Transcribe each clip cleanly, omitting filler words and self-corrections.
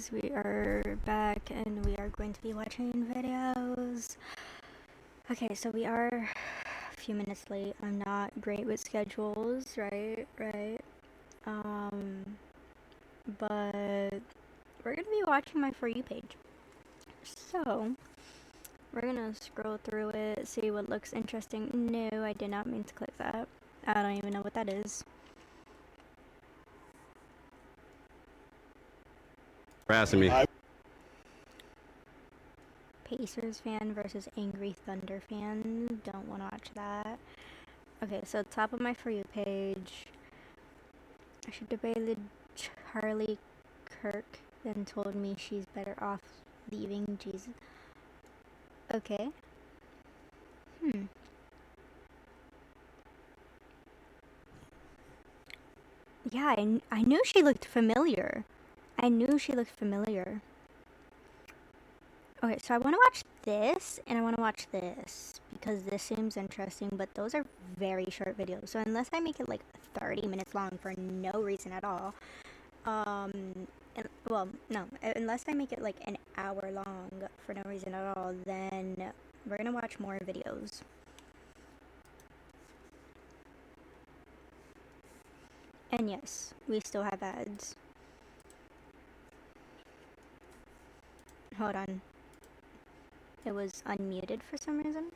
guys, we are back and we are going to be watching videos. Okay, so we are a few minutes late. I'm not great with schedules, right? But we're gonna be watching my For You page. So, we're gonna scroll through it, see what looks interesting. No, I did not mean to click that. I don't even know what that is. Harassing me. Pacers fan versus Angry Thunder fan. Don't want to watch that. Okay, so top of my For You page. She debated Charlie Kirk, then told me she's better off leaving Jesus. Okay. Yeah, I knew she looked familiar. Okay, so I want to watch this and I want to watch this because this seems interesting, but those are very short videos. So unless I make it like 30 minutes long for no reason at all, unless I make it like an hour long for no reason at all, then we're gonna watch more videos. And yes, we still have ads. Hold on. It was unmuted for some reason.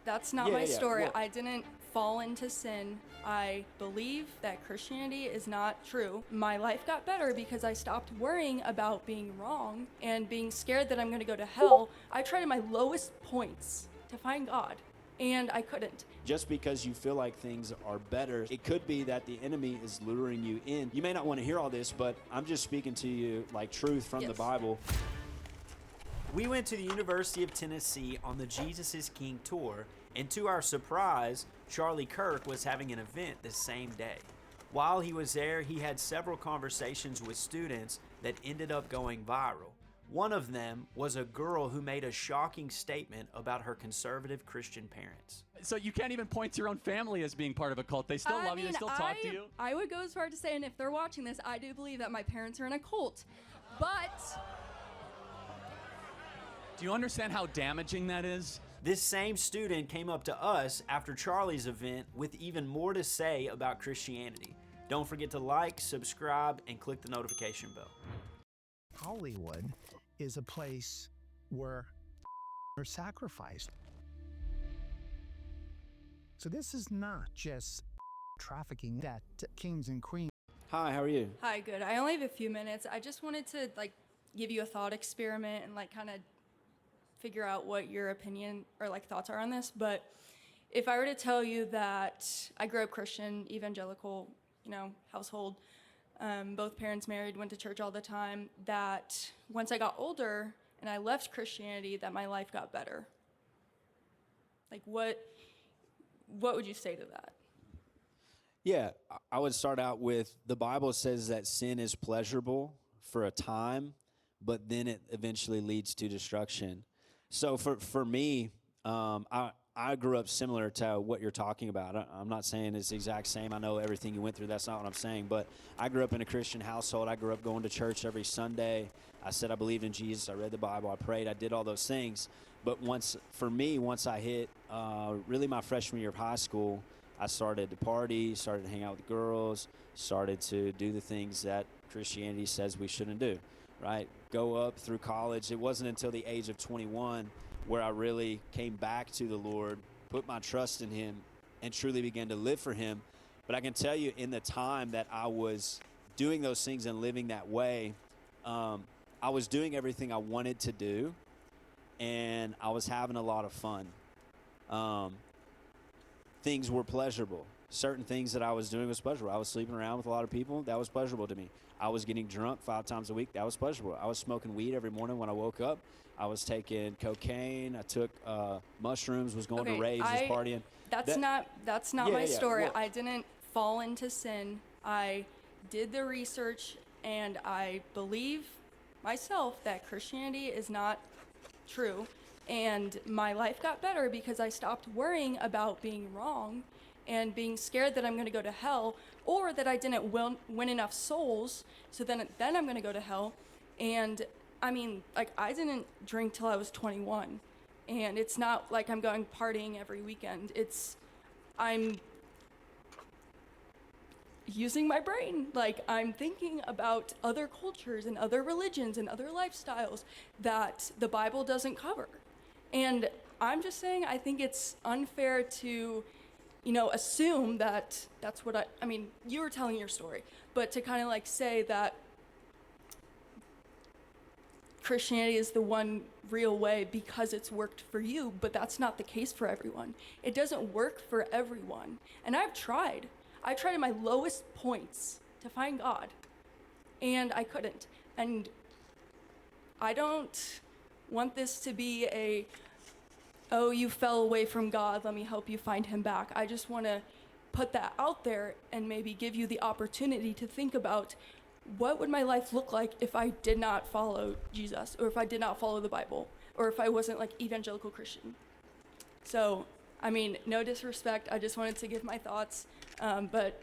That's not my story. Well, I didn't fall into sin. I believe that Christianity is not true. My life got better because I stopped worrying about being wrong and being scared that I'm going to go to hell. I tried at my lowest points to find God, and I couldn't. Just because you feel like things are better, it could be that the enemy is luring you in. You may not want to hear all this, but I'm just speaking to you like truth from the Bible. We went to the University of Tennessee on the Jesus is King tour, and to our surprise, Charlie Kirk was having an event the same day. While he was there, he had several conversations with students that ended up going viral. One of them was a girl who made a shocking statement about her conservative Christian parents. So you can't even point to your own family as being part of a cult. They still love you, they still talk to you? I would go as far to say, and if they're watching this, I do believe that my parents are in a cult. But do you understand how damaging that is? This same student came up to us after Charlie's event with even more to say about Christianity. Don't forget to like, subscribe, and click the notification bell. Hollywood is a place where are sacrificed. So this is not just trafficking that kings and queens. Hi, how are you? Hi, good. I only have a few minutes. I just wanted to give you a thought experiment and kind of figure out what your opinion or thoughts are on this. But if I were to tell you that I grew up Christian, evangelical, household, both parents married, went to church all the time, that once I got older and I left Christianity, that my life got better. What would you say to that? Yeah, I would start out with the Bible says that sin is pleasurable for a time, but then it eventually leads to destruction. So for me, I grew up similar to what you're talking about. I'm not saying it's the exact same. I know everything you went through. That's not what I'm saying. But I grew up in a Christian household. I grew up going to church every Sunday. I said I believed in Jesus. I read the Bible. I prayed. I did all those things. But once I hit really my freshman year of high school, I started to party, started to hang out with girls, started to do the things that Christianity says we shouldn't do, right? Go up through college. It wasn't until the age of 21 where I really came back to the Lord, put my trust in Him, and truly began to live for Him. But I can tell you, in the time that I was doing those things and living that way, I was doing everything I wanted to do, and I was having a lot of fun. Things were pleasurable. Certain things that I was doing was pleasurable. I was sleeping around with a lot of people. That was pleasurable to me. I was getting drunk 5 times a week. That was pleasurable. I was smoking weed every morning when I woke up. I was taking cocaine. I took mushrooms, was going to raves, was partying. That's not my story. Well, I didn't fall into sin. I did the research, and I believe myself that Christianity is not true. And my life got better because I stopped worrying about being wrong and being scared that I'm going to go to hell, or that I didn't win enough souls, so then I'm going to go to hell. And I mean, like, I didn't drink till I was 21, and it's not like I'm going partying every weekend. I'm using my brain. Like, I'm thinking about other cultures and other religions and other lifestyles that the Bible doesn't cover. And I'm just saying, I think it's unfair to, assume that that's what I mean, you were telling your story, but to kind of like say that Christianity is the one real way because it's worked for you, but that's not the case for everyone. It doesn't work for everyone. And I've tried. I tried at my lowest points to find God, and I couldn't. And I don't want this to be oh, you fell away from God, let me help you find him back. I just want to put that out there and maybe give you the opportunity to think about, what would my life look like if I did not follow Jesus, or if I did not follow the Bible, or if I wasn't like evangelical Christian? So, I mean, no disrespect, I just wanted to give my thoughts. But,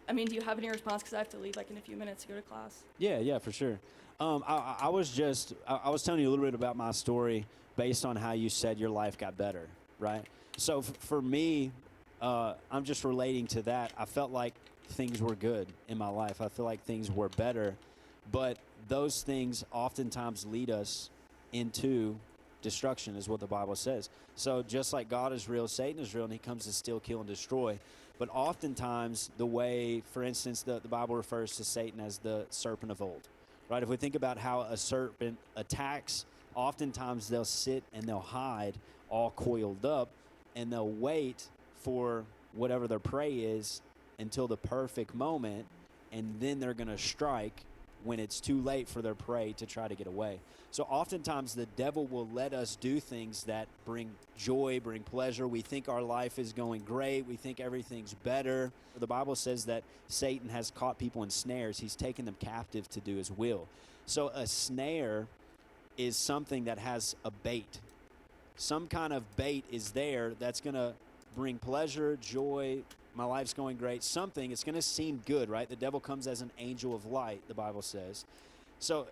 I mean, do you have any response? Because I have to leave like in a few minutes to go to class. Yeah, for sure. I was telling you a little bit about my story based on how you said your life got better, right? So for me, I'm just relating to that. I felt like things were good in my life. I feel like things were better, but those things oftentimes lead us into destruction, is what the Bible says. So just like God is real, Satan is real, and he comes to steal, kill, and destroy. But oftentimes the way, for instance, the Bible refers to Satan as the serpent of old, right? If we think about how a serpent attacks, oftentimes they'll sit and they'll hide all coiled up, and they'll wait for whatever their prey is until the perfect moment, and then they're going to strike when it's too late for their prey to try to get away. So oftentimes the devil will let us do things that bring joy, bring pleasure. We think our life is going great. We think everything's better. The Bible says that Satan has caught people in snares. He's taken them captive to do his will. So a snare is something that has a bait. Some kind of bait is there that's going to bring pleasure, joy, my life's going great, something. It's going to seem good, right? The devil comes as an angel of light, the Bible says. So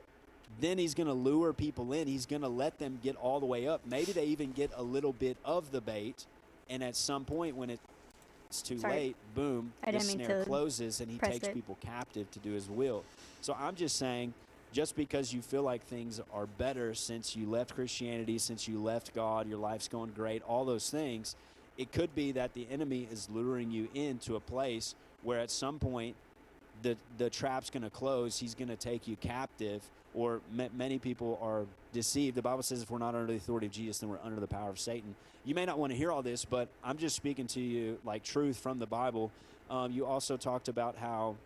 then he's going to lure people in. He's going to let them get all the way up. Maybe they even get a little bit of the bait, and at some point when it's too late, boom, the snare closes, and he takes people captive to do his will. So I'm just saying, just because you feel like things are better since you left Christianity, since you left God, your life's going great, all those things, it could be that the enemy is luring you into a place where at some point the trap's going to close. He's going to take you captive, or many people are deceived. The Bible says if we're not under the authority of Jesus, then we're under the power of Satan. You may not want to hear all this, but I'm just speaking to you like truth from the Bible. You also talked about how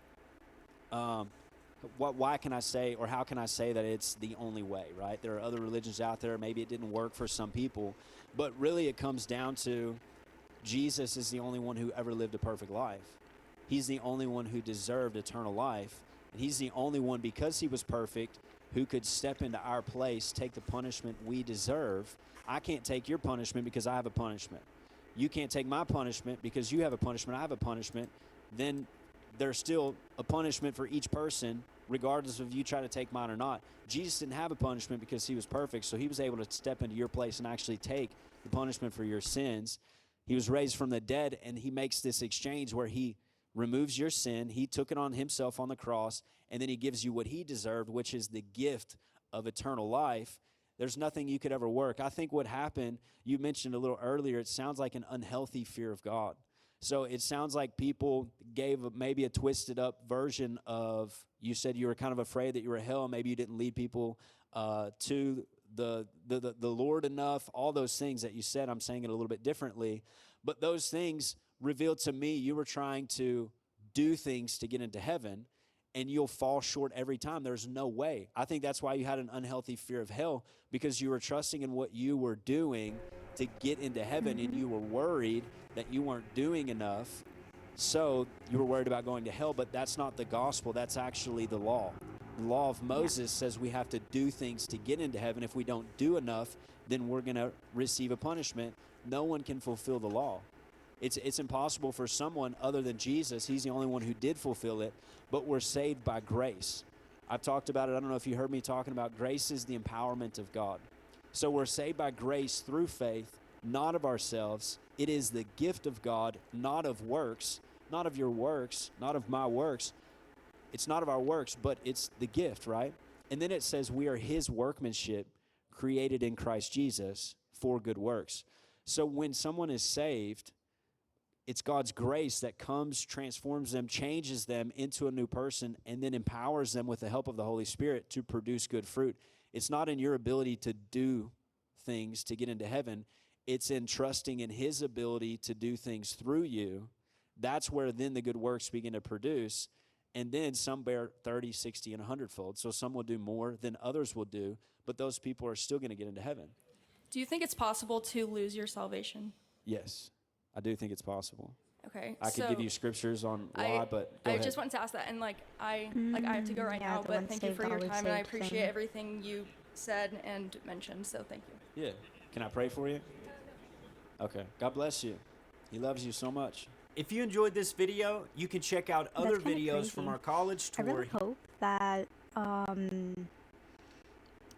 why can I say, or how can I say that it's the only way, right? There are other religions out there. Maybe it didn't work for some people, but really it comes down to Jesus is the only one who ever lived a perfect life. He's the only one who deserved eternal life. And he's the only one, because he was perfect, who could step into our place, take the punishment we deserve. I can't take your punishment because I have a punishment. You can't take my punishment because you have a punishment, I have a punishment. Then there's still a punishment for each person, regardless of you trying to take mine or not. Jesus didn't have a punishment because he was perfect, so he was able to step into your place and actually take the punishment for your sins. He was raised from the dead, and he makes this exchange where he removes your sin. He took it on himself on the cross, and then he gives you what he deserved, which is the gift of eternal life. There's nothing you could ever work. I think what happened, you mentioned a little earlier, it sounds like an unhealthy fear of God. So it sounds like people gave maybe a twisted up version of, you said you were kind of afraid that you were hell. Maybe you didn't lead people to the Lord enough. All those things that you said, I'm saying it a little bit differently. But those things revealed to me you were trying to do things to get into heaven, and you'll fall short every time. There's no way. I think that's why you had an unhealthy fear of hell, because you were trusting in what you were doing to get into heaven, and you were worried that you weren't doing enough, so you were worried about going to hell. But that's not the gospel. That's actually the law. The law of Moses says we have to do things to get into heaven. If we don't do enough, then we're going to receive a punishment. No one can fulfill the law. It's impossible for someone other than Jesus. He's the only one who did fulfill it, but we're saved by grace. I've talked about it. I don't know if you heard me talking about grace is the empowerment of God. So we're saved by grace through faith, not of ourselves. It is the gift of God, not of works, not of your works, not of my works. It's not of our works, but it's the gift, right? And then it says we are his workmanship, created in Christ Jesus for good works. So when someone is saved, it's God's grace that comes, transforms them, changes them into a new person, and then empowers them with the help of the Holy Spirit to produce good fruit. It's not in your ability to do things to get into heaven. It's in trusting in his ability to do things through you. That's where then the good works begin to produce. And then some bear 30, 60, and 100-fold. So some will do more than others will do, but those people are still going to get into heaven. Do you think it's possible to lose your salvation? Yes, I do think it's possible. Okay. I could give you scriptures on why, but go I ahead. just wanted to ask that, and I have to go right yeah, now, the but once thank you saved, for your always time, and I saved appreciate thing. everything you said and mentioned, so thank you. Yeah. Can I pray for you? Okay. God bless you. He loves you so much. If you enjoyed this video, you can check out other kinda videos from crazy. our college I tour. really hope that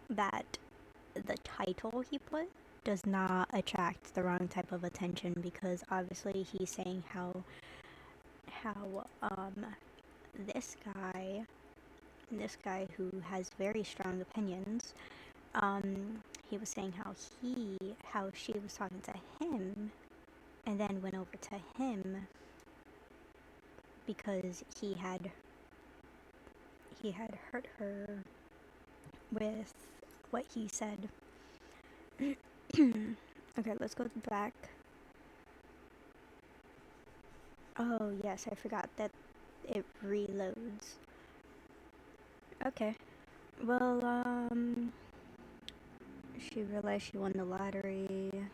that the title he put does not attract the wrong type of attention, because obviously he's saying how this guy who has very strong opinions, he was saying how she was talking to him and then went over to him because he had hurt her with what he said. Okay, let's go back. Oh yes, I forgot that it reloads. Okay. Well, she realized she won the lottery.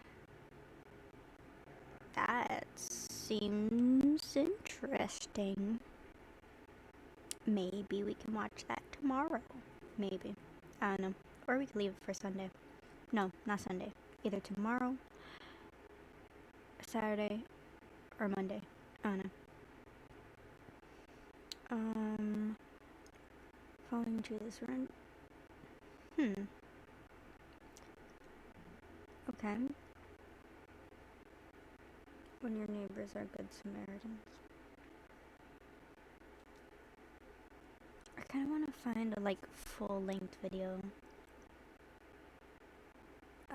That seems interesting. Maybe we can watch that tomorrow. Maybe. I don't know. Or we could leave it for Sunday. No, not Sunday. Either tomorrow, Saturday, or Monday. I don't know. Following Jesus around. Okay. When your neighbors are good Samaritans. I kind of want to find a full-length video.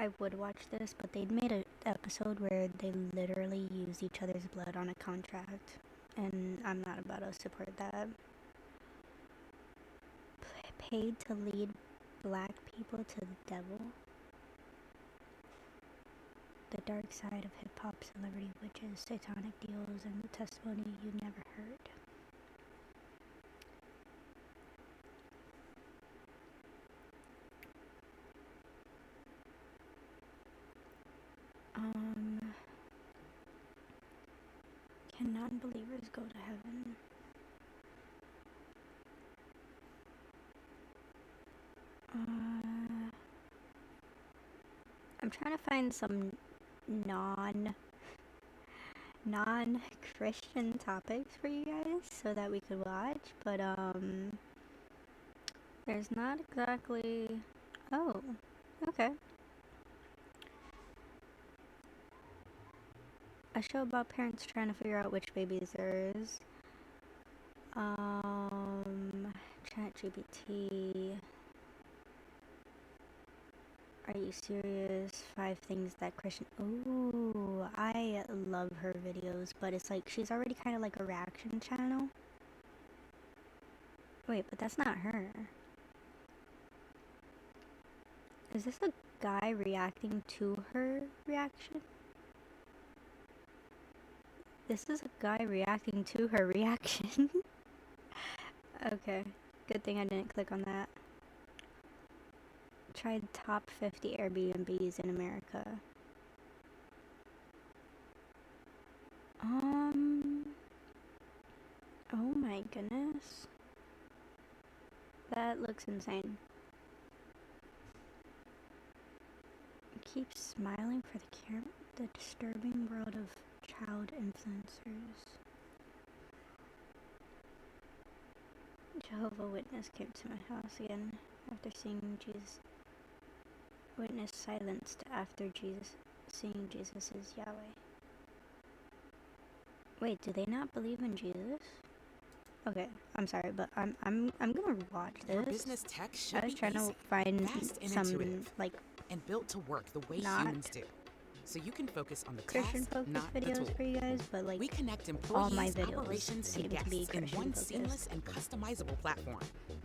I would watch this, but they'd made an episode where they literally used each other's blood on a contract, and I'm not about to support that. Paid to lead black people to the devil. The dark side of hip-hop, celebrity witches, satanic deals, and the testimony you never heard. Can non-believers go to heaven? I'm trying to find some non-Christian topics for you guys so that we could watch, but there's not exactly. Oh, okay. A show about parents trying to figure out which baby is theirs. ChatGPT. Are you serious? 5 things that Christian. Ooh, I love her videos, but it's like she's already kind of like a reaction channel. Wait, but that's not her. Is this a guy reacting to her reaction? This is a guy reacting to her reaction. Okay, good thing I didn't click on that. Tried top 50 Airbnbs in America. Oh my goodness. That looks insane. Keep smiling for the camera. The disturbing world of Child influencers. Jehovah Witness came to my house again after seeing Jesus. Witness silenced after seeing Jesus is Yahweh. Wait, do they not believe in Jesus? Okay, I'm sorry, but I'm gonna watch Your this. business tech should I was be trying easy, to find fast and some intuitive, like and built to work the way not humans do. So you can focus on the Christian task, focused not the videos tool. for you guys, but like We connect all my employees, videos operations, seem and to be guests in Christian one focused. seamless and customizable platform.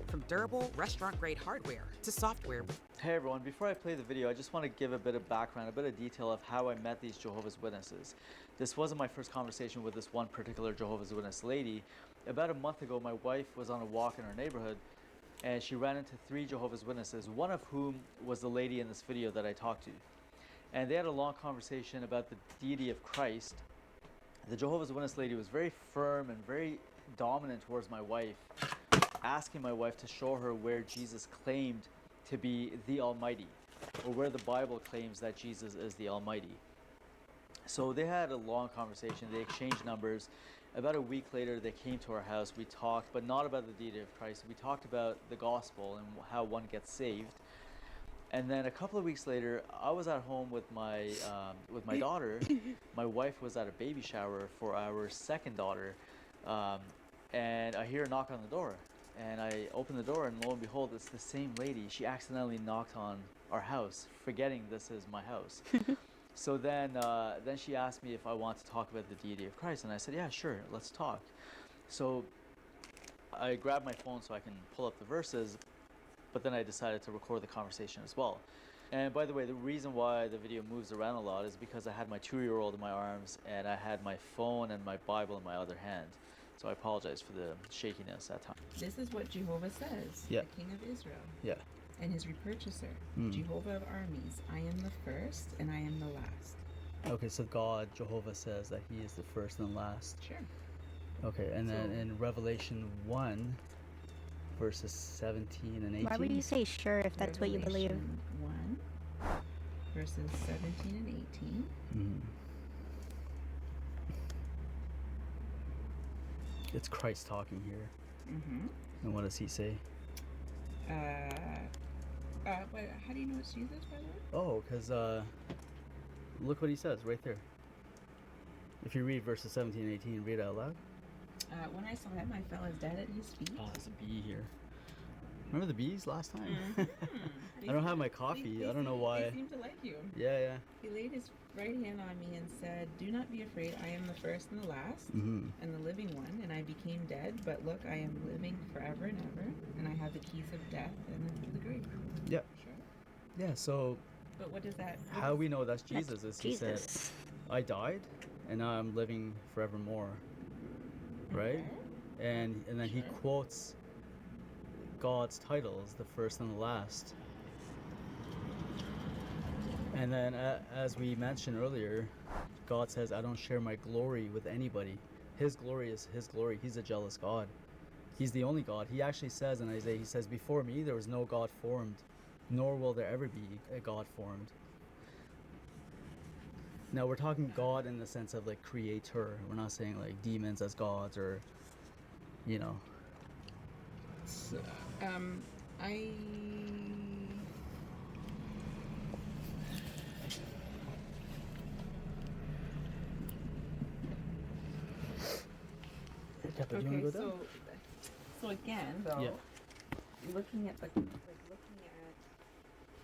From durable, restaurant-grade hardware to software. Hey everyone, before I play the video, I just want to give a bit of background, a bit of detail of how I met these Jehovah's Witnesses. This wasn't my first conversation with this one particular Jehovah's Witness lady. About a month ago, my wife was on a walk in our neighborhood and she ran into 3 Jehovah's Witnesses, one of whom was the lady in this video that I talked to. And they had a long conversation about the deity of Christ. The Jehovah's Witness lady was very firm and very dominant towards my wife, asking my wife to show her where Jesus claimed to be the Almighty, or where the Bible claims that Jesus is the Almighty. So they had a long conversation, they exchanged numbers. About a week later, they came to our house, we talked, but not about the deity of Christ. We talked about the gospel and how one gets saved. And then a couple of weeks later, I was at home with my daughter. My wife was at a baby shower for our second daughter, and I hear a knock on the door. And I open the door, and lo and behold, it's the same lady. She accidentally knocked on our house, forgetting this is my house. So then she asked me if I want to talk about the deity of Christ, and I said, yeah, sure, let's talk. So I grabbed my phone so I can pull up the verses, but then I decided to record the conversation as well. And by the way, the reason why the video moves around a lot is because I had my 2-year-old in my arms, and I had my phone and my Bible in my other hand. So I apologize for the shakiness at times. This is what Jehovah says, Yeah. the King of Israel. Yeah. And his repurchaser, Mm. Jehovah of armies. I am the first and I am the last. Okay, so God, Jehovah says that he is the first and last. Sure. Okay, and then So- in Revelation 1, verses 17 and 18. Why would you say sure if that's what you believe? Revelation 1, verses 17 and 18. Mhm. It's Christ talking here. Mm-hmm. And what does he say? Wait, how do you know it's Jesus, by the way? Oh, because look what he says right there. If you read verses 17 and 18, read it out loud. When I saw him, I fell as dead at his feet. Oh, there's a bee here. Remember the bees last time? Mhm. I don't have my coffee. They I don't know seem- why. They seem to like you. Yeah. He laid his right hand on me and said, "Do not be afraid. I am the first and the last, Mm-hmm. and the living one. And I became dead, but look, I am living forever and ever, and I have the keys of death and the grave." Yeah. Sure. Yeah, so But what does that? what how does- we know that's Jesus is he said, Jesus. I died and now I'm living forevermore. Right? Okay. And then he Sure. quotes God's titles, the first and the last. And then, as we mentioned earlier, God says, I don't share my glory with anybody. His glory is his glory. He's a jealous God. He's the only God. He actually says in Isaiah, he says, before me there was no God formed, nor will there ever be a God formed. Now we're talking God in the sense of like creator. We're not saying like demons as gods or, you know. So, I. Peppa, do you want to go down? So again, though, Yeah. looking at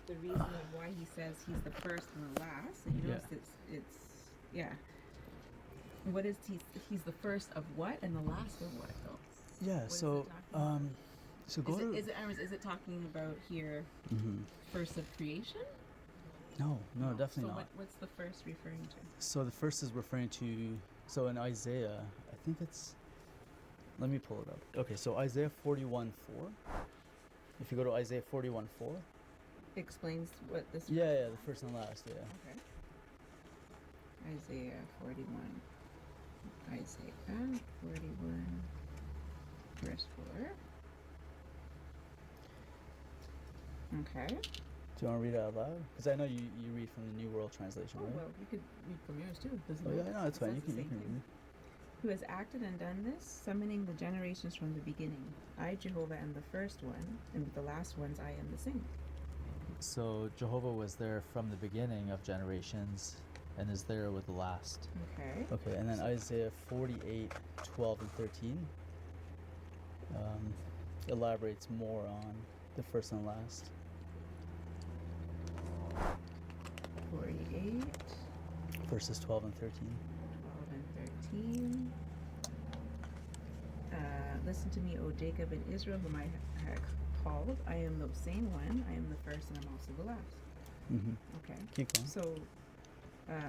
the reason of why he says he's the first and the last, and you Yeah. notice it's yeah. What is he's the first of what and the last of what though? Yeah, is so it talking so go to Is it talking about here Mhm. first of creation? No, definitely so not. What's the first referring to? So the first is referring to, so in Isaiah, I think it's, let me pull it up. Okay, so Isaiah 41:4. If you go to Isaiah 41:4. Explains what this. Yeah, the first and last, yeah. Okay. Isaiah 41. Isaiah 41, verse 4. Okay. Do you want to read it out loud? Because I know you read from the New World Translation, Oh, right? well, you could read from yours too. Doesn't Oh, yeah, matter. no, it's It fine. says You the can same read thing. Who has acted and done this, summoning the generations from the beginning. I, Jehovah, am the first one, and with the last ones I am the same. So Jehovah was there from the beginning of generations and is there with the last. Okay. Okay, and then Isaiah 48, 12, and 13 elaborates more on the first and last. 48, Verses 12 and 13. 12 and 13. Listen to me, O Jacob and Israel, whom I have called. I am the same one. I am the first and I'm also the last. Mm-hmm. Okay. Keep going. So,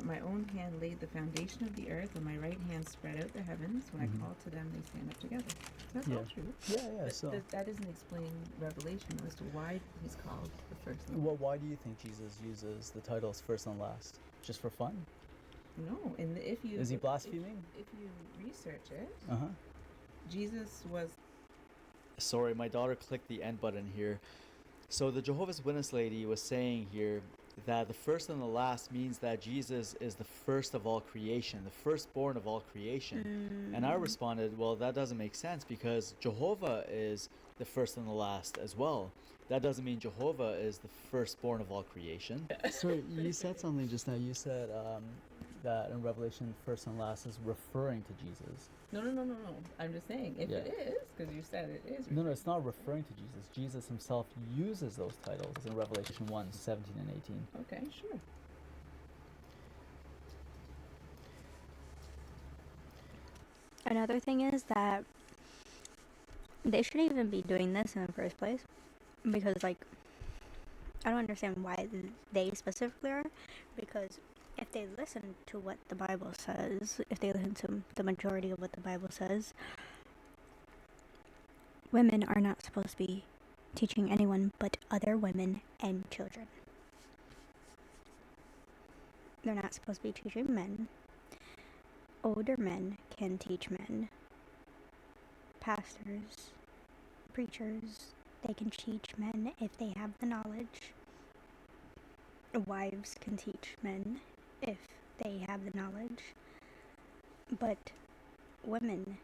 my own hand laid the foundation of the earth, and my right hand spread out the heavens. When I call to them, they stand up together. That's all true. Yeah, But so that doesn't explain Revelation as to why he's called the first and the why do you think Jesus uses the titles first and last? Just for fun? No, and if you Is he if- blaspheming? If you research it, Uh-huh. Jesus was. Sorry, my daughter clicked the end button here. So the Jehovah's Witness lady was saying here that the first and the last means that Jesus is the first of all creation, the firstborn of all creation. And I responded, well, that doesn't make sense because Jehovah is the first and the last as well. That doesn't mean Jehovah is the firstborn of all creation. Sorry, you said something just now. You said that in Revelation, first and last is referring to Jesus. No. I'm just saying, if it is, because you said it is. No, it's not referring to Jesus. Jesus himself uses those titles in Revelation 1, 17 and 18. Okay, sure. Another thing is that they shouldn't even be doing this in the first place, because like I don't understand why they specifically are, because if they listen to what the Bible says, if they listen to the majority of what the Bible says, women are not supposed to be teaching anyone but other women and children. They're not supposed to be teaching men. Older men can teach men. Pastors, preachers, they can teach men if they have the knowledge. Wives can teach men if they have the knowledge. But women,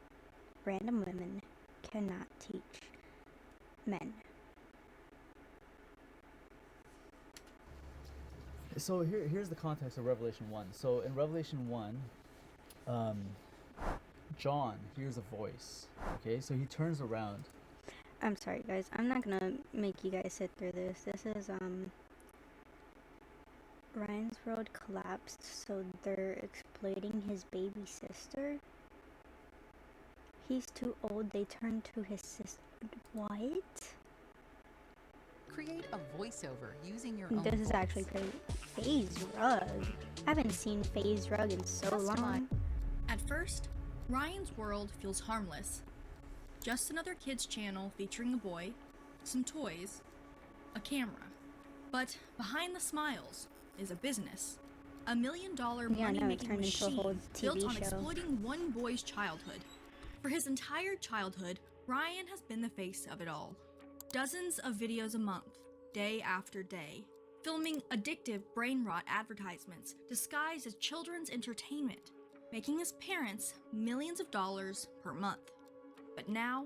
random women, cannot teach men. So here's the context of Revelation 1. So in Revelation 1, John hears a voice. Okay, so he turns around. I'm sorry, guys. I'm not gonna make you guys sit through this. This is, Ryan's world collapsed, so they're exploiting his baby sister. He's too old, they turned to his sister. What? Create a voiceover using your own This is voice. actually great. FaZe Rug. I haven't seen FaZe Rug in so long. At first, Ryan's world feels harmless. Just another kids channel featuring a boy, some toys, a camera. But behind the smiles is a business. $1 million money-making turned into a whole machine TV built on show. exploiting one boy's childhood. For his entire childhood, Ryan has been the face of it all. Dozens of videos a month, day after day, filming addictive brain-rot advertisements disguised as children's entertainment, making his parents millions of dollars per month. But now,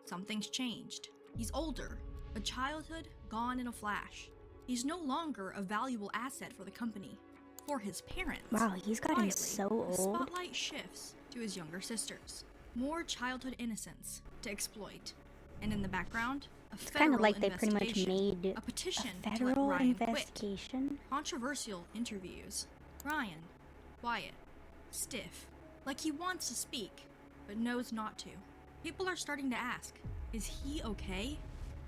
something's changed. He's older, a childhood gone in a flash. He's no longer a valuable asset for the company, for his parents. Wow, he's gotten Quietly, so the old. spotlight shifts to his younger sisters. More childhood innocence to exploit. And in the background, a It's kind of federal like they pretty much investigation, made a petition a to let federal Ryan quit. investigation. Controversial interviews. Ryan, quiet, stiff, like he wants to speak, but knows not to. People are starting to ask, is he okay?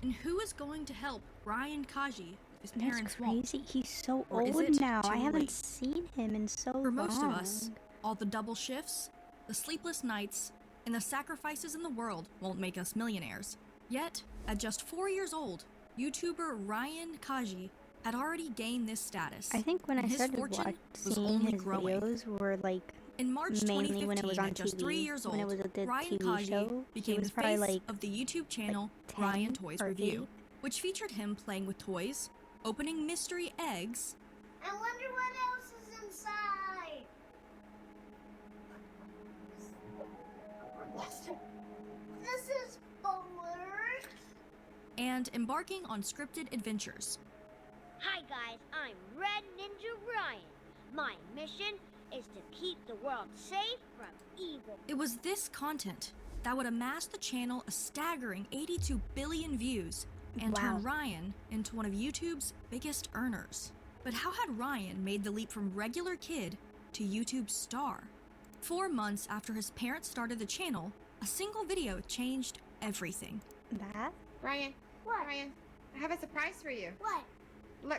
And who is going to help Ryan Kaji if his parents That's won't? crazy. He's so Or is old it now. I too haven't late? seen him in so long. For most of us, all the double shifts, the sleepless nights, and the sacrifices in the world won't make us millionaires. Yet, at just 4 years old, YouTuber Ryan Kaji had already gained this status. I think when I and his started fortune was seeing only his growing. videos were like In March mainly 2015, when it was on at just TV. 3 years when it old, was a Ryan TV Kaji show, he became was the probably face like of the YouTube channel 10 Ryan Toys or Review, 8. which featured him playing with toys, opening mystery eggs, I wonder what else is inside. This is bored. and embarking on scripted adventures. Hi guys, I'm Red Ninja Ryan. My mission is to keep the world safe from evil. It was this content that would amass the channel a staggering 82 billion views and turn Ryan into one of YouTube's biggest earners. But how had Ryan made the leap from regular kid to YouTube star? 4 months after his parents started the channel, a single video changed everything. That? Ryan. What? Ryan, I have a surprise for you. What?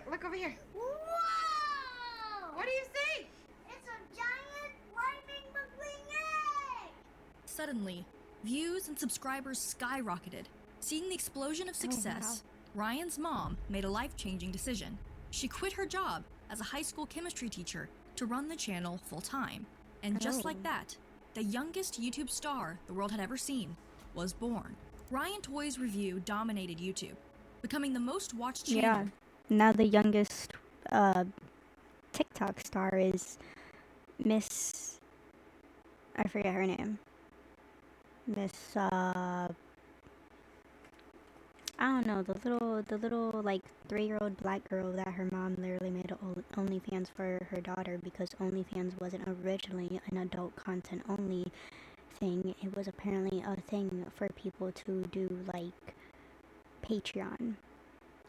Look over here. Whoa! What do you see? It's a giant flaming McQueen egg! Suddenly, views and subscribers skyrocketed. Seeing the explosion of success, Ryan's mom made a life-changing decision. She quit her job as a high school chemistry teacher to run the channel full-time. And just like that, the youngest YouTube star the world had ever seen was born. Ryan Toys Review dominated YouTube, becoming the most watched channel. Yeah. Now the youngest TikTok star is Miss... I forget her name. Miss, I don't know, the little like 3-year-old black girl that her mom literally made OnlyFans for her daughter because OnlyFans wasn't originally an adult content only thing. It was apparently a thing for people to do like Patreon.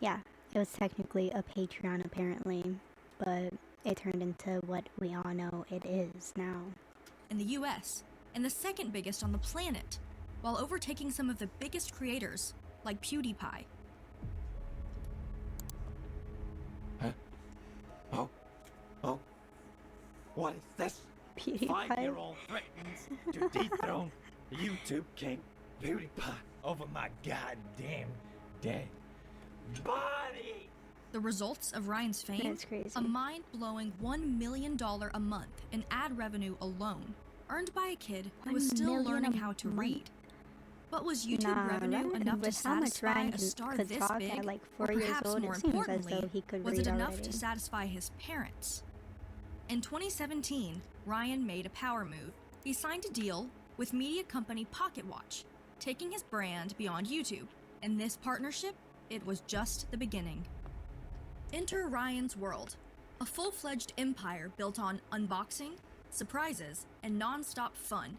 Yeah, it was technically a Patreon apparently, but it turned into what we all know it is now. In the US, and the second biggest on the planet, while overtaking some of the biggest creators like PewDiePie. Oh, what is this? PewDiePie? 5-year-old threatens to dethrone the YouTube king PewDiePie over my goddamn dead body. The results of Ryan's fame? That's crazy. A mind-blowing $1 million a month in ad revenue alone, earned by a kid who was still learning how to read. But was YouTube revenue enough to satisfy a star this big? At like 4 or years perhaps old, more it seems as importantly, though he could was read it enough already. to satisfy his parents? In 2017, Ryan made a power move. He signed a deal with media company Pocket Watch, taking his brand beyond YouTube. In this partnership, it was just the beginning. Enter Ryan's World, a full-fledged empire built on unboxing, surprises, and non-stop fun.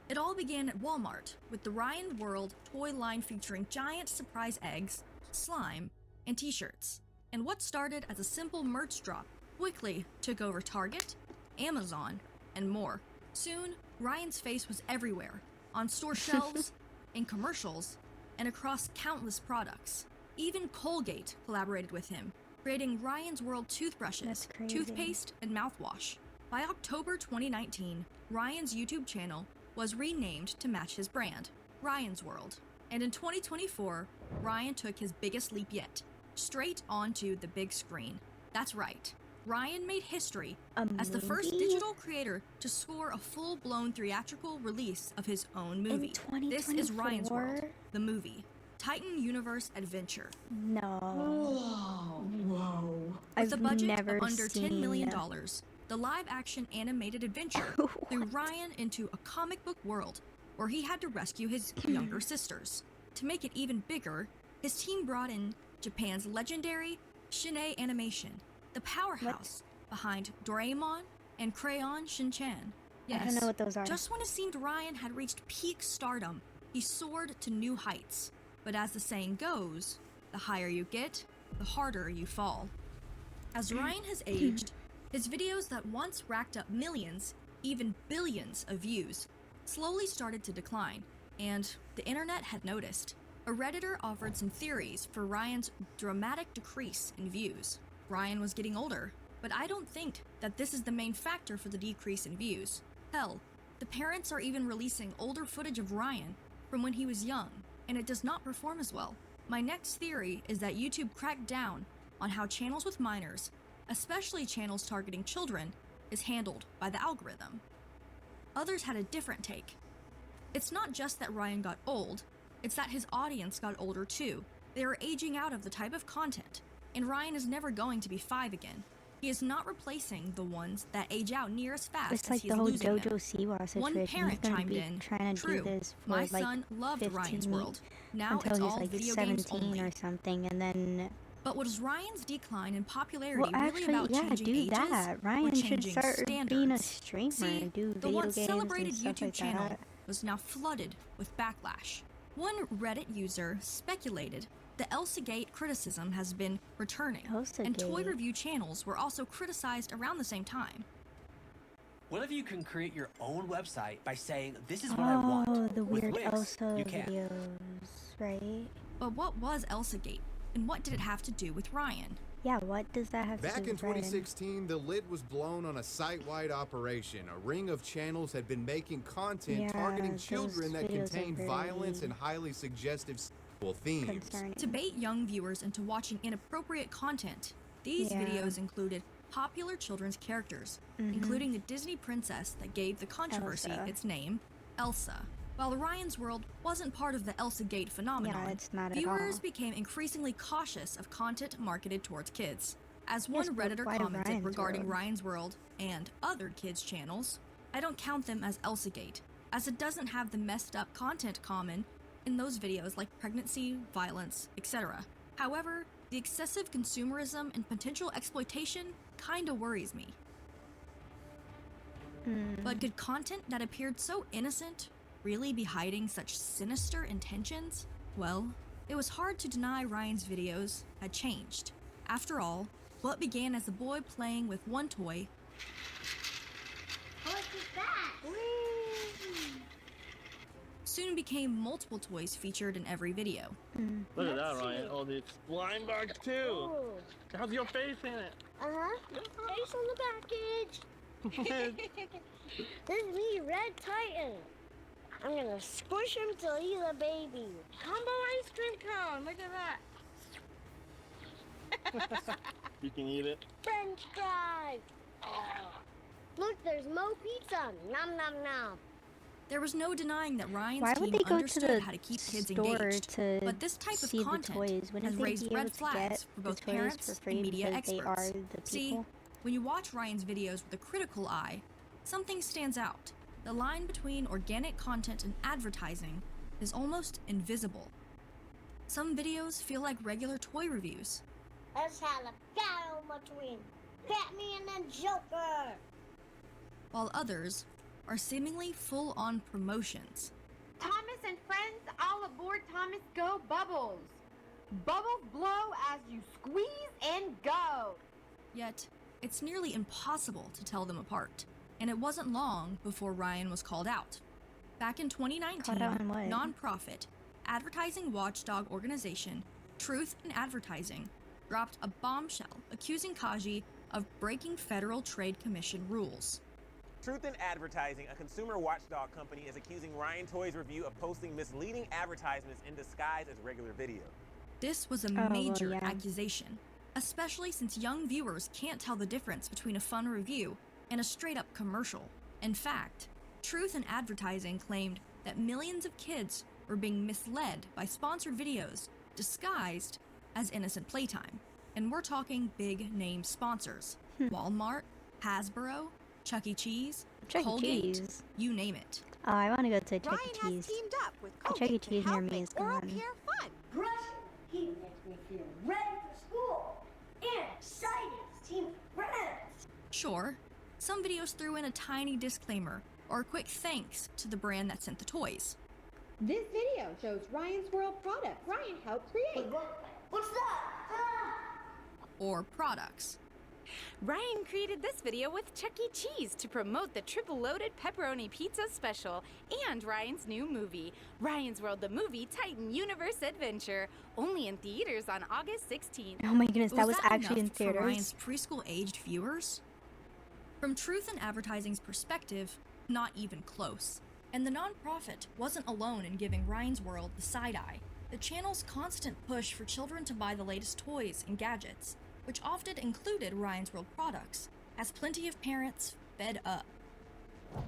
It all began at Walmart with the Ryan World toy line featuring giant surprise eggs, slime, and t-shirts. And what started as a simple merch drop quickly took over Target, Amazon, and more. Soon, Ryan's face was everywhere, on store shelves, in commercials, and across countless products. Even Colgate collaborated with him, creating Ryan's World toothbrushes, toothpaste, and mouthwash. By October 2019, Ryan's YouTube channel was renamed to match his brand, Ryan's World. And in 2024, Ryan took his biggest leap yet, straight onto the big screen. That's right, Ryan made history as the first digital creator to score a full-blown theatrical release of his own movie. This is Ryan's World, the movie. Titan Universe Adventure. No. Whoa. I've With a budget never of under $10 seen million, the live-action animated adventure threw Ryan into a comic book world where he had to rescue his younger sisters. To make it even bigger, his team brought in Japan's legendary Shinei Animation, the powerhouse behind Doraemon and Crayon Shin-chan. Yes, I don't know what those are. just when it seemed Ryan had reached peak stardom, he soared to new heights. But as the saying goes, the higher you get, the harder you fall. As Ryan has aged, his videos that once racked up millions, even billions of views, slowly started to decline, and the internet had noticed. A Redditor offered some theories for Ryan's dramatic decrease in views. Ryan was getting older, but I don't think that this is the main factor for the decrease in views. Hell, the parents are even releasing older footage of Ryan from when he was young, and it does not perform as well. My next theory is that YouTube cracked down on how channels with minors, especially channels targeting children, is handled by the algorithm. Others had a different take. It's not just that Ryan got old, it's that his audience got older too. They were aging out of the type of content and Ryan is never going to be 5 again. He is not replacing the ones that age out near as fast It's as like he the is whole losing JoJo them. Siwa situation. One He's parent gonna chimed be in, trying to "True, do this for my like son loved 15 Ryan's World. Now until it's he's all like video games 17 only." or something, and then But was Ryan's decline in popularity well, really actually, about yeah, changing do ages that. or Ryan should changing start standards? being a streamer, See, do the video once games celebrated and stuff YouTube like channel that. was now flooded with backlash. One Reddit user speculated the ElsaGate criticism has been returning, and toy ElsaGate. review channels were also criticized around the same time. What if you can create your own website by saying, "This is what I want"? Oh, the With weird Wix, Elsa you can. videos, right? But what was ElsaGate, and what did it have to do with Ryan? Yeah, what does that have to Back do in with Ryan? 2016, the lid was blown on a site-wide operation. A ring of channels had been making content Yeah, targeting those children that videos are contained violence very and highly suggestive sexual themes. To bait young viewers into watching inappropriate content, these Yeah. videos included popular children's characters, Mhm. including the Disney princess that gave the controversy Elsa. its name, Elsa. While Ryan's World wasn't part of the ElsaGate phenomenon, Yeah, it's not at viewers all. became increasingly cautious of content marketed towards kids. As Yes, one but Redditor why commented Ryan's regarding World? Ryan's World and other kids' channels, "I don't count them as ElsaGate, as it doesn't have the messed up content common in those videos like pregnancy, violence, etc. However, the excessive consumerism and potential exploitation kinda worries me." But could content that appeared so innocent really be hiding such sinister intentions? Well, it was hard to deny Ryan's videos had changed. After all, what began as a boy playing with one toy What is that? soon became multiple toys featured in every video. Look at that, Ryan. Oh, the blind bag too. It has your face in it. Uh-huh. Face on the package. This is me, Red Titan. I'm gonna squish him till he's a baby. Combo ice cream cone. Look at that. You can eat it. French fries. Oh. Look, there's Mo Pizza. Nom nom nom. There was no denying that Ryan's Why team would they go to understood the how to keep kids store engaged. to But this type see of the content toys? Wouldn't has they raised be able red to flags get for the both toys parents for free and media because experts. they are the See, people? when you watch Ryan's videos with a critical eye, something stands out. The line between organic content and advertising is almost invisible. Some videos feel like regular toy reviews, Let's have a battle between Batman and Joker. while others are seemingly full-on promotions. Thomas and friends, all aboard Thomas Go Bubbles. Bubbles blow as you squeeze and go. Yet, it's nearly impossible to tell them apart. And it wasn't long before Ryan was called out. Back in 2019, Called out on what? nonprofit advertising watchdog organization Truth in Advertising dropped a bombshell accusing Kaji of breaking Federal Trade Commission rules. Truth in Advertising, a consumer watchdog company, is accusing Ryan Toy's Review of posting misleading advertisements in disguise as regular video. This was a Oh, well, major yeah. accusation, especially since young viewers can't tell the difference between a fun review and a straight-up commercial. In fact, Truth in Advertising claimed that millions of kids were being misled by sponsored videos disguised as innocent playtime. And we're talking big-name sponsors. Walmart, Hasbro, Chuck E. Cheese, Chuck E. Colgate, Cheese. you name it. Oh, I want to go to Chuck Ryan E. has Cheese. teamed up with The Chuck E. Colgate to Cheese near help me make is oral gone. care fun. He makes me feel ready for school and excited to see my friends. Sure, some videos threw in a tiny disclaimer or a quick thanks to the brand that sent the toys. This video shows Ryan's World products Ryan helped create. What's that? Or products. Ryan created this video with Chuck E. Cheese to promote the triple loaded pepperoni pizza special and Ryan's new movie, Ryan's World the Movie Titan Universe Adventure, only in theaters on August 16th. Oh my goodness, that was actually in enough for theaters. Ryan's preschool-aged viewers? From Truth in Advertising's perspective, not even close. And the nonprofit wasn't alone in giving Ryan's World the side eye. The channel's constant push for children to buy the latest toys and gadgets, which often included Ryan's World products, has plenty of parents fed up.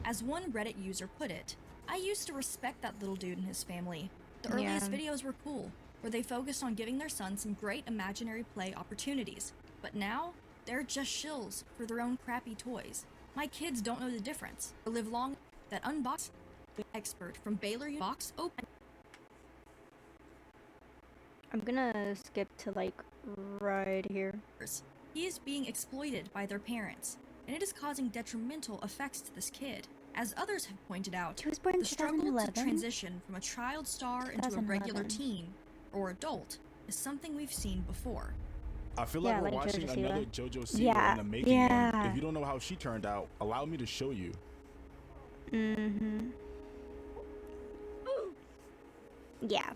As one Reddit user put it, "I used to respect that little dude and his family. The earliest Yeah. videos were cool, where they focused on giving their son some great imaginary play opportunities. But now, they're just shills for their own crappy toys. My kids don't know the difference or live long. That unbox expert from Baylor Box Open. I'm gonna skip to like right here. He is being exploited by their parents, and it is causing detrimental effects to this kid. As others have pointed out, He was born in the struggle to 2011. transition from a child star into a regular 2011. teen or adult is something we've seen before. I feel Yeah, like we're like watching JoJo another Siwa. JoJo Siwa Yeah, in the making. yeah. And if you don't know how she turned out, allow me to show you. Mm-hmm. Yeah.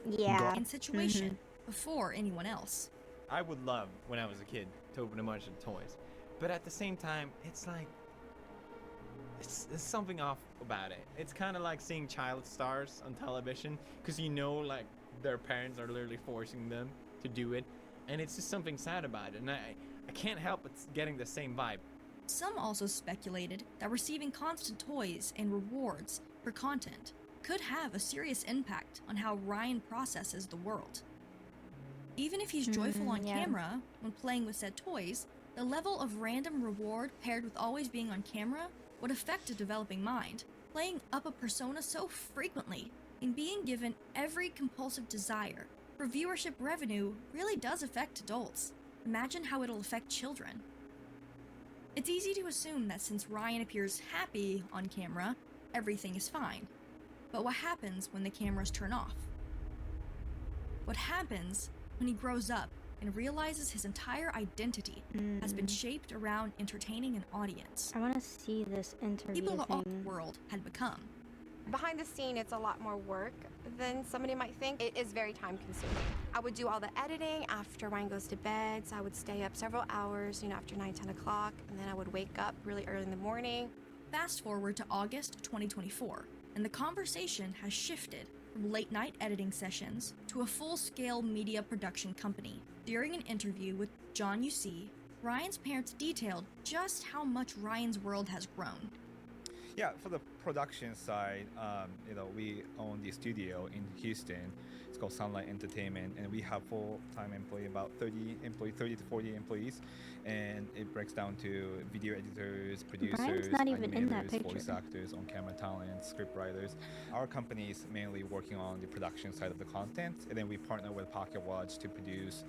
Yeah. In situation before anyone else. I would love, when I was a kid, to open a bunch of toys. But at the same time, it's like, there's something off about it. It's kind of like seeing child stars on television, because you know, like, their parents are literally forcing them to do it. And it's just something sad about it. And I can't help but getting the same vibe. Some also speculated that receiving constant toys and rewards for content could have a serious impact on how Ryan processes the world. Even if he's joyful on yeah. camera when playing with said toys, the level of random reward paired with always being on camera would affect a developing mind. Playing up a persona so frequently and being given every compulsive desire for viewership revenue really does affect adults. Imagine how it'll affect children. It's easy to assume that since Ryan appears happy on camera, everything is fine. But what happens when the cameras turn off? What happens when he grows up and realizes his entire identity has been shaped around entertaining an audience? I want to see this interview People all thing. the world had become. Behind the scene, it's a lot more work than somebody might think. It is very time consuming. I would do all the editing after Ryan goes to bed, so I would stay up several hours, after 9, 10 o'clock, and then I would wake up really early in the morning. Fast forward to August 2024, and the conversation has shifted from late night editing sessions to a full-scale media production company. During an interview with John UC, Ryan's parents detailed just how much Ryan's world has grown. Yeah, for the production side, we own the studio in Houston. It's called Sunlight Entertainment, and we have full-time employee, about 30 to 40 employees, and it breaks down to video editors, producers, not even in that animators, picture. voice actors, on-camera talent, script writers. Our company is mainly working on the production side of the content, and then we partner with Pocket Watch to produce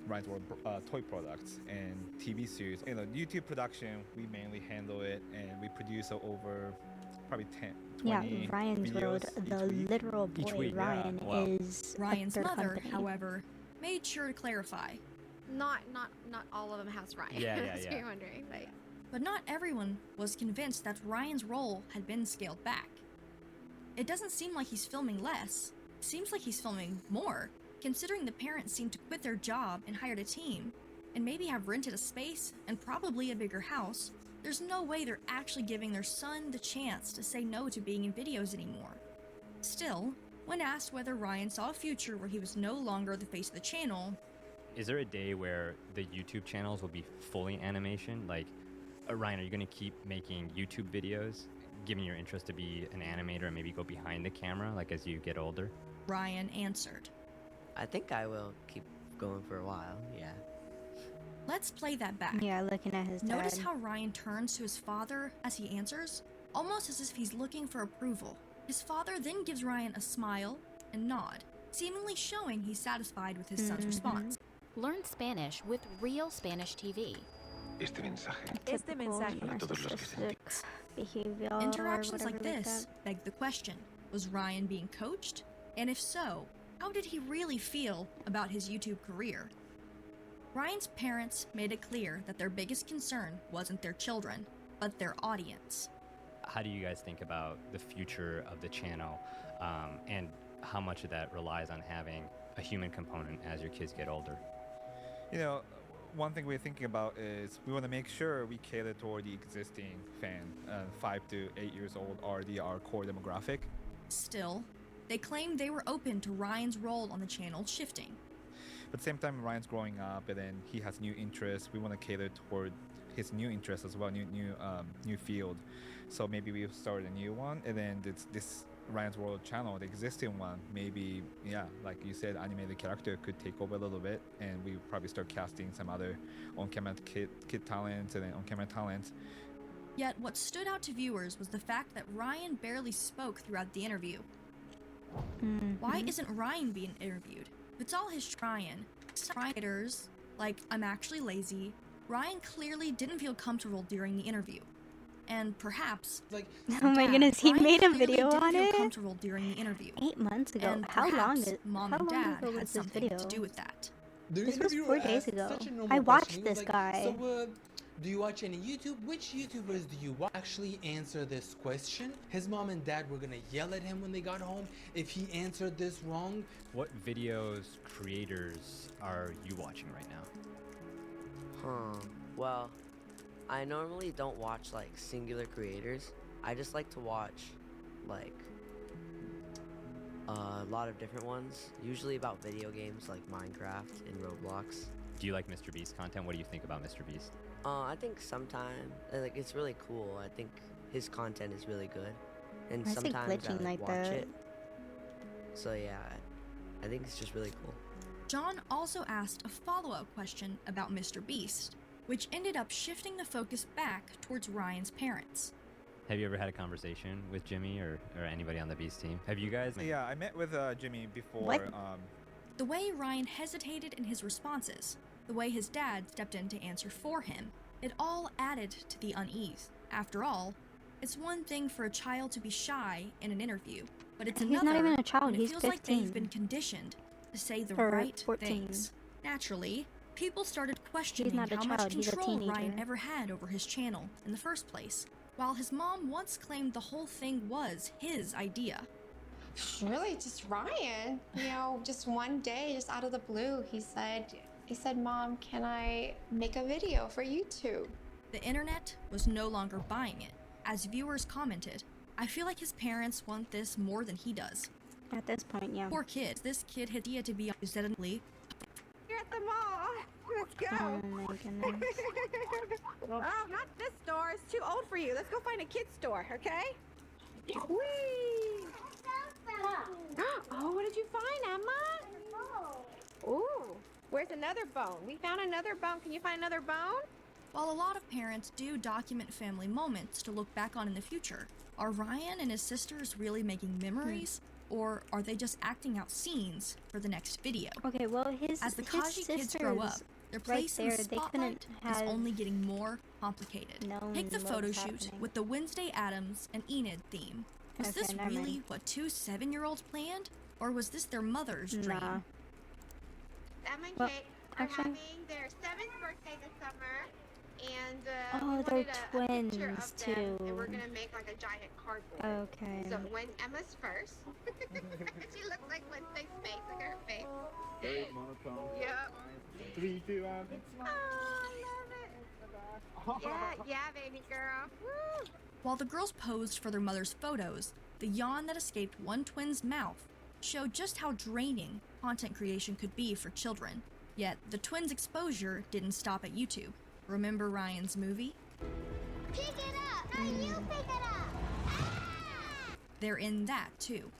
Ryan's World toy products and TV series. YouTube production, we mainly handle it, and we produce over probably 20 Ryan's videos World, the each week. literal Each boy week, yeah. Ryan Wow. is Ryan's a third mother, company. however, made sure to clarify. Not all of them has Ryan. Yeah, That's what you're wondering. But not everyone was convinced that Ryan's role had been scaled back. It doesn't seem like he's filming less. It seems like he's filming more, considering the parents seem to quit their job and hired a team, and maybe have rented a space and probably a bigger house. There's no way they're actually giving their son the chance to say no to being in videos anymore. Still, when asked whether Ryan saw a future where he was no longer the face of the channel, Is there a day where the YouTube channels will be fully animation? Like, Ryan, are you going to keep making YouTube videos, given your interest to be an animator and maybe go behind the camera, like as you get older? Ryan answered. I think I will keep going for a while, yeah. Let's play that back. Yeah, looking at his dad. Notice how Ryan turns to his father as he answers, almost as if he's looking for approval. His father then gives Ryan a smile and nod, seemingly showing he's satisfied with his son's response. Learn Spanish with Real Spanish TV. Typical narcissistic behavior or Interactions like whatever this that. beg the question, was Ryan being coached? And if so, how did he really feel about his YouTube career? Ryan's parents made it clear that their biggest concern wasn't their children, but their audience. How do you guys think about the future of the channel and how much of that relies on having a human component as your kids get older? One thing we're thinking about is we want to make sure we cater toward the existing fan. 5 to 8 years old are our core demographic. Still, they claimed they were open to Ryan's role on the channel shifting. But at the same time, Ryan's growing up, and then he has new interests. We want to cater toward his new interests as well, new field. So maybe we'll start a new one, and then this Ryan's World channel, the existing one, maybe, yeah, like you said, animated character could take over a little bit, and we probably start casting some other on-camera kid talents and then on-camera talents. Yet what stood out to viewers was the fact that Ryan barely spoke throughout the interview. Why isn't Ryan being interviewed? It's all his Ryan. Some writers, like I'm actually lazy, Ryan clearly didn't feel comfortable during the interview. And perhaps, like, Oh my goodness, he Ryan made a clearly video didn't on feel it comfortable during the interview. 8 months ago. And How long perhaps is Mom how and long Dad ago had was this something video? to do with that. The This was interviewer 4 days asked ago. such a normal I question. watched He was this like, guy. So, do you watch any YouTube? Which YouTubers do you watch? Actually answer this question. His mom and dad were gonna yell at him when they got home if he answered this wrong. What videos creators are you watching right now? Well, I normally don't watch like singular creators. I just like to watch like a lot of different ones, usually about video games like Minecraft and Roblox. Do you like Mr. Beast content? What do you think about Mr. Beast? I think sometimes like it's really cool. I think his content is really good, and Why is it sometimes I glitching like like watch that? it. So yeah, I think it's just really cool. John also asked a follow-up question about Mr. Beast, which ended up shifting the focus back towards Ryan's parents. Have you ever had a conversation with Jimmy or anybody on the Beast team? Have you guys? Yeah, I met with Jimmy before. What? The way Ryan hesitated in his responses, the way his dad stepped in to answer for him, it all added to the unease. After all, it's one thing for a child to be shy in an interview, but it's He's another not even a child, when it he's feels like they've 15. been conditioned to say the Or right 14. things. Naturally, people started questioning not a how much child, he's a control Ryan teenager. ever had over his channel in the first place, while his mom once claimed the whole thing was his idea. Really, just Ryan. You know, just one day, just out of the blue, he said, Mom, can I make a video for YouTube? The internet was no longer buying it. As viewers commented, I feel like his parents want this more than he does. At this point, yeah. Poor kid. This kid had idea to be suddenly. You're at the mall. Let's go. Oh my goodness. Oh, not this store. It's too old for you. Let's go find a kid's store, okay? Whee! Oh, what did you find, Emma? Ooh, where's another bone? We found another bone. Can you find another bone? While a lot of parents do document family moments to look back on in the future, are Ryan and his sisters really making memories? Or are they just acting out scenes for the next video? Okay, well, As the Kaji kids grow up, their place in the spotlight is only getting more complicated. Take the what's photo shoot happening. with the Wednesday Addams and Enid theme. Was Okay, this never really mind. what 2 7-year-olds planned? Or was this their mother's dream? Nah. Emma and Well, Kate are actually- having their 7th birthday this summer, and Oh, we they're wanted a picture twins, of them, and we're too. gonna make like a giant cardboard. Okay. So when Emma's first, she looks like Wednesday's face. Look at her face. Very monotone. Yep. 3, 2, 1. Oh, I love it. Yeah, baby girl. Woo. While the girls posed for their mother's photos, the yawn that escaped one twin's mouth showed just how draining content creation could be for children. Yet, the twins' exposure didn't stop at YouTube. Remember Ryan's movie? Pick it up! No, you pick it up! They're in that too.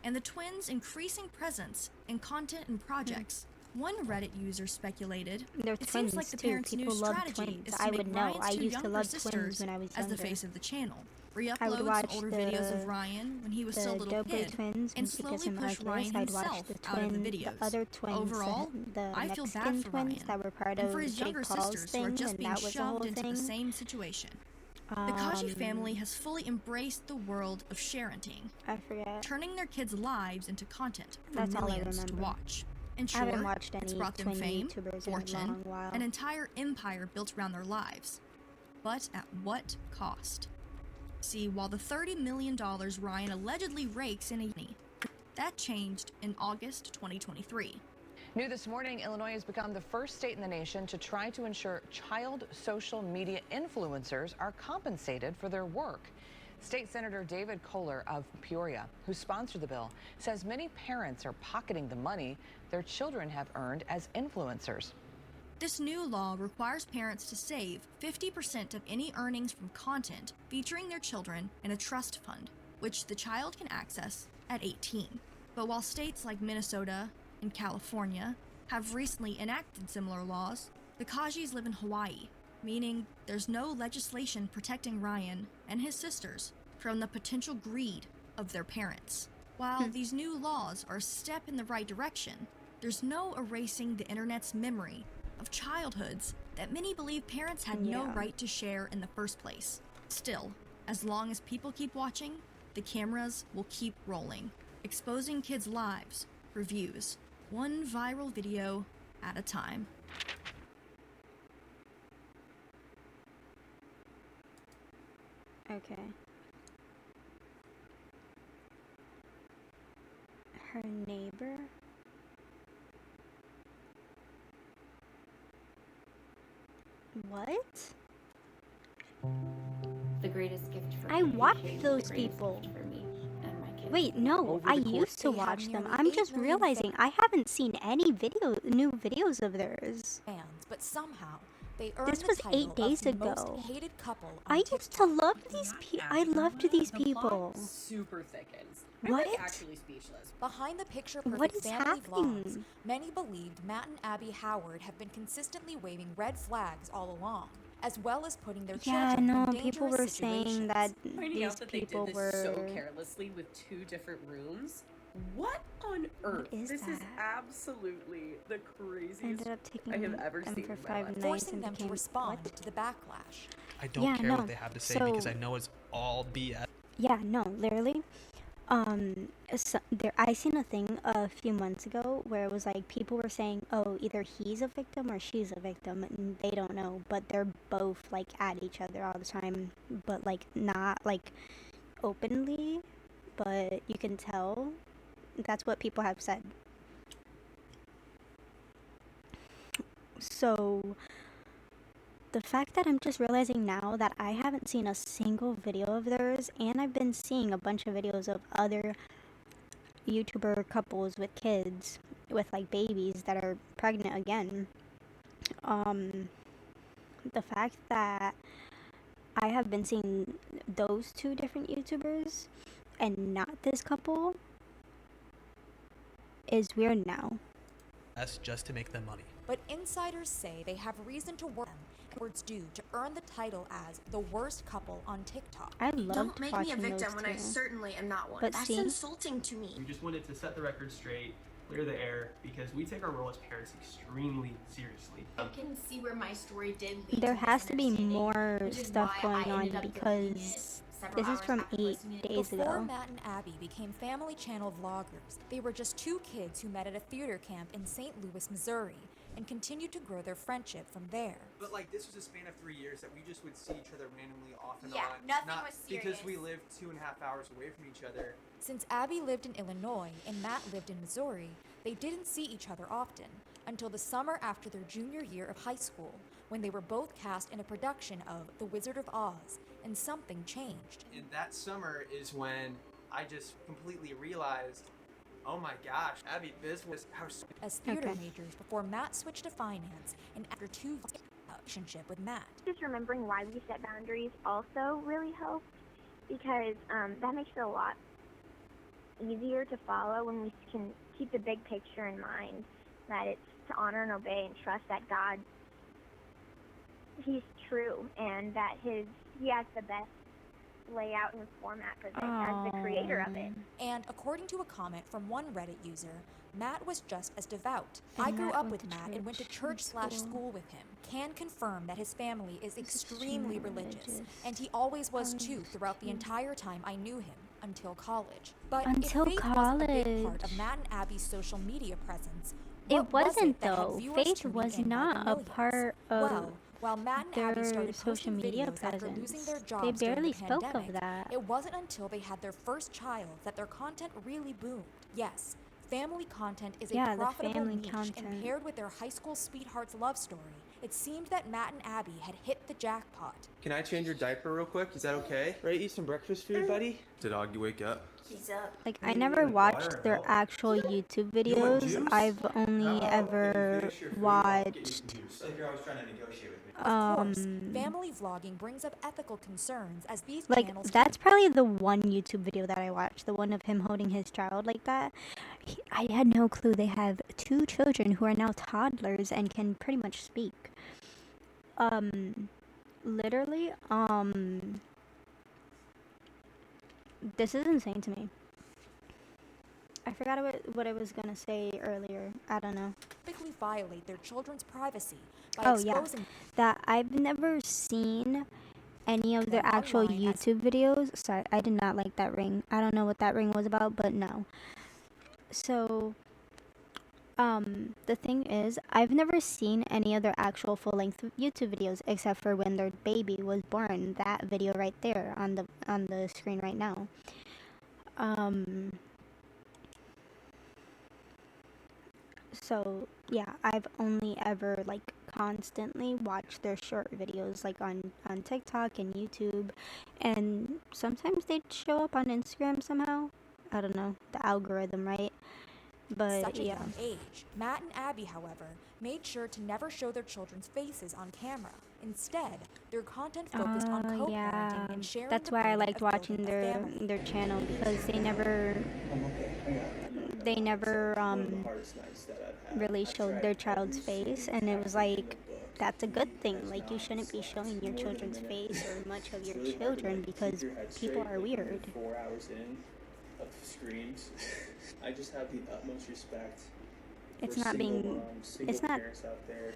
And the twins' increasing presence in content and projects. One Reddit user speculated, They're it seems like twins, the too. parents' People new love strategy twins. is to I make would know. Ryan's I two used to younger love twins sisters when I was as the younger. face of the channel. I would Re-upload watch some older videos of the- Ryan when he was the still a little Dobre kid, twins and from slowly Seekers and push Arcus. Ryan I'd watch himself the out of the twin, videos. the other twins, Overall, the I feel Mexican bad for twins Ryan that were part and for of his Jake younger Paul's sisters who are thing, just and being that was the whole shoved into thing. the same situation. The Kaji family has fully embraced the world of sharenting, I forget. turning their kids' lives into content for That's all I millions to remember. watch. In I haven't short, watched it's any brought them twin fame, YouTubers in a fortune, long while. an entire empire built around their lives. But at what cost? See, while the $30 million Ryan allegedly rakes in a year, that changed in August 2023. New this morning, Illinois has become the first state in the nation to try to ensure child social media influencers are compensated for their work. State Senator David Kohler of Peoria, who sponsored the bill, says many parents are pocketing the money their children have earned as influencers. This new law requires parents to save 50% of any earnings from content featuring their children in a trust fund. which the child can access at 18. But while states like Minnesota and California have recently enacted similar laws, the Kajis live in Hawaii, meaning there's no legislation protecting Ryan and his sisters from the potential greed of their parents. While these new laws are a step in the right direction, there's no erasing the internet's memory of childhoods that many believe parents had no right to share in the first place. Still, as long as people keep watching, the cameras will keep rolling, exposing kids' lives for views, one viral video at a time. Okay. Her neighbor? What? The greatest gift for I me watched became those the greatest people. gift for me and my kids. Wait, no, Over I the course- used to They have watch them. nearly I'm 8 just million realizing I haven't seen any new videos of theirs. Fans, but somehow they earned This the was title 8 days of the most ago. hated couple on I used to love these people. I loved these people. Super thickens. What? I'm like actually speechless. Behind the picture What perfect is family vlogs, happening? many believed Matt and Abby Howard have been consistently waving red flags all along, as well as putting their Yeah, children no, in people dangerous were saying that Finding these out that they people did were. this so carelessly with 2 different rooms. What on earth? is This is that? absolutely the craziest Ended up taking I have ever them seen for in my 5 life. nights forcing and them to became respond what? to the backlash. I don't Yeah, care no. what they have to say because I So- know it's all BS. Yeah, no, literally. I seen a thing a few months ago where it was like people were saying, oh, either he's a victim or she's a victim, and they don't know, but they're both like at each other all the time, but like not like openly, but you can tell. That's what people have said. So the fact that I'm just realizing now that I haven't seen a single video of theirs, and I've been seeing a bunch of videos of other YouTuber couples with kids, with like babies that are pregnant again. The fact that I have been seeing those 2 different YouTubers and not this couple is weird now. That's just to make them money. But insiders say they have reason to work them words due to earn the title as the worst couple on TikTok. I loved Don't make me a watching victim those when I two. certainly am not one. But That's see? insulting to me. We just wanted to set the record straight, clear the air, because we take our role as parents extremely seriously. I can see where my story did lead There to has to be misunderstanding, more which is stuff why I going on ended up deleting because it several this is hours from after 8 listening to it. days Before ago. Matt and Abby became Family Channel vloggers, they were just 2 kids who met at a theater camp in St. Louis, Missouri, and continued to grow their friendship from there. But like this was a span of 3 years that we just would see each other randomly off and Yeah, on. nothing not was because we serious. lived 2.5 hours away from each other. Since Abby lived in Illinois and Matt lived in Missouri, they didn't see each other often until the summer after their junior year of high school, when they were both cast in a production of The Wizard of Oz, and something changed. And that summer is when I just completely realized, oh my gosh, Abby, this was how As theater majors before Matt switched to finance, and after 2 years relationship with Matt. Just remembering why we set boundaries also really helped because that makes it a lot easier to follow when we can keep the big picture in mind, that it's to honor and obey and trust that God, He's true, and that He has the best layout and format for this as the creator of it. And according to a comment from one Reddit user, Matt was just as devout. And I grew Matt up went with to Matt and went to church church/school school. with him. Can confirm that his family is extremely extremely religious, religious. and he always was too throughout the entire time I knew him, until college. But Until if faith wasn't a big part college. of Matt and Abby's social media presence, It what was wasn't that had though. viewers Faith tuning was in by the not a millions? part of Well, while Matt and Abby their started social posting media videos after losing presence. their They jobs during barely the spoke of pandemic, that. it wasn't until they had their first child that their content really boomed. Yes, Family content is Yeah, a the profitable family niche, content. and paired with their high school sweetheart's love story, it seemed that Matt and Abby had hit the jackpot. Can I change your diaper real quick? Is that okay? Ready to eat some breakfast food, buddy? Did Augie wake up? He's up. Like, I never watched their actual YouTube videos. I've only ever watched Of course, family vlogging brings up ethical concerns as these like, channels that's probably the one YouTube video that I watched, the one of him holding his child like that. I had no clue they have 2 children who are now toddlers and can pretty much speak. Literally, this is insane to me. I forgot what I was gonna say earlier. I don't know. typically violate their children's privacy by Oh yeah, exposing that I've never seen any of their them actual online as YouTube videos. Sorry, I did not like that ring. I don't know what that ring was about, but no. So, the thing is, I've never seen any of their actual full-length YouTube videos except for when their baby was born. That video right there on the screen right now. So yeah, I've only ever like constantly watched their short videos like on TikTok and YouTube, and sometimes they'd show up on Instagram somehow. I don't know, the algorithm, right? But such a yeah. young age. Matt and Abby, however, made sure to never show their children's faces on camera. Instead, their content focused on co-parenting Yeah, and sharing that's the why I burden liked of watching building a their family. channel, because they never really showed their child's face, and it was like, that's a good thing. Like, you shouldn't be showing your children's face or much of your children because people are weird. 4 hours in of screams. I just have the utmost respect. It's for not single being, moms, single it's not, parents out there.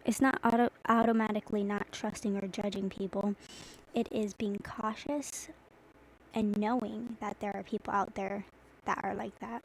it's not automatically not trusting or judging people. It is being cautious and knowing that there are people out there that are like that.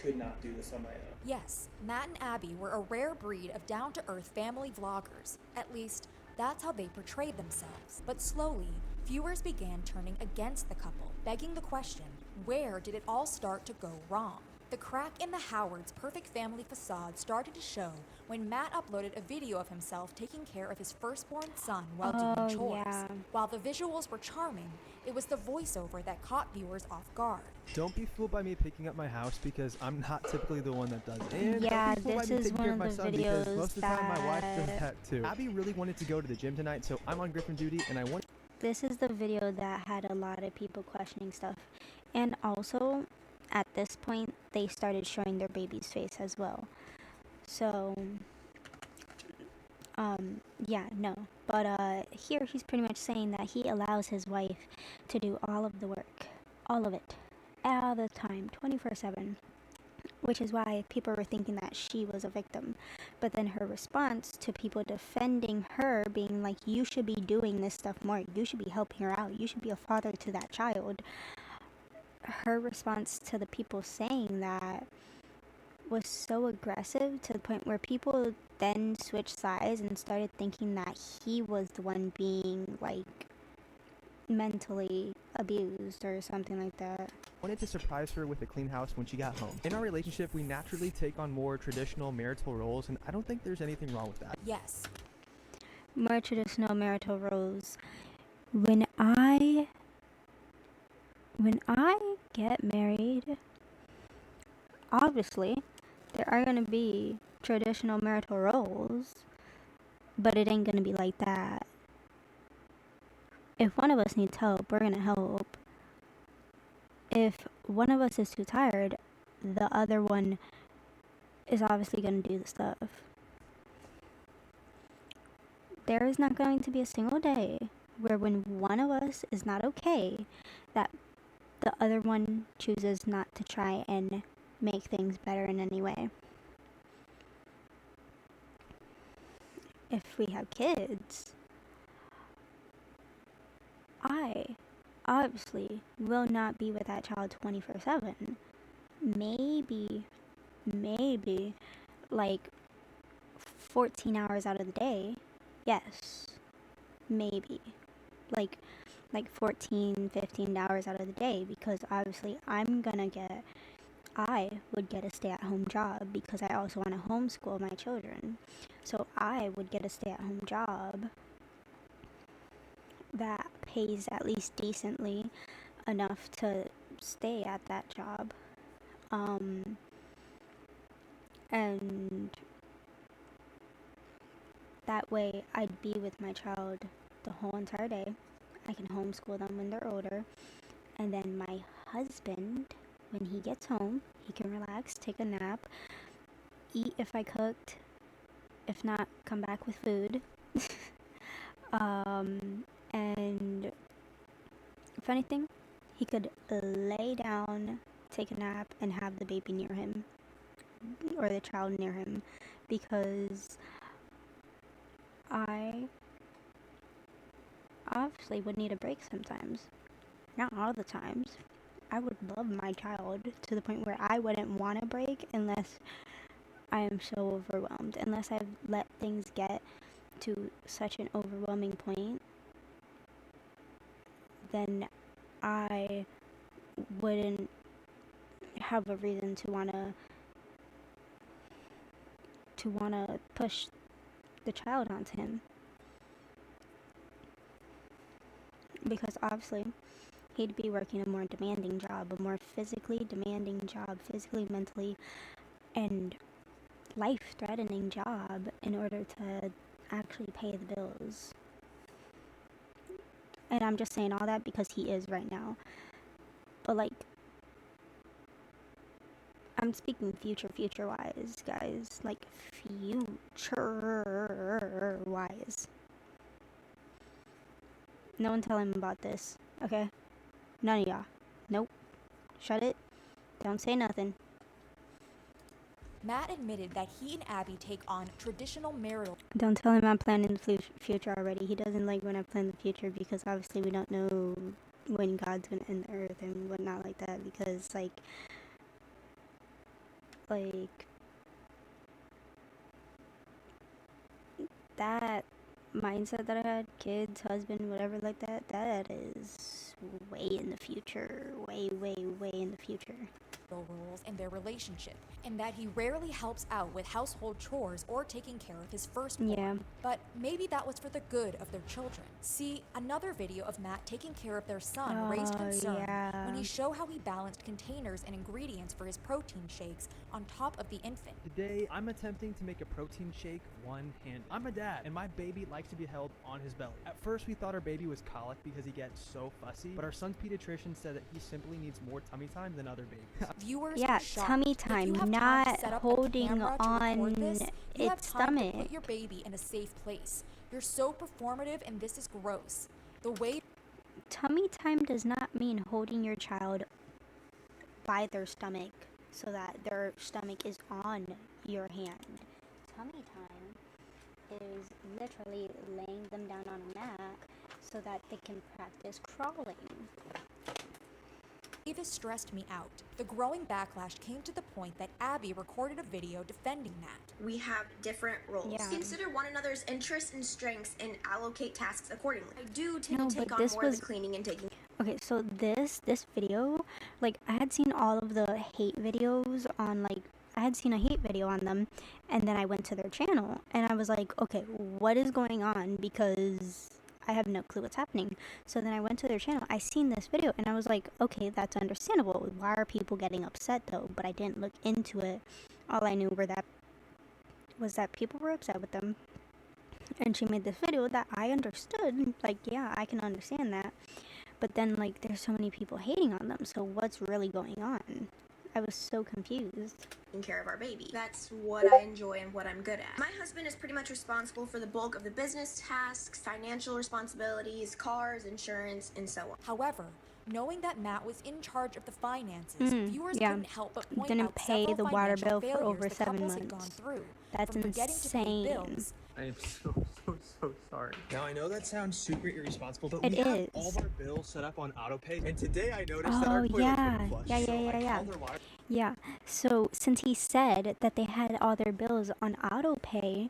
Could not do this on my own. Yes, Matt and Abby were a rare breed of down-to-earth family vloggers. At least, that's how they portrayed themselves. But slowly, viewers began turning against the couple, begging the question, where did it all start to go wrong? The crack in the Howards' perfect family facade started to show when Matt uploaded a video of himself taking care of his firstborn son while doing chores. Yeah. While the visuals were charming, it was the voiceover that caught viewers off guard. Don't be fooled by me picking up my house because I'm not typically the one that does it. And Yeah, don't be fooled by this me is taking care one my of the son because videos most of the time my wife does that- that too. Abby really wanted to go to the gym tonight, so I'm on Griffin duty and I want. This is the video that had a lot of people questioning stuff. And also, at this point, they started showing their baby's face as well. So, yeah, no. But here he's pretty much saying that he allows his wife to do all of the work. All of it. All the time. 24/7. Which is why people were thinking that she was a victim. But then her response to people defending her, being like, you should be doing this stuff more. You should be helping her out. You should be a father to that child. Her response to the people saying that was so aggressive to the point where people then switched sides and started thinking that he was the one being, like, mentally abused or something like that. Wanted to surprise her with a clean house when she got home. In our relationship, we naturally take on more traditional marital roles, and I don't think there's anything wrong with that. Yes. More traditional marital roles. When I get married, obviously, there are going to be traditional marital roles, but it ain't going to be like that. If one of us needs help, we're going to help. If one of us is too tired, the other one is obviously going to do the stuff. There is not going to be a single day where when one of us is not okay, that the other one chooses not to try and make things better in any way. If we have kids, I obviously will not be with that child 24/7. Maybe like 14 hours out of the day. Yes. Maybe. Like 14, 15 hours out of the day, because obviously I'm gonna get I would get a stay-at-home job because I also want to homeschool my children. So I would get a stay-at-home job that pays at least decently enough to stay at that job. And that way I'd be with my child the whole entire day. I can homeschool them when they're older. And then my husband, when he gets home, he can relax, take a nap, eat if I cooked. If not, come back with food. And if anything, he could lay down, take a nap, and have the baby near him. Or the child near him. Because I obviously would need a break sometimes. Not all the times. I would love my child to the point where I wouldn't want a break unless I am so overwhelmed. Unless I've let things get to such an overwhelming point, then I wouldn't have a reason to wanna push the child onto him. Because obviously he'd be working a more demanding job, a more physically demanding job, physically, mentally, and life-threatening job in order to actually pay the bills. And I'm just saying all that because he is right now. But like, I'm speaking future-wise, guys. Like, future-wise. No one tell him about this, okay? None of y'all. Nope. Shut it. Don't say nothing. Matt admitted that he and Abby take on traditional marital. Don't tell him I'm planning the future already. He doesn't like when I plan the future because obviously we don't know when God's gonna end the earth and whatnot like that. Because like that mindset that I had, kids, husband, whatever like that, that is way in the future. Way in the future. Roles in their relationship, and that he rarely helps out with household chores or taking care of his firstborn. Yeah. But maybe that was for the good of their children. See, another video of Matt taking care of their son raised concern when he showed how he balanced containers and ingredients for his protein shakes on top of the infant. Today, I'm attempting to make a protein shake one-handed. I'm a dad, and my baby likes to be held on his belly. At first, we thought our baby was colic because he gets so fussy, but our son's pediatrician said that he simply needs more tummy time than other babies. Viewers yeah, tummy time, not holding on you have its time stomach. to put your baby in a safe place. You're so performative, and this is gross. The way Tummy time does not mean holding your child by their stomach so that their stomach is on your hand. Tummy time is literally laying them down on a mat so that they can practice crawling. This stressed me out. The growing backlash came to the point that Abby recorded a video defending Matt. We have different roles. Yeah. Consider one another's interests and strengths and allocate tasks accordingly. I do tend No, to take but on this more of was- the cleaning and taking. Okay, so this video, like, I had seen all of the hate videos on, like, I had seen a hate video on them, and then I went to their channel, and I was like, okay, what is going on? Because I have no clue what's happening. So then I went to their channel, I seen this video, and I was like, okay, that's understandable. Why are people getting upset, though? But I didn't look into it. All I knew was that people were upset with them. And she made this video that I understood. Like, yeah, I can understand that. But then, like, there's so many people hating on them. So what's really going on? I was so confused. Taking care of our baby. That's what I enjoy and what I'm good at. My husband is pretty much responsible for the bulk of the business tasks, financial responsibilities, cars, insurance, and so on. However, knowing that Matt was in charge of the finances, viewers yeah. couldn't help but point Didn't out pay several the water financial bill for failures over the 7 couples had gone months. through. That's From forgetting to pay insane. bills. I am so sorry. Now, I know that sounds super irresponsible, but It we have is. all of our bills set up on autopay, and today I noticed that our Oh, toilets yeah. wouldn't flush. Yeah. So I called our water. Yeah, so since he said that they had all their bills on auto pay,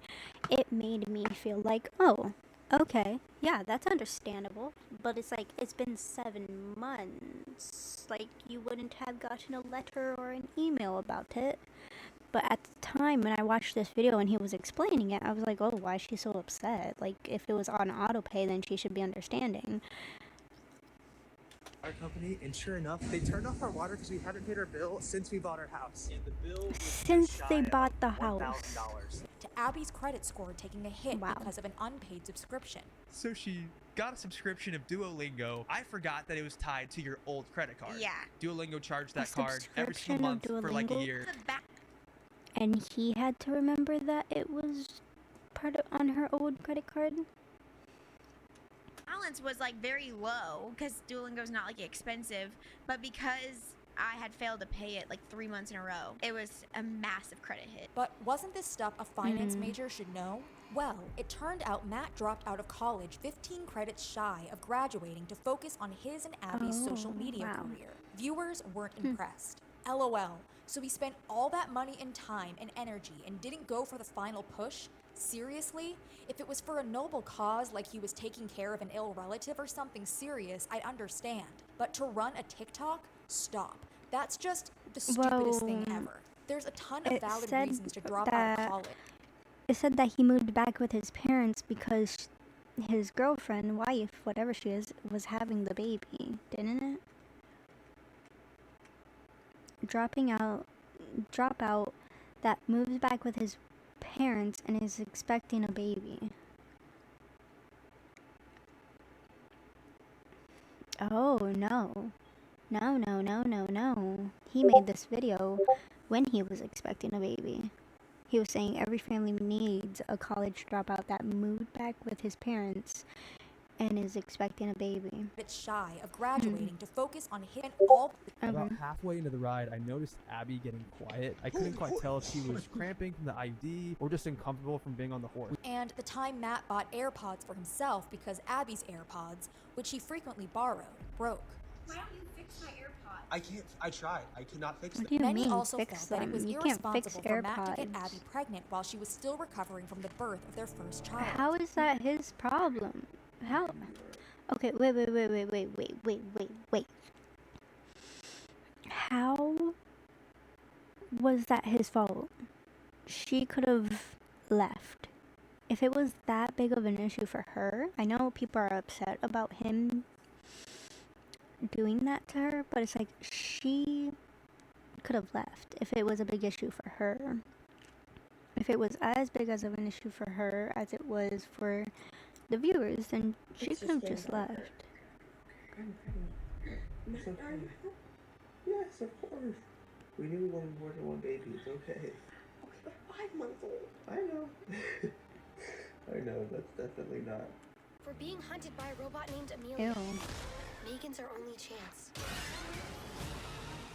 it made me feel like, oh, Okay, yeah, that's understandable. But it's like, it's been 7 months. Like, you wouldn't have gotten a letter or an email about it. But at the time when I watched this video and he was explaining it, I was like, oh, why is she so upset? Like, if it was on autopay, then she should be understanding. Our company, and sure enough, they turned off our water because we haven't paid our bill since we bought our house. And the bill was Since they bought the house. $1,000. To Abby's credit score taking a hit because of an unpaid subscription. So she got a subscription of Duolingo. I forgot that it was tied to your old credit card. Yeah. Duolingo charged that A card every subscription single of month for like a Duolingo? year. And he had to remember that it was part of on her old credit card. Balance was like very low because Duolingo's not like expensive, but because I had failed to pay it like 3 months in a row, it was a massive credit hit. But wasn't this stuff a finance major should know? Well, it turned out Matt dropped out of college 15 credits shy of graduating to focus on his and Abby's social media career. Viewers weren't impressed. LOL. So he spent all that money and time and energy and didn't go for the final push? Seriously? If it was for a noble cause like he was taking care of an ill relative or something serious, I'd understand. But to run a TikTok? Stop. That's just the stupidest thing ever. There's a ton of valid reasons to drop out of college. It said that he moved back with his parents because his girlfriend, wife, whatever she is, was having the baby, didn't it? Dropout that moves back with his parents and is expecting a baby. Oh no. No. He made this video when he was expecting a baby. He was saying every family needs a college dropout that moved back with his parents and is expecting a baby. It's shy of graduating to focus on him and all. About halfway into the ride, I noticed Abby getting quiet. I couldn't quite tell if she was cramping from the IUD or just uncomfortable from being on the horse. And the time Matt bought AirPods for himself because Abby's AirPods, which he frequently borrowed, broke. Why don't you fix my AirPods? I can't. I tried. I could not fix What them. do you Many mean also fix felt that it was them? You can't fix irresponsible for Matt to get AirPods. Abby pregnant while she was still recovering from the birth of their first child. How is that his problem? How? Okay, wait. How was that his fault? She could have left. If it was that big of an issue for her, I know people are upset about him doing that to her, but it's like she could have left if it was a big issue for her. If it was as big as of an issue for her as it was for the viewers, then she could have just left. It's okay. Yes, of course. We knew we wanted more than one baby. It's okay. Okay, but 5 months old. I know. I know. That's definitely not. For being hunted by a robot named Amelia. Ew. Megan's our only chance.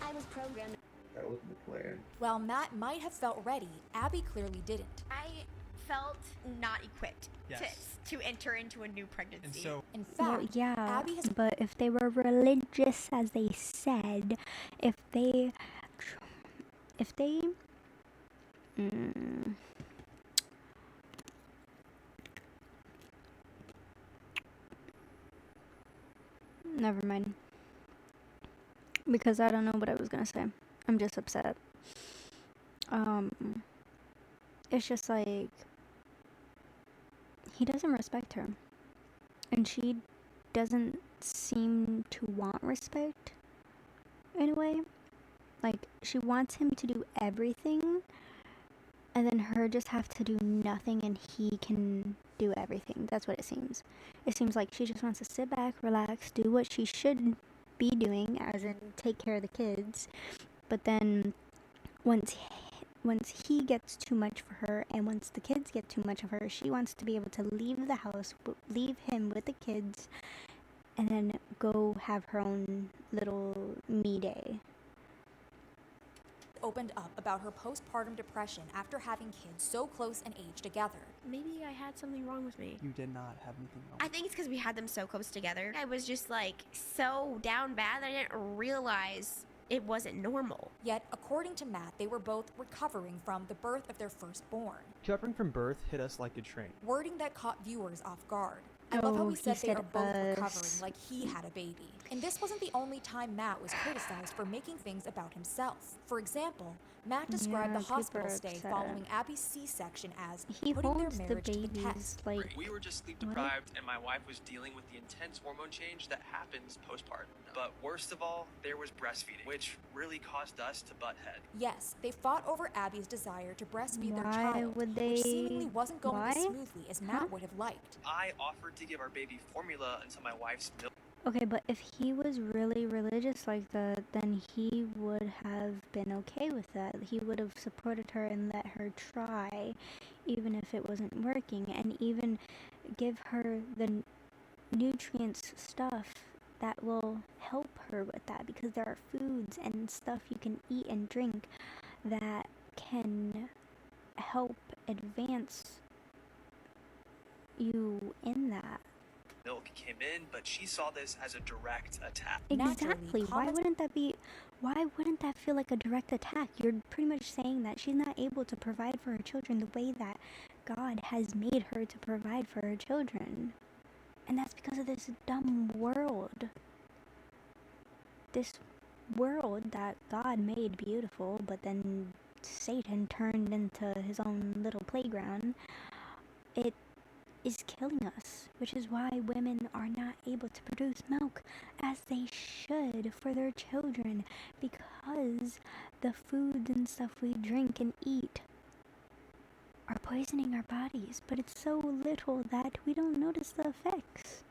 I was programmed. That wasn't the plan. While Matt might have felt ready, Abby clearly didn't. I felt not equipped Yes. to enter into a new pregnancy. And so, In fact, Well, yeah, Abby has but if they were religious, as they said, if they, never mind, because I don't know what I was gonna say. I'm just upset. It's just like, he doesn't respect her. And she doesn't seem to want respect in a way. Like, she wants him to do everything, and then her just have to do nothing and he can do everything. That's what it seems. It seems like she just wants to sit back, relax, do what she should be doing, as in take care of the kids. But then once he gets too much for her, and once the kids get too much of her, she wants to be able to leave the house, leave him with the kids, and then go have her own little me day. opened up about her postpartum depression after having kids so close in age together. Maybe I had something wrong with me. You did not have anything wrong. I think it's because we had them so close together. I was just like so down bad that I didn't realize it wasn't normal. Yet, according to Matt, they were both recovering from the birth of their firstborn, Recovering from birth hit us like a train. wording that caught viewers off guard. I love how Oh, he said they are both us. recovering like he had a baby. And this wasn't the only time Matt was criticized for making things about himself. For example, Matt described Yeah, the hospital people are stay upset. following Abby's C-section as He putting their holds the marriage to the babies test. like We were just sleep deprived, and my wife was dealing with the intense hormone change that happens postpartum. But worst of all, there was breastfeeding, which really caused us to butt head. Yes, they fought over Abby's desire to breastfeed their Why child, would which they- seemingly wasn't going as why? smoothly as Matt would have liked. I offered to give our baby formula until my wife's milk. Okay, but if he was really religious like that, then he would have been okay with that. He would have supported her and let her try, even if it wasn't working, and even give her the nutrients stuff that will help her with that, because there are foods and stuff you can eat and drink that can help advance you in that. Milk came in, but she saw this as a direct attack. Exactly. Why wouldn't that feel like a direct attack? You're pretty much saying that she's not able to provide for her children the way that God has made her to provide for her children. And that's because of this dumb world. This world that God made beautiful, but then Satan turned into his own little playground. It is killing us, which is why women are not able to produce milk as they should for their children, because the food and stuff we drink and eat are poisoning our bodies, but it's so little that we don't notice the effects.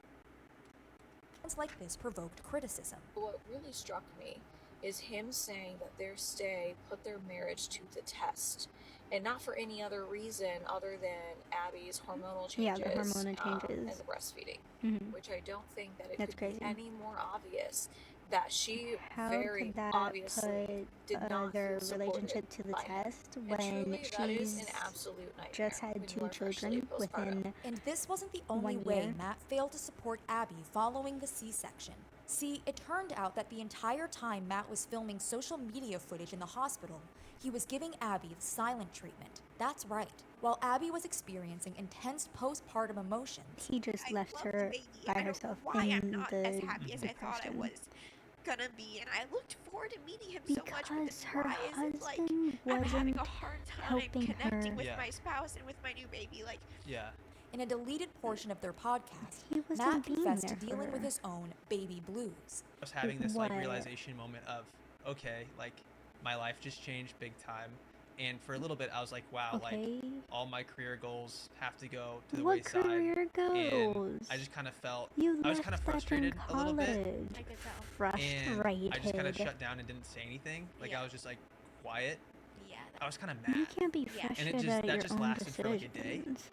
Things like this provoked criticism. What really struck me is him saying that their stay put their marriage to the test, and not for any other reason other than Abby's hormonal changes, Yeah, the hormonal changes. and the breastfeeding, Mhm. which I don't think that it That's could be crazy. any more obvious that she How very could that obviously did not their feel relationship supported to the by him. test And when truly, that is an she's absolute nightmare just had when you two are freshly children postpartum. within And this wasn't the only 1 way year? Matt failed to support Abby following the C-section. See, it turned out that the entire time Matt was filming social media footage in the hospital, he was giving Abby the silent treatment. That's right. While Abby was experiencing intense postpartum emotions, he just left her by herself Why in I'm not the as happy as I thought I depression. was gonna be, and I looked forward to meeting him so much. But Because then her why is it like husband I'm having a wasn't hard time helping connecting her. with Yeah. my spouse and with my new baby? Like, Yeah. in a deleted portion of their podcast, He wasn't Matt being confessed to there for dealing with her. his own baby blues. I was having this What? realization moment of, okay, like my life just changed big time. And for a little bit, I was like, wow, Okay. like all my career goals have to go to the What wayside. career And goals? I just kind of felt, You I was left kind of that in frustrated a little bit. college. I could tell. And I just kind of Frustrated. shut down and didn't say anything. Like I was just like quiet. Yeah. I was kind of You mad. can't be Yeah. And frustrated it just at that your just own lasted for like a day. decisions.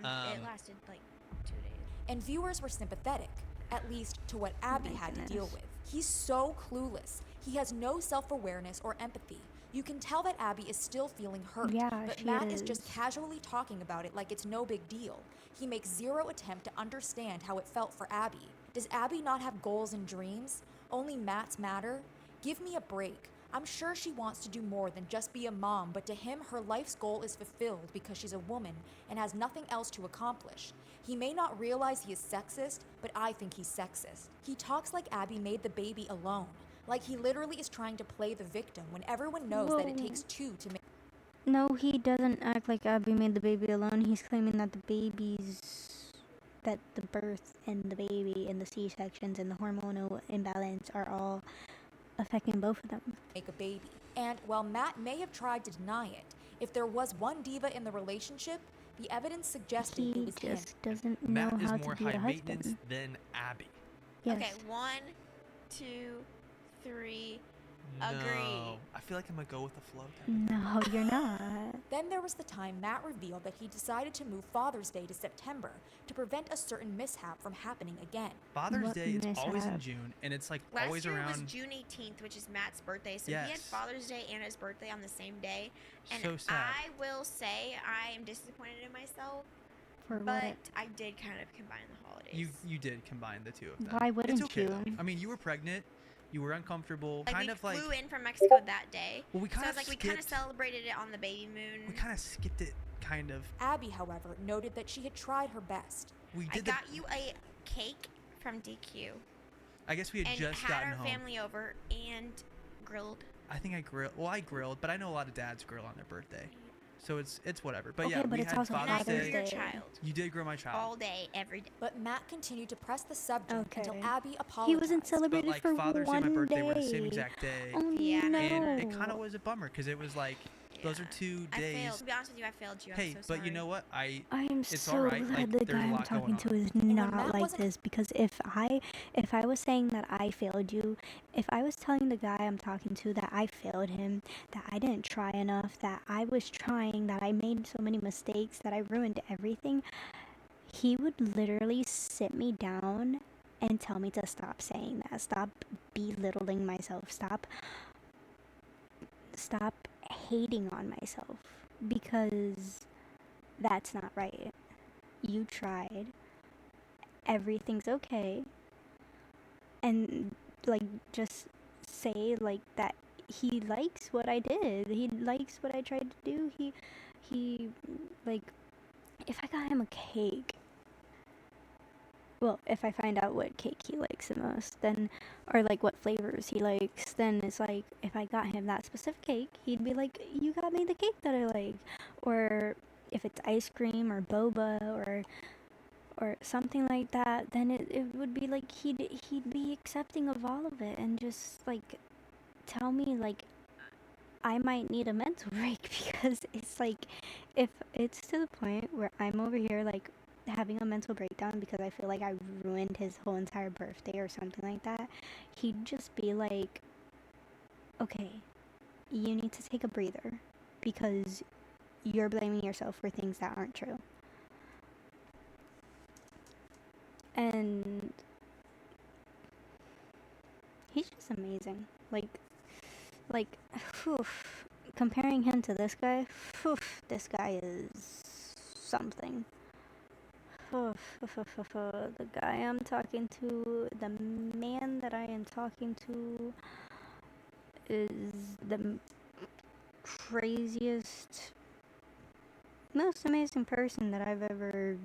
It lasted like 2 days. And viewers were sympathetic, at least to what Abby My had to goodness. deal with. He's so clueless. He has no self-awareness or empathy. You can tell that Abby is still feeling hurt, Yeah, but she Matt is just is. casually talking about it like it's no big deal. He makes zero attempt to understand how it felt for Abby. Does Abby not have goals and dreams? Only Matt's matter? Give me a break. I'm sure she wants to do more than just be a mom, but to him, her life's goal is fulfilled because she's a woman and has nothing else to accomplish. He may not realize he is sexist, but I think he's sexist. He talks like Abby made the baby alone, like he literally is trying to play the victim when everyone knows that it Whoa. takes two to make. No, he doesn't act like Abby made the baby alone. He's claiming that that the birth and the baby and the C-sections and the hormonal imbalance are all affecting both of them. Make a baby. And while Matt may have tried to deny it, if there was one diva in the relationship, the evidence suggested He it was him. just doesn't know Matt is how more to be high a maintenance husband. than Abby. Yes. Okay, 1, 2, 3. Agree. No, I feel like I'm gonna go with the flow. No, you're not. Then there was the time Matt revealed that he decided to move Father's Day to September to prevent a certain mishap from happening again. Father's What Day is always in mishap? June, and it's like Last always year around. was June 18th, which is Matt's birthday, so he had Yes. Father's Day and his birthday on the same day. And So sad. I will say I am disappointed in myself, For but what? I did kind of combine the holidays. You did combine the two of them. Why wouldn't it's okay, you? though. I mean, you were pregnant, You were uncomfortable. Like kind we of like flew in from Mexico that day. Well, we so kind it's of like we kind of celebrated it on the baby moon. we kind of skipped it, kind of. Abby, however, noted that she had tried her best. We I did. got you a cake from DQ. I guess we had and just had gotten our home. family over and grilled. I think I grilled. Well, I grilled, but I know a lot of dads grill on their birthday, so it's whatever. But Okay, yeah, but we it's had also Father's Father's Day. Your Day. child. You did grill my child. All day, every day. But Matt continued to press the subject until Okay. Abby apologized. He wasn't celebrated But like for Father's Day one and my birthday day. were the same exact day. Oh Yeah. no. And it kind of was a bummer because it was like those are Yeah. 2 I days. failed. To be honest with you, I failed you. Hey, I'm so but sorry. you know what? I am it's so alright. glad Like the there's guy a I'm lot talking going to on. is when not Matt like wasn't- this, because if I was saying that I failed you, if I was telling the guy I'm talking to that I failed him, that I didn't try enough, that I was trying, that I made so many mistakes, that I ruined everything, he would literally sit me down and tell me to stop saying that, stop belittling myself, stop hating on myself, because that's not right. You tried. Everything's okay. And like just say like that he likes what I did. He likes what I tried to do. He like if I got him a cake, well, if I find out what cake he likes the most, then, or like what flavors he likes, then it's like, if I got him that specific cake, he'd be like, you got me the cake that I like. Or if it's ice cream or boba or something like that, then it would be like he'd be accepting of all of it and just like tell me like I might need a mental break, because it's like, if it's to the point where I'm over here like having a mental breakdown because I feel like I ruined his whole entire birthday or something like that, he'd just be like, okay, you need to take a breather because you're blaming yourself for things that aren't true. And he's just amazing. Like, whew, comparing him to this guy, whew, this guy is something. The guy I'm talking to, the man that I am talking to, is the craziest, most amazing person that I've ever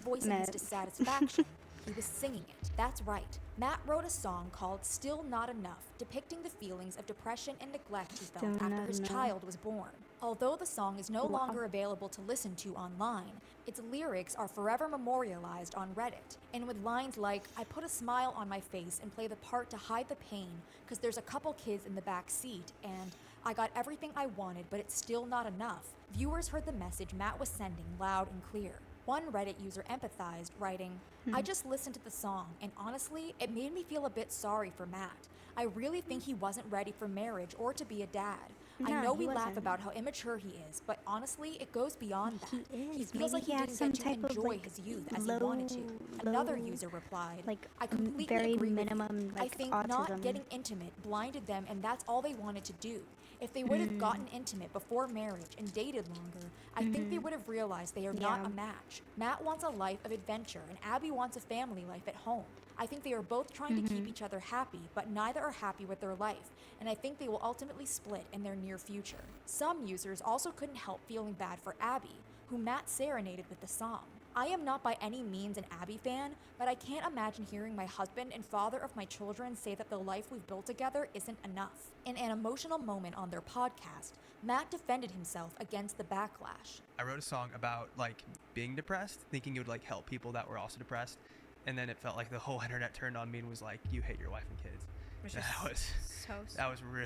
Voicing his met. dissatisfaction, he was singing it. That's right. Matt wrote a song called Still Not Enough, depicting the feelings of depression and neglect he felt Still after Not his Enough. child was born. Although the song is no Wow. longer available to listen to online, its lyrics are forever memorialized on Reddit. And with lines like, I put a smile on my face and play the part to hide the pain because there's a couple kids in the back seat, and I got everything I wanted, but it's still not enough. Viewers heard the message Matt was sending loud and clear. One Reddit user empathized, writing, I just listened to the song, and honestly, it made me feel a bit sorry for Matt. I really think he wasn't ready for marriage or to be a dad. I No, know he we laugh wasn't. about how immature he is, but honestly, it goes beyond that. He He is. feels Maybe like he he had didn't some get to type of, enjoy like, his youth as he wanted to. low- Another user replied, like, I completely very agree with you. minimum, I like, think autism. not getting intimate blinded them, and that's all they wanted to do. If they would have gotten intimate before marriage and dated longer, I think they would have realized they are not Yeah. a match. Matt wants a life of adventure, and Abby wants a family life at home. I think they are both trying to keep each other happy, but neither are happy with their life, and I think they will ultimately split in their near future. Some users also couldn't help feeling bad for Abby, who Matt serenaded with the song. I am not by any means an Abby fan, but I can't imagine hearing my husband and father of my children say that the life we've built together isn't enough. In an emotional moment on their podcast, Matt defended himself against the backlash. I wrote a song about like being depressed, thinking it would like help people that were also depressed, and then it felt like the whole internet turned on me and was like, "You hate your wife and kids." Which And is so that was really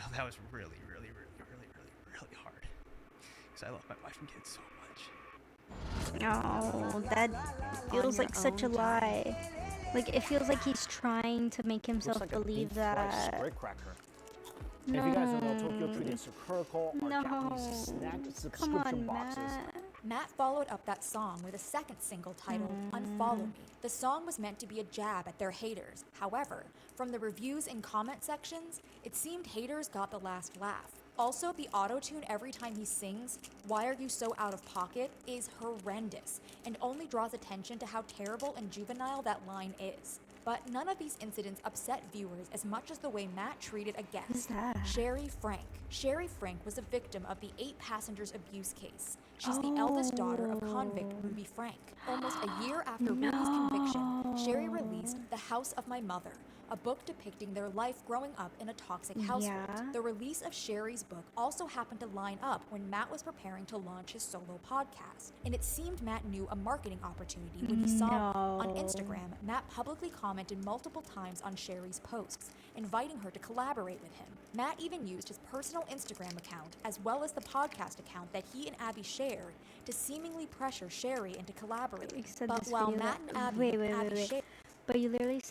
really hard, because I love my wife and kids so much. No, that feels like such a lie. Like, it feels like he's trying to make himself believe that. And if you guys don't know, Tokyo Treat is Sakurako, our No. Japanese snack Come subscription on, boxes. Matt. Matt followed up that song with a second single titled Unfollow Me. The song was meant to be a jab at their haters. However, from the reviews and comment sections, it seemed haters got the last laugh. Also, the auto-tune every time he sings, Why Are You So Out of Pocket, is horrendous and only draws attention to how terrible and juvenile that line is. But none of these incidents upset viewers as much as the way Matt treated a guest, Who's that? Sherry Frank. Sherry Frank was a victim of the 8 passengers abuse case. She's the eldest daughter of convict Ruby Frank. Almost a year after Ruby's conviction, Sherry released The House of My Mother, a book depicting their life growing up in a toxic household. Yeah. The release of Sherry's book also happened to line up when Matt was preparing to launch his solo podcast, and it seemed Matt knew a marketing opportunity when he saw on Instagram. Matt publicly commented multiple times on Sherry's posts, inviting her to collaborate with him. Matt even used his personal Instagram account as well as the podcast account that he and Abby shared to seemingly pressure Sherry into collaborating. But while Matt and Abby shared, But you literally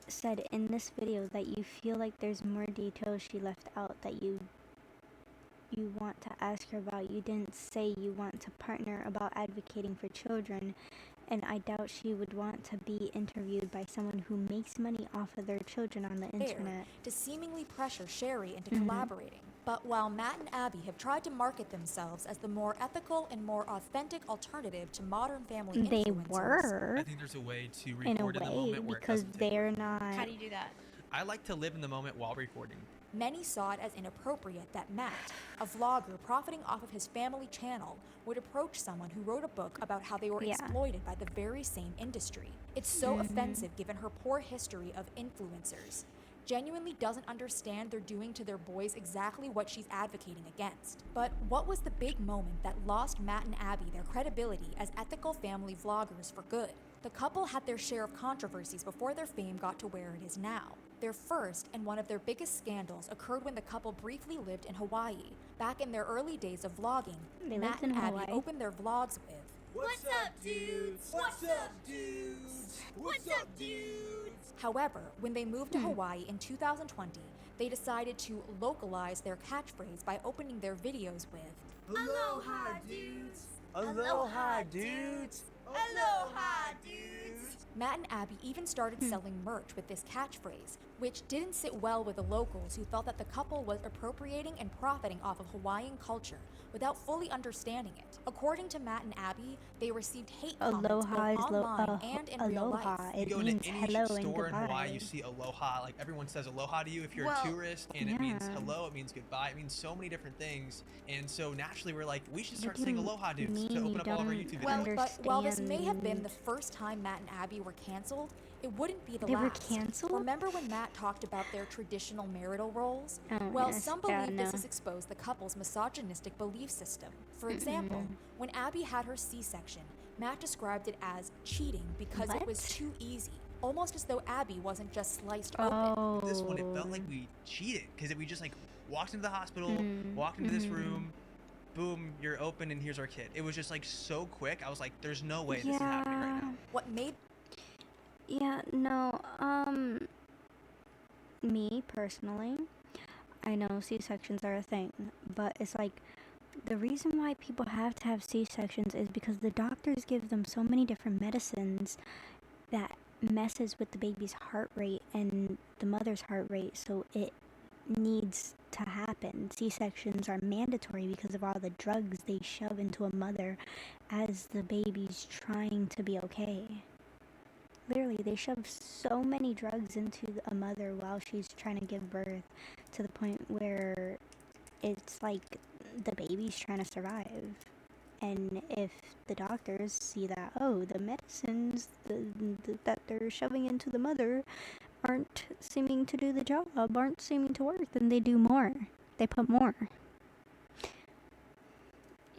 said in this video that you feel like there's more details she left out that you want to ask her about. You didn't say you want to partner about advocating for children, and I doubt she would want to be interviewed by someone who makes money off of their children on the internet. to seemingly pressure Sherry into collaborating. But while Matt and Abby have tried to market themselves as the more ethical and more authentic alternative to modern family They influencers, were, I think there's a way to in a record in the way, moment where it because doesn't take they're work. not. How do you do that? I like to live in the moment while recording. many saw it as inappropriate that Matt, a vlogger profiting off of his family channel, would approach someone who wrote a book about how they were Yeah. exploited by the very same industry. It's so Mhm. offensive given her poor history of influencers. Genuinely doesn't understand they're doing to their boys exactly what she's advocating against. But what was the big moment that lost Matt and Abby their credibility as ethical family vloggers for good? The couple had their share of controversies before their fame got to where it is now. Their first and one of their biggest scandals occurred when the couple briefly lived in Hawaii. Back in their early days of vlogging, They Matt lived in and Abby Hawaii. opened their vlogs with, What's up, dudes? What's up, dudes? What's up, dudes? However, when they moved to Hawaii in 2020, they decided to localize their catchphrase by opening their videos with, Aloha, dudes. Aloha, dudes. Aloha, dudes. Matt and Abby even started selling merch with this catchphrase, which didn't sit well with the locals who felt that the couple was appropriating and profiting off of Hawaiian culture without fully understanding it. According to Matt and Abby, they received hate comments Aloha both is online and in real aloha. life. You It go means into any hello and store in goodbye. Hawaii, you see aloha. Like everyone says aloha to you if you're Well, a tourist, and it means yeah. hello, it means goodbye, it means so many different things. And so naturally, we're like, we should What start do saying you aloha dudes mean to you open up all of our don't YouTube videos. Well, but while this may have been understand? the first time Matt and Abby were canceled, it wouldn't be the They were last. canceled? Remember when Matt talked about their traditional marital roles? Oh, Well, yes. some Yeah, believe this no. has exposed the couple's misogynistic belief system. For example, Mm-mm. when Abby had her C-section, Matt described it as cheating because it was What? too easy, almost as though Abby wasn't just sliced open. Oh. This one, it felt like we cheated because we just like walked into the hospital, Mm, walked into this mhm. room, boom, you're open, and here's our kid. It was just like so quick. I was like, there's no way this is happening right now. What made Yeah, no, me personally, I know C-sections are a thing, but it's like, the reason why people have to have C-sections is because the doctors give them so many different medicines that messes with the baby's heart rate and the mother's heart rate, so it needs to happen. C-sections are mandatory because of all the drugs they shove into a mother as the baby's trying to be okay. Literally, they shove so many drugs into a mother while she's trying to give birth to the point where it's like the baby's trying to survive. And if the doctors see that, oh, the medicines that they're shoving into the mother aren't seeming to do the job, aren't seeming to work, then they do more. They put more.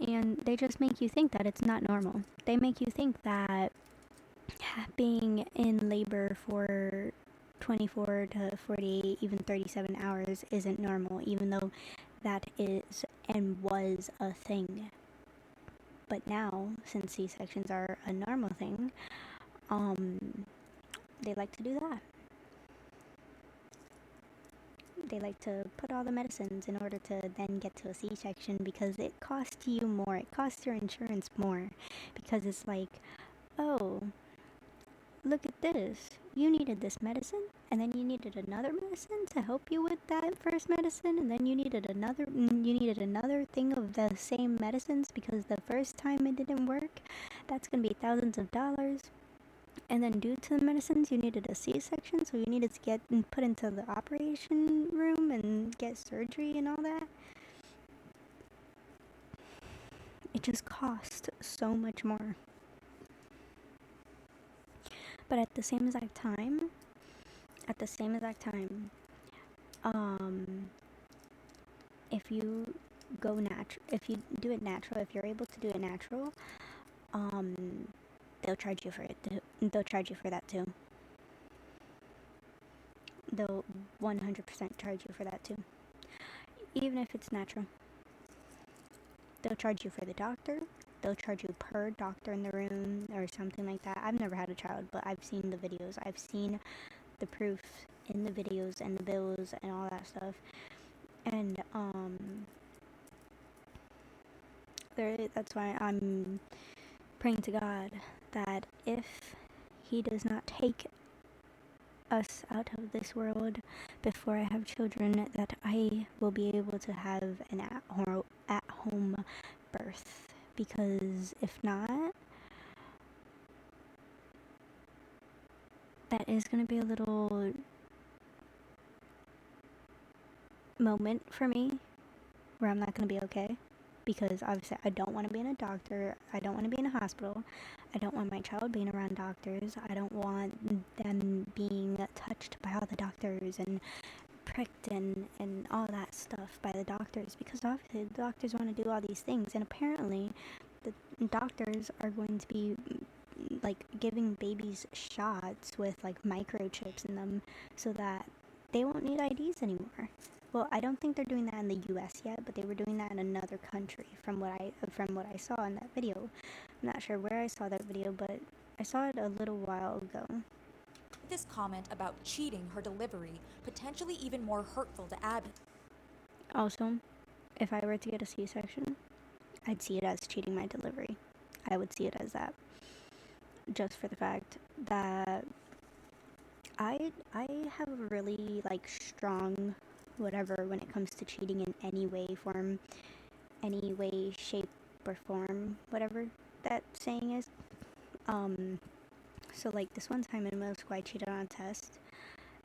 And they just make you think that it's not normal. They make you think that being in labor for 24 to 48, even 37 hours isn't normal, even though that is and was a thing. But now, since C-sections are a normal thing, they like to do that. They like to put all the medicines in order to then get to a C-section because it costs you more. It costs your insurance more because it's like, oh, look at this. You needed this medicine, and then you needed another medicine to help you with that first medicine, and then you needed another thing of the same medicines because the first time it didn't work. That's gonna be thousands of dollars. And then due to the medicines, you needed a C-section, so you needed to get put into the operation room and get surgery and all that. It just cost so much more. But at the same exact time, if you go if you do it natural, if you're able to do it natural, they'll charge you for it. They'll charge you for that too. They'll 100% charge you for that too. Even if it's natural. They'll charge you for the doctor. They'll charge you per doctor in the room or something like that. I've never had a child, but I've seen the videos. I've seen the proof in the videos and the bills and all that stuff. And that's why I'm praying to God that if He does not take us out of this world before I have children, that I will be able to have an at-home birth. Because if not, that is going to be a little moment for me where I'm not going to be okay. Because obviously I don't want to be in a doctor, I don't want to be in a hospital, I don't want my child being around doctors, I don't want them being touched by all the doctors and pricked and all that stuff by the doctors, because obviously the doctors want to do all these things, and apparently the doctors are going to be like giving babies shots with like microchips in them so that they won't need IDs anymore. Well, I don't think they're doing that in the US yet, but they were doing that in another country from what I saw in that video. I'm not sure where I saw that video, but I saw it a little while ago. This comment about cheating her delivery potentially even more hurtful to Abby. Also, if I were to get a C-section, I'd see it as cheating my delivery. I would see it as that. Just for the fact that I have a really like strong whatever when it comes to cheating in any way, form, any way, shape, or form, whatever that saying is. So like this one time in middle school I cheated on a test.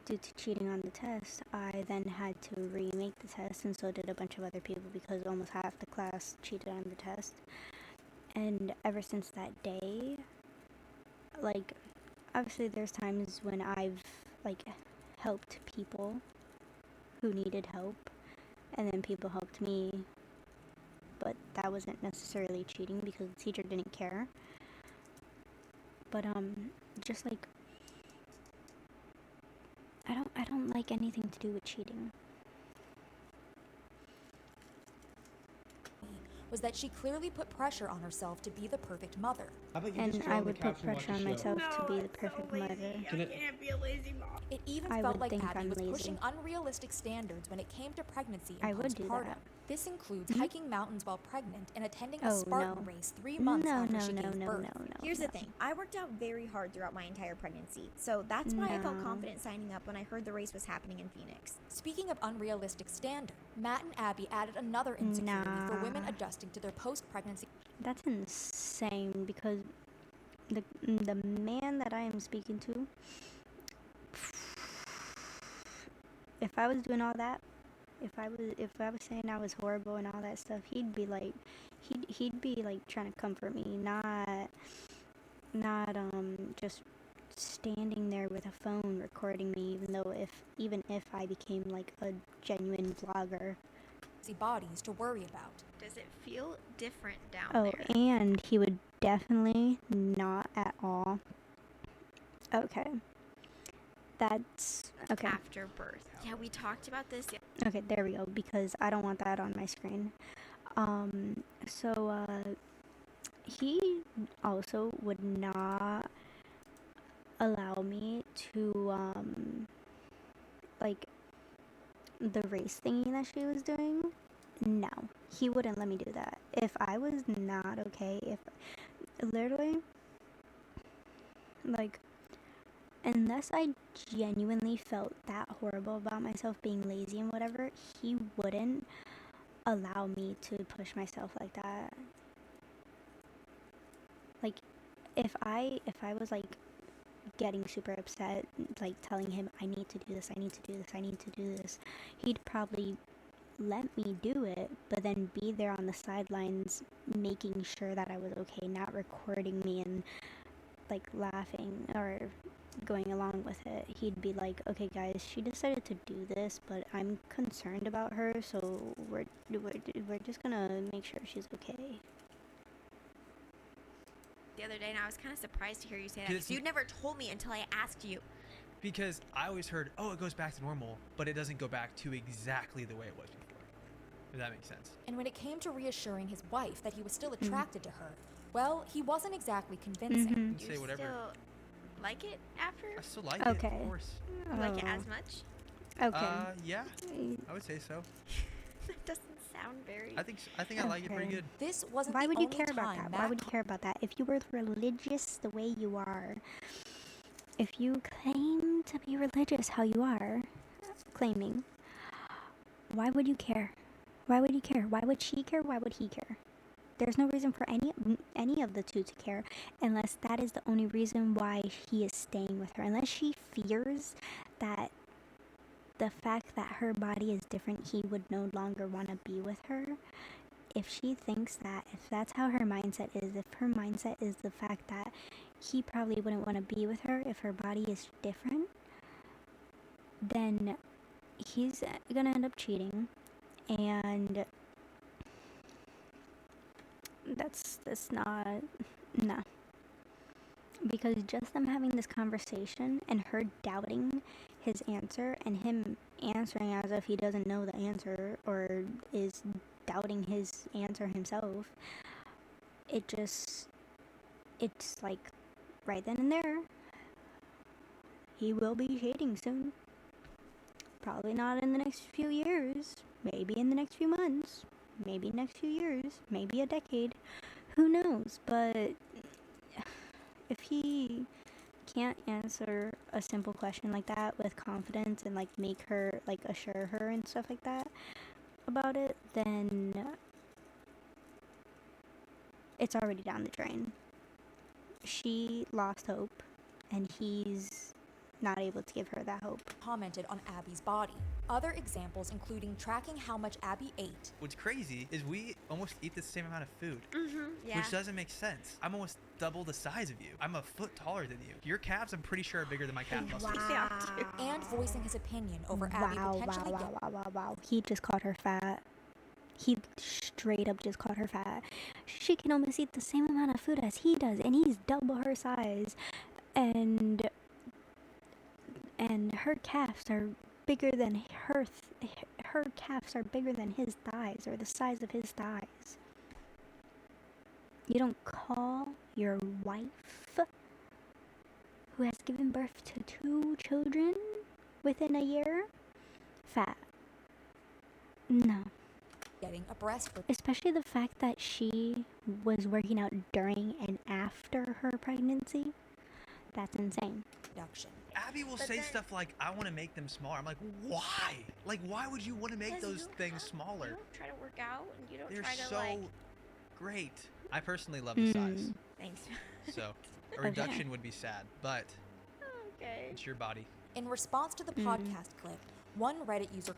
Due to cheating on the test, I then had to remake the test, and so did a bunch of other people because almost half the class cheated on the test. And ever since that day, like, obviously there's times when I've like helped people who needed help, and then people helped me, but that wasn't necessarily cheating because the teacher didn't care. But just like I don't like anything to do with cheating. Was that she clearly put pressure on herself to be the perfect mother. And I would put pressure on myself to be the perfect mother. I can't be a lazy mom. It even I felt would like think Abby I'm was lazy. pushing unrealistic standards when it came to pregnancy I and would do postpartum. that. This includes Mhm. hiking mountains while pregnant and attending a Oh, Spartan no. race 3 months after she gave birth. Here's the thing. I worked out very hard throughout my entire pregnancy, so that's why I felt No. confident signing up when I heard the race was happening in Phoenix. Speaking of unrealistic standard, Matt and Abby added another insecurity for women Nah. adjusting to their post-pregnancy. That's insane because the man that I am speaking to, if I was doing all that, if I was saying I was horrible and all that stuff, he'd be like trying to comfort me, not just standing there with a phone recording me, even if I became like a genuine vlogger. Bodies to worry about. Does it feel different down Oh, there? and he would definitely not at all. Okay. That's okay. After birth. Yeah, we talked about this. Okay, there we go, because I don't want that on my screen. He also would not allow me to, like, the race thingy that she was doing. No, he wouldn't let me do that. If I was not okay, if literally, like, unless I genuinely felt that horrible about myself being lazy and whatever, he wouldn't allow me to push myself like that. Like, if I was like getting super upset, like telling him, I need to do this, I need to do this, I need to do this, he'd probably let me do it, but then be there on the sidelines making sure that I was okay, not recording me and like laughing or going along with it. He'd be like, okay guys, she decided to do this, but I'm concerned about her, so we're just gonna make sure she's okay. The other day, and I was kind of surprised to hear you say that, Because because you never told me until I asked you. Because I always heard, oh, it goes back to normal, but it doesn't go back to exactly the way it was before. If that makes sense. And when it came to reassuring his wife that he was still attracted to her, well, he wasn't exactly convincing. Say whatever. Still like it after? I still like it, of course. Like it as much? Okay. Yeah, I would say so. That doesn't sound very... I think I like it pretty good. This wasn't Why the would you only care about time that? Why would you care about that? If you were religious the way you are, if you claim to be religious how you are, claiming, why would you care? Why would you care? Why would she care? Why would he care? There's no reason for any of the two to care, unless that is the only reason why he is staying with her. Unless she fears that the fact that her body is different, he would no longer want to be with her. If she thinks that, if that's how her mindset is, if her mindset is the fact that he probably wouldn't want to be with her if her body is different, then he's gonna end up cheating, and that's not, no. Because just them having this conversation and her doubting his answer and him answering as if he doesn't know the answer or is doubting his answer himself, it's like right then and there, he will be cheating soon. Probably not in the next few years, maybe in the next few months, maybe next few years, maybe a decade, who knows. But if he can't answer a simple question like that with confidence and like make her, like assure her and stuff like that about it, then it's already down the drain. She lost hope, and he's not able to give her that hope. Commented on Abby's body. Other examples including tracking how much Abby ate. What's crazy is we almost eat the same amount of food. Yeah. Yeah. Which doesn't make sense. I'm almost double the size of you. I'm a foot taller than you. Your calves, I'm pretty sure, are bigger than my calf muscles. And voicing his opinion over Abby potentially Wow. He just called her fat. He straight up just called her fat. She can almost eat the same amount of food as he does, and he's double her size. And her calves are bigger than her calves are bigger than his thighs, or the size of his thighs. You don't call your wife, who has given birth to 2 children within a year, fat. No. Getting a breast for Especially the fact that she was working out during and after her pregnancy. That's insane. Reduction. Abby will say stuff like, I want to make them smaller. I'm like, why? Like, why would you want to make those things smaller? You don't try to work out, and you don't They're try to, so like... great. I personally love the size. Thanks. Okay. So, a reduction would be sad, but it's your body. In response to the podcast clip, one Reddit user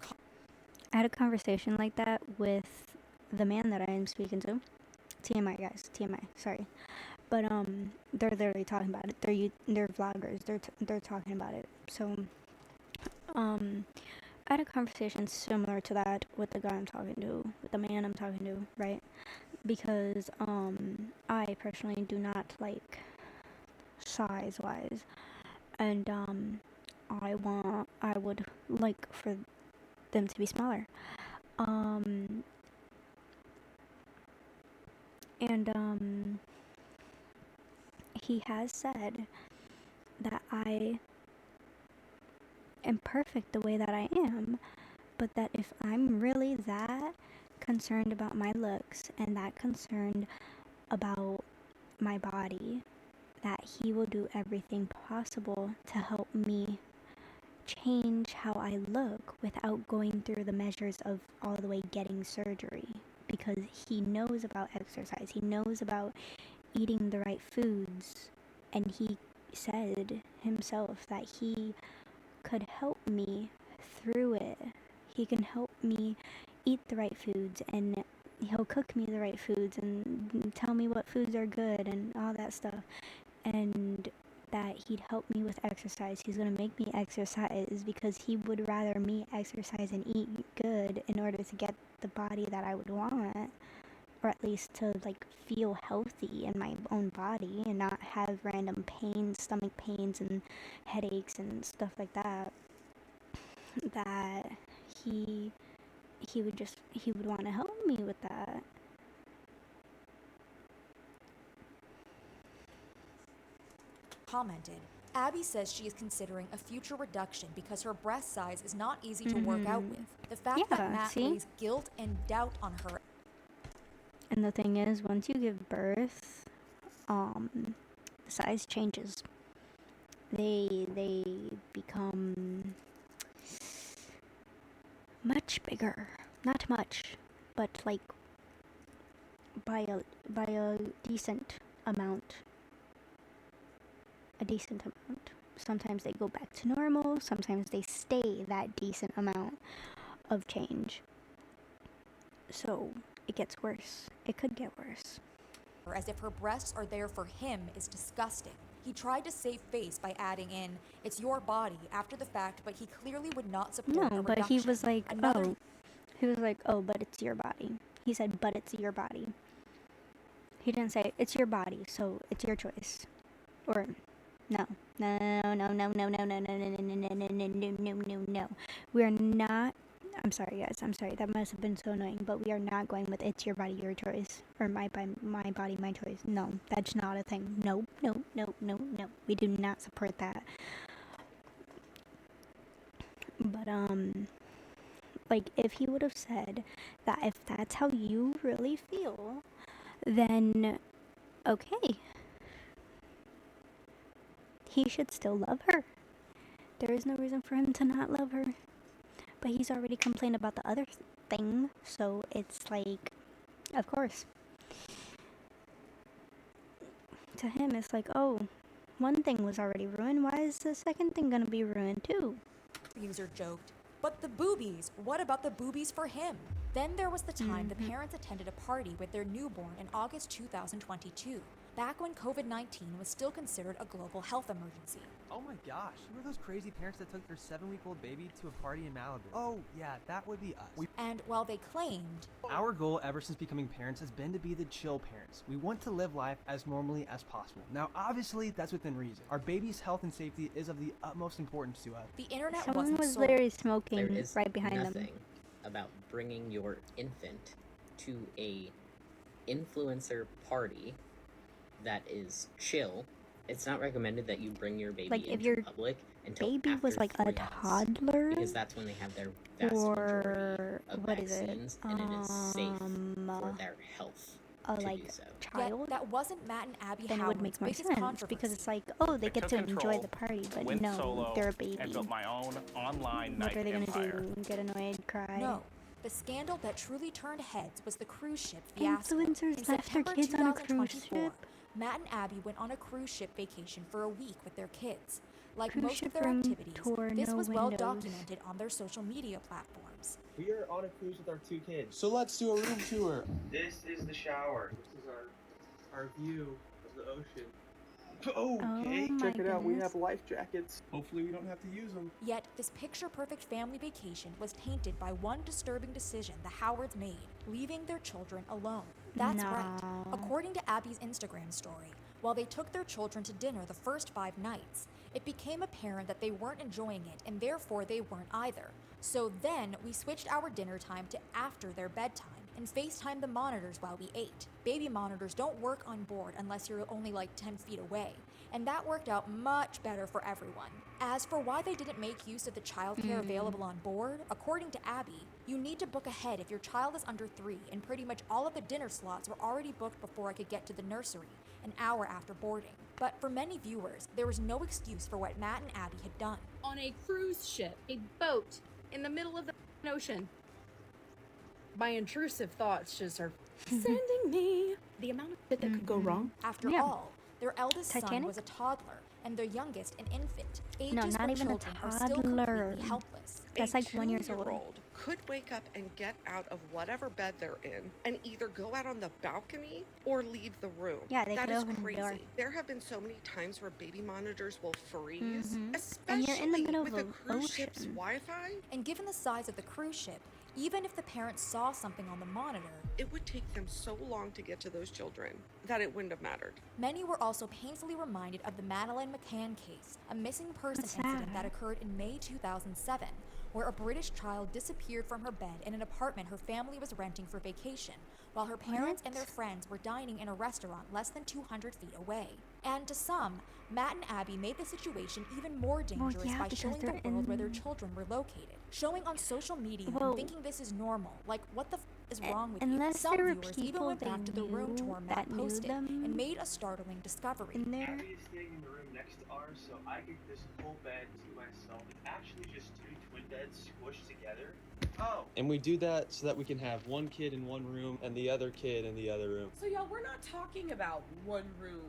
I had a conversation like that with the man that I am speaking to. TMI, guys. TMI. Sorry. But they're literally talking about it. They're vloggers. They're talking about it. So I had a conversation similar to that with the guy I'm talking to, with the man I'm talking to, right? Because I personally do not like size wise, and I would like for them to be smaller. He has said that I am perfect the way that I am, but that if I'm really that concerned about my looks and that concerned about my body, that he will do everything possible to help me change how I look without going through the measures of all the way getting surgery, because he knows about exercise, he knows about eating the right foods, and said himself that he could help me through it. He can help me eat the right foods, and he'll cook me the right foods and tell me what foods are good and all that stuff. And that he'd help me with exercise. He's gonna make me exercise because he would rather me exercise and eat good in order to get the body that I would want, or at least to like feel healthy in my own body and not have random pains, stomach pains and headaches and stuff like that. That he would want to help me with that. Commented, Abby says she is considering a future reduction because her breast size is not easy to work out with. The fact that Matt lays guilt and doubt on her. And the thing is, once you give birth, the size changes. They become much bigger. Not much, but like by a decent amount. A decent amount. Sometimes they go back to normal, sometimes they stay that decent amount of change. So it gets worse. It could get worse. As if her breasts are there for him is disgusting. He tried to save face by adding in, "It's your body," after the fact, but he clearly would not support No, a but he reduction. was like, oh, but it's your body. He said, but it's your body. He didn't say, it's your body, so it's your choice. Or, no. We're not, I'm sorry guys, I'm sorry, that must have been so annoying, but we are not going with it's your body, your choice, or my body, my choice. No, that's not a thing. No. We do not support that. But, like, if he would have said that if that's how you really feel, then, okay. He should still love her. There is no reason for him to not love her. But he's already complained about the other thing, so it's like, of course. To him, it's like, oh, one thing was already ruined. Why is the second thing gonna be ruined too? User joked, "But the boobies, what about the boobies for him?" Then there was the time the parents attended a party with their newborn in August 2022, back when COVID-19 was still considered a global health emergency. Oh my gosh, who were those crazy parents that took their 7-week-old baby to a party in Malibu? Oh yeah, that would be us. And while they claimed, Our goal ever since becoming parents has been to be the chill parents. We want to live life as normally as possible. Now obviously that's within reason. Our baby's health and safety is of the utmost importance to us. The internet Someone wasn't was sold. literally smoking There is right behind them. nothing about bringing your infant to a influencer party that is chill. It's not recommended that you bring your baby Like, if into your public until baby after was like 3 a months, toddler, because that's when they have their vast majority of what is it? vaccines, and it is safe for their health to like do so. child, Yet that wasn't Matt and Abby then it Howard's would make more biggest sense controversy. because it's like, oh, they get to enjoy the party, but went no, solo, they're a baby. and built my own online What night are they gonna empire. do? Get annoyed, cry? No. The scandal that truly turned heads was the cruise ship fiasco. Influencers In left their September kids on a cruise 2024, ship. Matt and Abby went on a cruise ship vacation for a week with their kids. Like Cruise most ship of their room activities, tour, this no was well windows. documented on their social media platforms. We are on a cruise with our 2 kids. So let's do a room tour. This is the shower. This is our view of the ocean. Okay, Oh my check it out. We goodness. have life jackets. Hopefully we don't have to use them. Yet, this picture-perfect family vacation was tainted by one disturbing decision the Howards made, leaving their children alone. That's right. No. According to Abby's Instagram story, while they took their children to dinner the first 5 nights, it became apparent that they weren't enjoying it, and therefore they weren't either. So then, we switched our dinner time to after their bedtime, and FaceTimed the monitors while we ate. Baby monitors don't work on board unless you're only like 10 feet away, and that worked out much better for everyone. As for why they didn't make use of the childcare available on board, according to Abby, you need to book ahead if your child is under 3, and pretty much all of the dinner slots were already booked before I could get to the nursery, an hour after boarding. But for many viewers, there was no excuse for what Matt and Abby had done. On a cruise ship, a boat in the middle of the ocean. My intrusive thoughts just are sending me. The amount of shit that could go wrong. After Yeah. all, Their eldest son Titanic? was a toddler, and their youngest an infant. Ages No, not where even a children are still toddler. completely helpless. That's like 1 year old. 2-year-old could wake up and get out of whatever bed they're in and either go out on the balcony or leave the room. Yeah, they That could is open the crazy. door. There have been so many times where baby monitors will freeze, Mhm. especially And you're in the middle with of a an cruise ship's ocean. Wi-Fi. And given the size of the cruise ship, even if the parents saw something on the monitor, It would take them so long to get to those children that it wouldn't have mattered. many were also painfully reminded of the Madeleine McCann case, a missing person What's incident that? that occurred in May 2007, where a British child disappeared from her bed in an apartment her family was renting for vacation, while her parents and their friends were dining in a restaurant less than 200 feet away. And to some, Matt and Abby made the situation even more dangerous yeah, by because showing the they're world where their in- children were located, showing on social media Whoa. and thinking this is normal, like what the is wrong with Unless you? Some there were viewers even people went they back to the room knew tour Matt that knew posted them and made a startling discovery. in there. Abby is staying in the room next to ours, so I get this whole bed to myself. It's actually just two twin beds squished together. Oh. And we do that so that we can have one kid in one room and the other kid in the other room. So y'all, we're not talking about one room,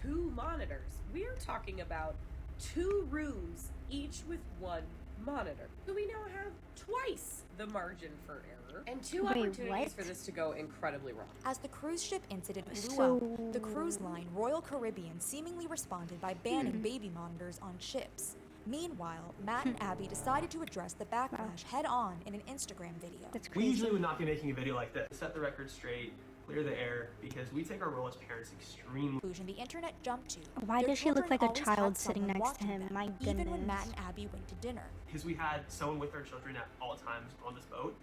2 monitors. We're talking about 2 rooms, each with 1 monitor. So we now have twice the margin for error and 2 Wait, opportunities what? for this to go incredibly wrong. As the cruise ship incident blew So- up, the cruise line Royal Caribbean seemingly responded by banning baby monitors on ships. Meanwhile, Matt and Abby decided to address the backlash head on in an Instagram video. That's We crazy. usually would not be making a video like this. Set the record straight, clear the air, because we take our role as parents extremely. Conclusion the internet jumped to. Why their does she look children like a always had child sitting someone next to watching him? them, My even when Matt goodness. and Abby went to dinner. Because we had someone with our children at all times on this boat,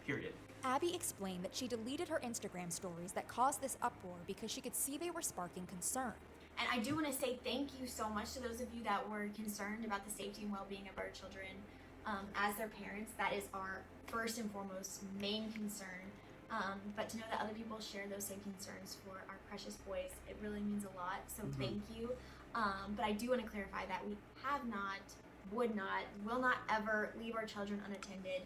period. Abby explained that she deleted her Instagram stories that caused this uproar because she could see they were sparking concern. And I do want to say thank you so much to those of you that were concerned about the safety and well-being of our children. As their parents, that is our first and foremost main concern. But to know that other people share those same concerns for our precious boys, it really means a lot. So thank you. But I do want to clarify that we have not, would not, will not ever leave our children unattended.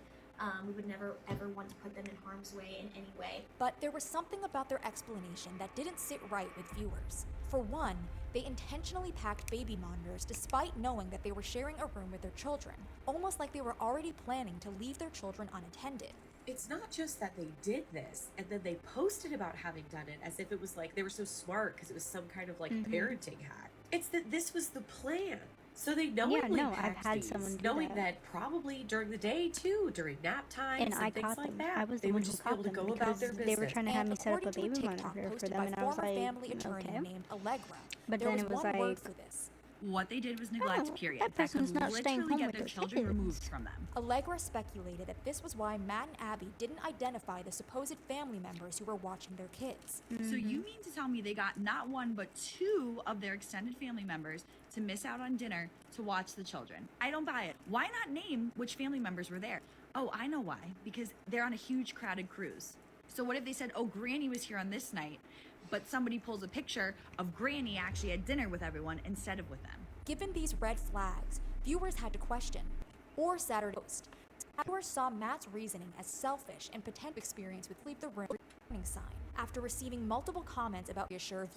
We would never ever want to put them in harm's way in any way. But there was something about their explanation that didn't sit right with viewers. For one, they intentionally packed baby monitors despite knowing that they were sharing a room with their children, almost like they were already planning to leave their children unattended. It's not just that they did this and then they posted about having done it as if it was like they were so smart because it was some kind of like parenting hack. It's that this was the plan. So they knowingly no, I've packed had these, someone do knowing that. that probably during the day too, during nap times And I things caught like them. that, I was they the one would who just be able caught to them go about because their they business. were trying to have me set up a according to baby TikTok monitor for posted them, by and I was former like, family attorney okay. named Allegra. But there then was it was one word like, for this. What they did was neglect, Oh, period. that That could person's not staying literally home get with their their children removed kids. from them. Allegra speculated that this was why Matt and Abby didn't identify the supposed family members who were watching their kids. So you mean to tell me they got not one but 2 of their extended family members to miss out on dinner to watch the children? I don't buy it. Why not name which family members were there? Oh, I know why. Because they're on a huge crowded cruise. So what if they said, oh, Granny was here on this night, but somebody pulls a picture of Granny actually had dinner with everyone instead of with them? Given these red flags, viewers had to question. Or Saturday Post. Viewers saw Matt's reasoning as selfish and potential experience with leave the room warning sign after receiving multiple comments about reassure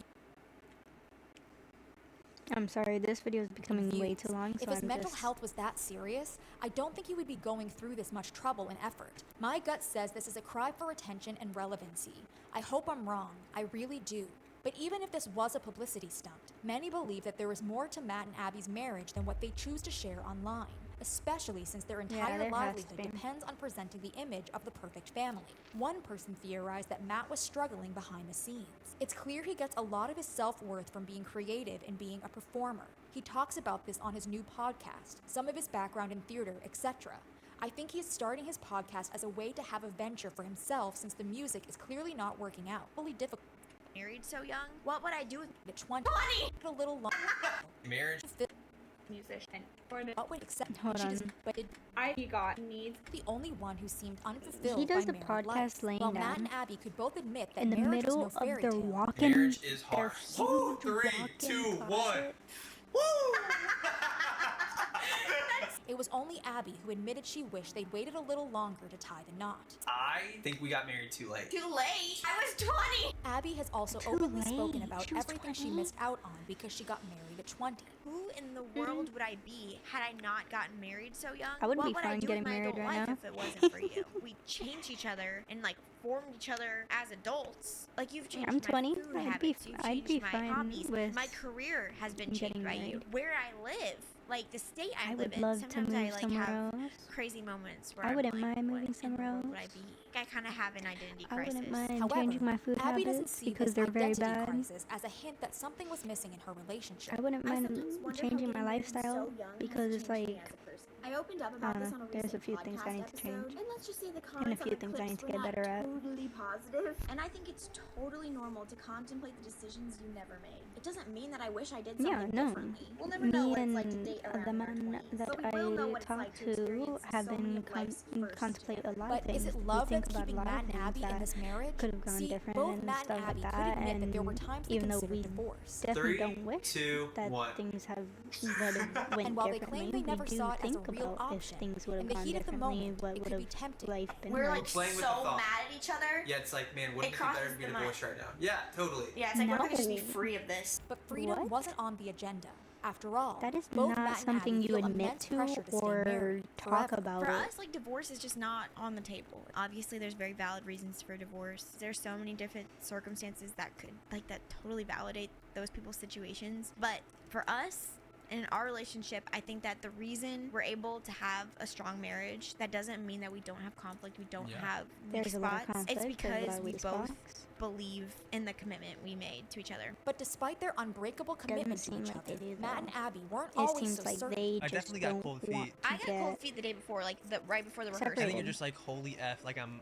I'm sorry, this video is becoming way too long, so If his I'm mental just... health was that serious, I don't think he would be going through this much trouble and effort. My gut says this is a cry for attention and relevancy. I hope I'm wrong. I really do. But even if this was a publicity stunt, many believe that there is more to Matt and Abby's marriage than what they choose to share online, especially since their entire there has to livelihood be. depends on presenting the image of the perfect family. One person theorized that Matt was struggling behind the scenes. It's clear he gets a lot of his self-worth from being creative and being a performer. He talks about this on his new podcast, some of his background in theater, etc. I think he's starting his podcast as a way to have a venture for himself since the music is clearly not working out. Really difficult. Married so young? What would I do with the 20? A little long. Marriage. Musician. What would accept Hold she on. doesn't, but I got needs the only one who seemed unfulfilled He does by the married life. podcast laying While Matt down and Abby could both admit that in the marriage middle was no fairy of their tale. walk-in. Marriage is hard. their Woo! 3, walk-in 2, 1. closet. It It was only Abby who admitted she wished they'd waited a little longer to tie the knot. I think we got married too late. Too late. I was 20. Abby has also openly spoken about everything she missed out on because she got married at 20. Who in the world would I be had I not gotten married so young? I wouldn't what be would I fine do getting with my married adult right life now. if it wasn't for you? We changed each other and like formed each other as adults. Like you've changed I'm my 20. food I'd habits, be you've I'd be changed my fine hobbies. with My career has been changed getting by you. married. Where I live, like the state I I live would in. love to Sometimes move I like somewhere have else. crazy moments where I I'm wouldn't like, mind what moving in the somewhere world else. would I be? I kind of have an identity I crisis. wouldn't mind However, changing my food Abby doesn't habits see because this they're very identity bad. crisis as a hint that something was missing in her relationship. I wouldn't mind sometimes wonder how changing my getting married so lifestyle young has because it's changed me like as a person. I opened up about this on a there's a recent few things I podcast need to change. episode, and let's just say the and a comments few on the things I clips need to were get not better at. totally positive. And I think it's totally normal to contemplate the decisions you never made. It doesn't mean that I wish I did something Yeah, no. differently. We'll never know Me what it's and like to date around the in our man 20s, that but we will know I what it's talk like to to experience have so many been of life's firsts contemplate a lot of But things. is it We love think that's about a keeping lot Matt of and things Abby in that this marriage? could have gone See, different both and Matt and stuff Abby like could that. admit that there were And times they even though considered we divorce. definitely 3, don't wish 2, that 1. things have went And while they differently, claim they never we do saw it as a think real about option, if things would in have the gone heat of the differently, moment, what it would could have be tempting. life been We're like. like Playing with the so thought. mad at each other. Yeah, it's like, man, wouldn't it be crosses better to be the divorced line. right now? Yeah, totally. Yeah, it's like we're gonna just be No. free of this. But freedom What? wasn't on the agenda. After all, That is both not Matt and something Abby you feel admit immense to pressure to stay or married talk forever. about For it. us, like divorce is just not on the table. Obviously, there's very valid reasons for divorce. There's so many different circumstances that could that totally validate those people's situations. But for us, in our relationship, I think that the reason we're able to have a strong marriage, that doesn't mean that we don't have conflict, we don't have weak There's a lot of spots. It's conflict, there's a lot because of we weak both spots. believe in the commitment we made to each other. But despite their unbreakable commitment to seem each like other, they do, Matt though. and Abby weren't It always seems so like certain. they I just definitely got don't cold want feet. to I got get cold feet the day before, right before the I rehearsal. think you're just like, holy F, like I'm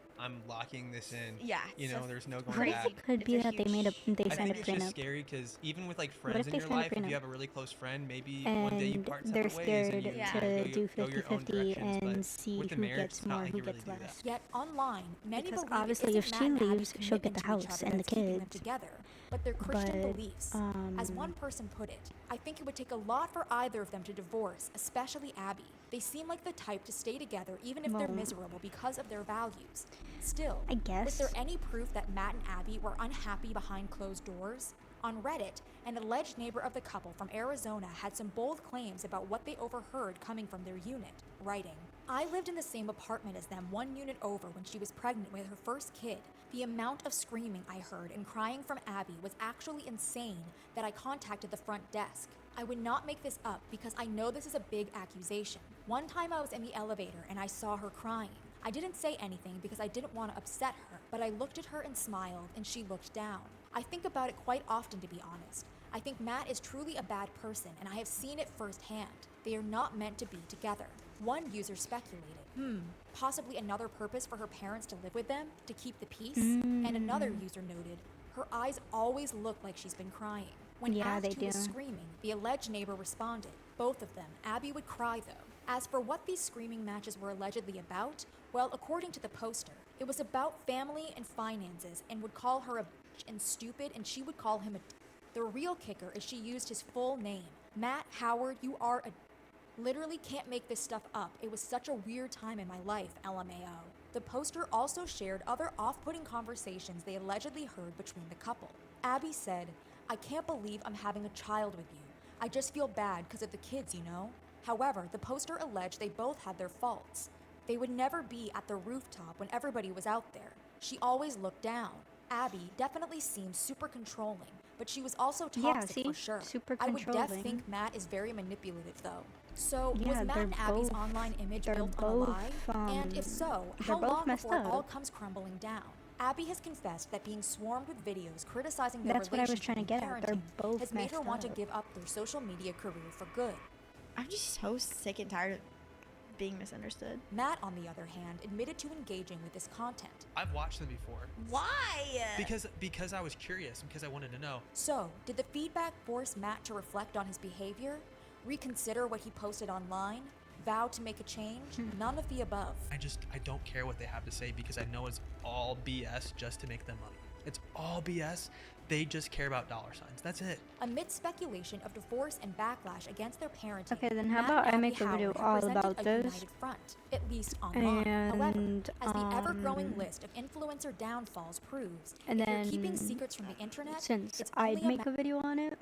locking this in. Yeah, You so know, there's no going What back. if it could be It's a that they made a they I signed a think it's just prenup scary because even with like What friends if in they your signed a life, if prenup? you have a really close friend, maybe one day you and part they're separate ways and scared you to kind of do go your own 50-50 directions. and But see with the who marriage, gets it's not more, like who you really gets do that. less. Yet online, many Because believe obviously it if isn't she Matt and leaves, Abby's she'll get the commitment to each house other and the that's keeping them kids. together, but their Christian But, beliefs. As one person put it, I think it would take a lot for either of them to divorce, especially Abby. They seem like the type to stay together even if they're Well, miserable because of their values. Still, I guess. was there any proof that Matt and Abby were unhappy behind closed doors? On Reddit, an alleged neighbor of the couple from Arizona had some bold claims about what they overheard coming from their unit, writing, "I lived in the same apartment as them, one unit over, when she was pregnant with her first kid. The amount of screaming I heard and crying from Abby was actually insane that I contacted the front desk. I would not make this up because I know this is a big accusation. One time I was in the elevator and I saw her crying. I didn't say anything because I didn't want to upset her, but I looked at her and smiled and she looked down. I think about it quite often, to be honest. I think Matt is truly a bad person and I have seen it firsthand. They are not meant to be together." One user speculated, possibly another purpose for her parents to live with them, to keep the peace? And another user noted, her eyes always look like she's been crying. When Yeah, asked they who was do. screaming, the alleged neighbor responded, both of them. Abby would cry though. As for what these screaming matches were allegedly about, well, according to the poster, it was about family and finances and would call her a bitch and stupid and she would call him a d-. The real kicker is she used his full name. Matt Howard, you are a d-. Literally can't make this stuff up. It was such a weird time in my life, LMAO. The poster also shared other off-putting conversations they allegedly heard between the couple. Abby said, "I can't believe I'm having a child with you. I just feel bad because of the kids, you know?" However, the poster alleged they both had their faults. They would never be at the rooftop when everybody was out there. She always looked down. Abby definitely seemed super controlling, but she was also Yeah, toxic see? for sure. Super I would controlling. think Matt is very manipulative though. So, Yeah, was Matt they're and Abby's both- online image they're built on a both, lie? And if so, they're how both long messed before it all up. comes crumbling down? Abby has confessed that being swarmed with videos criticizing their That's what I was relationship trying to and get at. They're parenting both has made her messed want to up. give up their social media career for good. I'm just so sick and tired of being misunderstood. Matt, on the other hand, admitted to engaging with this content. I've watched them before. Why? Because I was curious, because I wanted to know. So, did the feedback force Matt to reflect on his behavior? Reconsider what he posted online? Vow to make a change? None of the above. I don't care what they have to say because I know it's all BS just to make them money. It's all BS. They just care about dollar signs. That's it. Amid speculation of divorce and backlash against their parenting, Okay, then how Matt about and I Abby make a video Howard have all presented about a this, united front, at least online. However, and as the ever-growing list of influencer downfalls proves, and if then you're keeping secrets from the internet, since it's I'd only a make a video on it,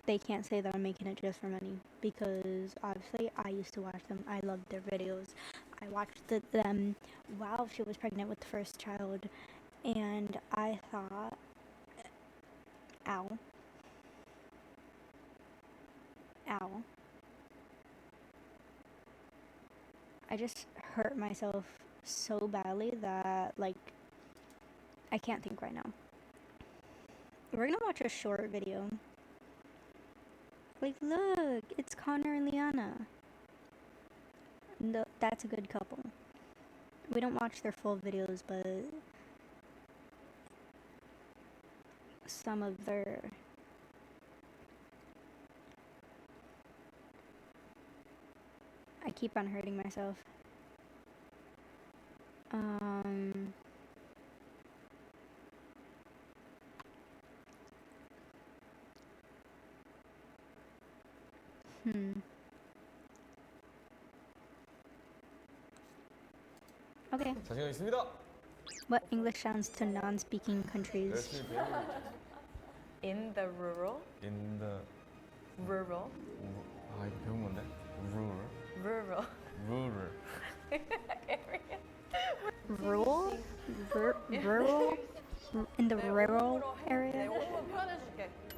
they can't say that I'm making it just for money, because obviously I used to watch them. I loved their videos. I watched them while she was pregnant with the first child, and I thought, ow. I just hurt myself so badly that, like, I can't think right now. We're gonna watch a short video. Like, look, it's Connor and Liana. No, that's a good couple. We don't watch their full videos, but some of their... I keep on hurting myself. Okay. 자신감 있습니다. What English sounds to non-speaking countries? 열심히 배우고 In the rural. In the Rural. 아 이거 배운 건데. Rural. Rural. Rural. Rural? Rural? In the rural area?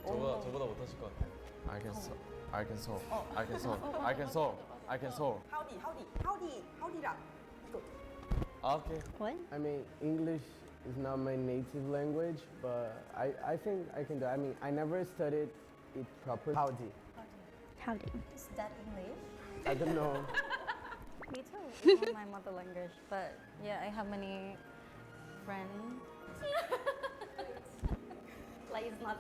저보다 못하실 것 같아요. I can solve. I can solve. I can solve. I can solve. I can solve. Howdy라. Okay. What? I mean, English is not my native language, but I think I can do it. I mean, I never studied it properly. Howdy. Howdy. Is that English? I don't know. Me too. It's not my mother language, but yeah, I have many friends. Like it's not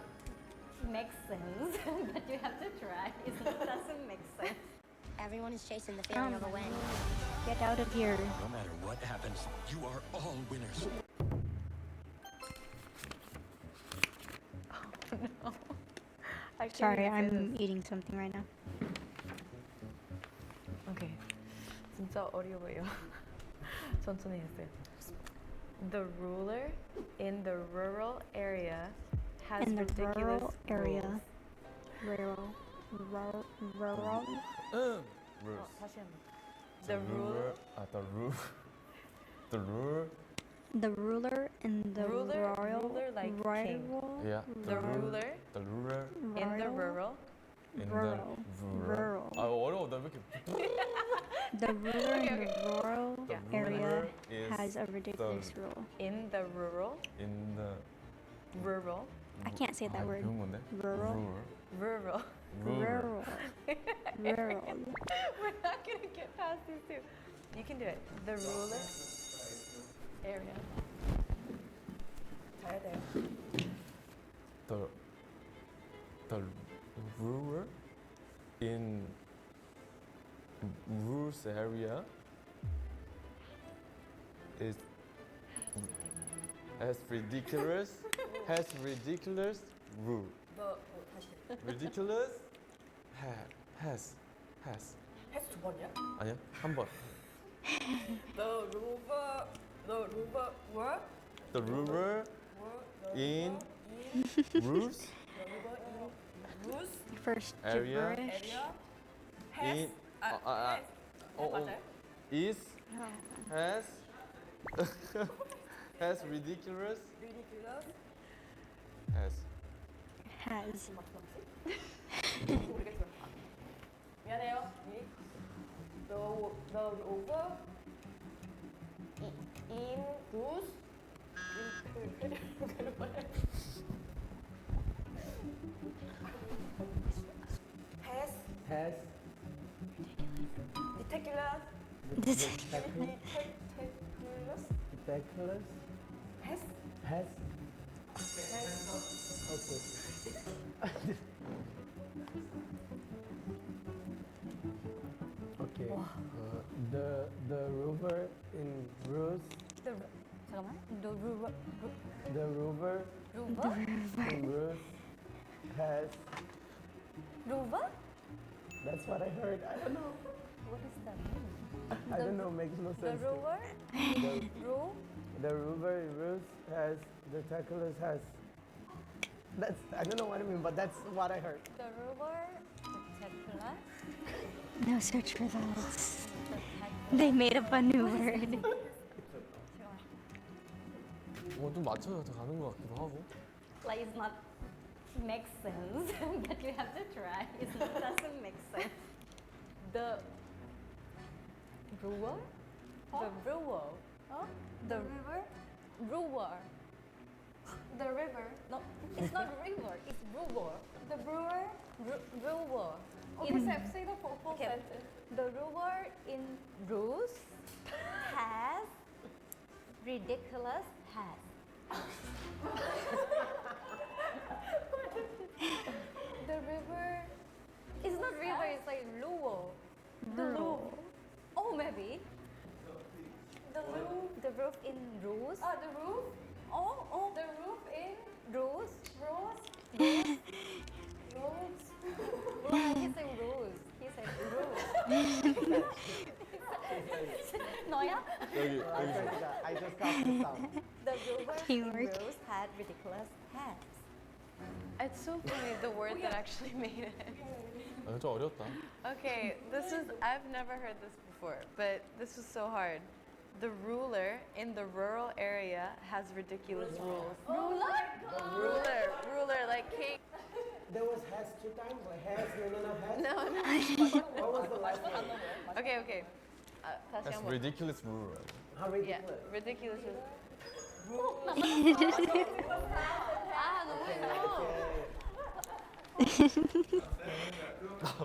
makes sense, but you have to try. It doesn't make sense. Everyone is chasing the feeling of a win. Get out of here. No matter what happens, you are all winners. No. I can't Sorry, even say I'm this. eating something right now. Okay. 진짜 어려워요. 천천히 했어요. The ruler in the rural area has In the ridiculous rural area. rules. Rural? Rules. 다시 한 번. The ruler. The ruler. The ruler in the Ruler like king. rural? Yeah. The ruler The ruler. in the rural. In Rural. the Rural. 아 어려워. 나 왜 이렇게 The ruler in the rural area is has a ridiculous rule. In the rural. In the Rural. I can't say that word. 배운 건데. Rural. Rural. Rural. Rural. We're not gonna get past these two. You can do it. The ruler area. 잘해야 돼요. The ruler in rural area is has ridiculous rule. Ridiculous has 두 번이야? 아니야 한 번. The ruler in rules First area gibberish. in is has ridiculous has Has. 미안해요. The over in rules Has ridiculous ridiculous has okay. The river in Rus. 잠깐만. The river The river has. Ruva? That's what I heard. I don't know. What does that mean? I don't know. Makes no The sense. rover? The river Rus has. The Tacklers has. That's. I don't know what I mean, but that's what I heard. The rover, the tequila. No search results. They made up a new word. 좀 맞춰서 가는 것 같기도 하고. Like it's not makes sense, but you have to try. It doesn't make sense. The brewer? The brewer. Huh? The river? Brewer. The river? No, it's not river. It's brewer. The brewer? Brewer. Okay, say the full sentence. The brewer in Rus has ridiculous has. The river. It's not river. It's like Luo. The roof. Oh, maybe. The roof. The roof in Rus. The roof? Oh. The roof in Rus. Rose? Rose? Well, he said Rus. He said Rus. Noya? I just got the sound. The river in Teamwork. Rus had ridiculous hats. It's so funny, the word that actually made it. 좀 어려웠다. Okay, I've never heard this before, but this was so hard. The ruler in the rural area has ridiculous rules. Ruler, like king. There was has 2 times, like has, has. No. What was the last one? Okay. 다시 That's 한번. ridiculous rule. How ridiculous? Yeah, ridiculous is.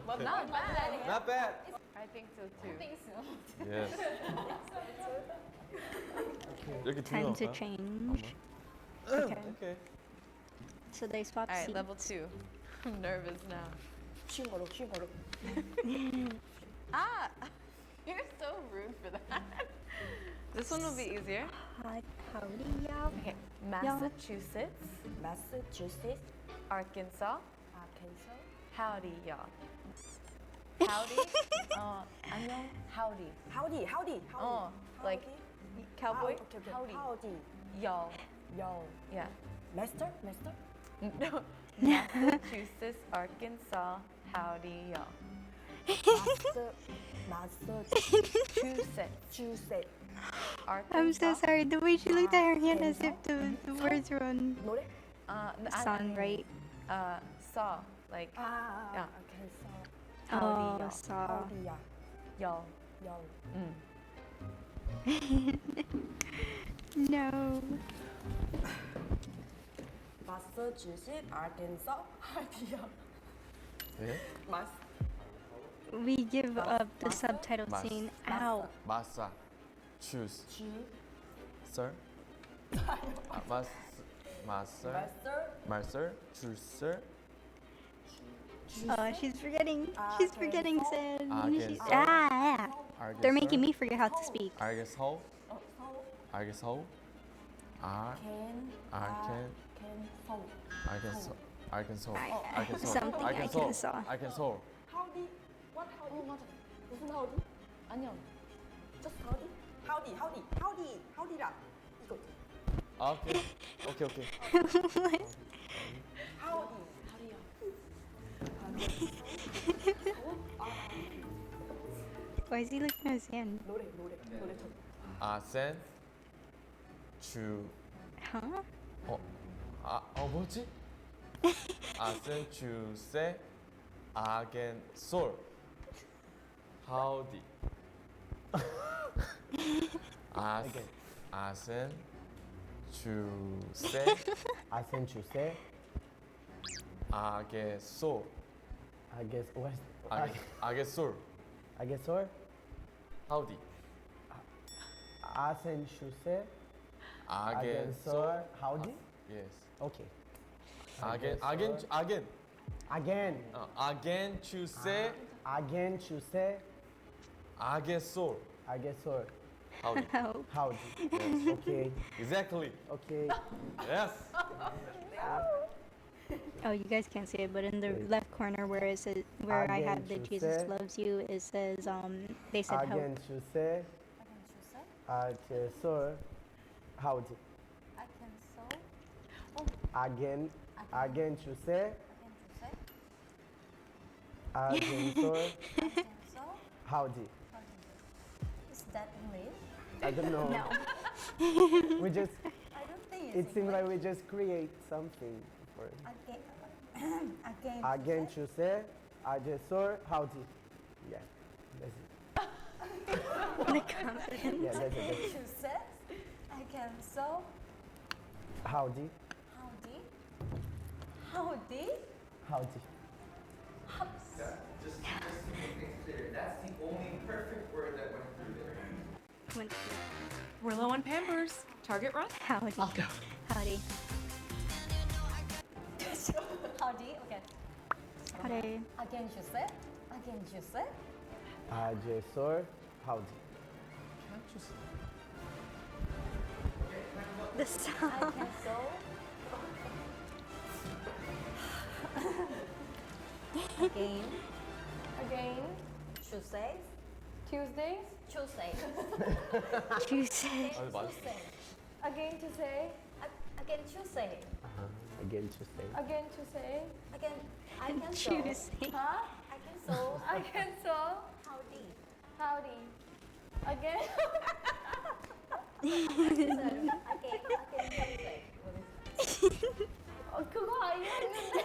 But not bad. Not bad. I think so too. I think so. Yes. 이렇게 Time to 중요할까요? change. Okay. Okay. So they swapped All right, seats. level 2. I'm nervous now. Ah! You're so rude for that. This one will be easier. Howdy, y'all. Okay. Massachusetts. Arkansas. Howdy, y'all. Howdy. 안녕. Howdy. Oh, like cowboy. Howdy. Y'all. Yeah. Master? No. Massachusetts, Arkansas. Howdy, y'all. Massachusetts. I'm so sorry. The way she looked at her hand as if the words were on song, right? Saw. Like, yeah. Oh, saw. Y'all. No. Massachusetts, Arkansas, Howdy. 예? We give up the subtitle scene. Ow. Massa. Choose. Sir. Master. Chooser. Oh, she's forgetting. She's forgetting, Sen. Arkansas. They're making me forget how to speak. 알겠어. Something Arkansas. Arkansas. Howdy. What howdy? 맞아. 무슨 howdy? 안녕. Just howdy? Howdy라. 이거. Okay. Howdy. Why is he looking at his hand? 노래. Send. Huh? 뭐지? Send to say again soul. Howdy. Send to say Asen Chuse. again soul. I guess what? Again soul. I guess or Howdy. Asen Chuse. Again soul. Howdy? Yes. Okay. Again. Again to say Again Chuse. again soul. I guess or Howdy. Howdy. Yes. Okay. Exactly. Okay. Yes. Oh, you guys can't see it, but in the left corner where it says where I have the Jesus loves you, it says they said hope. Again to say. So howdy. Again to say. Again so howdy. Is that English? I don't know. No. We just. I don't think It seems like we just create something for it. Again to say. Again so howdy. Yeah, that's it. The confidence. Yeah, that's it. She says, I can so Howdy. howdy. Howdy? Howdy. Just to make things clear, that's the only perfect word that went through there. We're low on Pampers. Target run? Howdy. I'll go. Howdy. Howdy? Okay. Howdy. Again, you say? Again, you say? Again so howdy. The sound. I can so. Again. Tuesdays. Tuesdays. Tuesdays. Tuesday. 아, 맞았어. Again Tuesday. Again Tuesday. Again to say. Again Tuesday. Again. I can so. Tuesday. Huh? I can so. I can so. Howdy. Howdy. Again. Again Tuesday. 그거 아니었는데.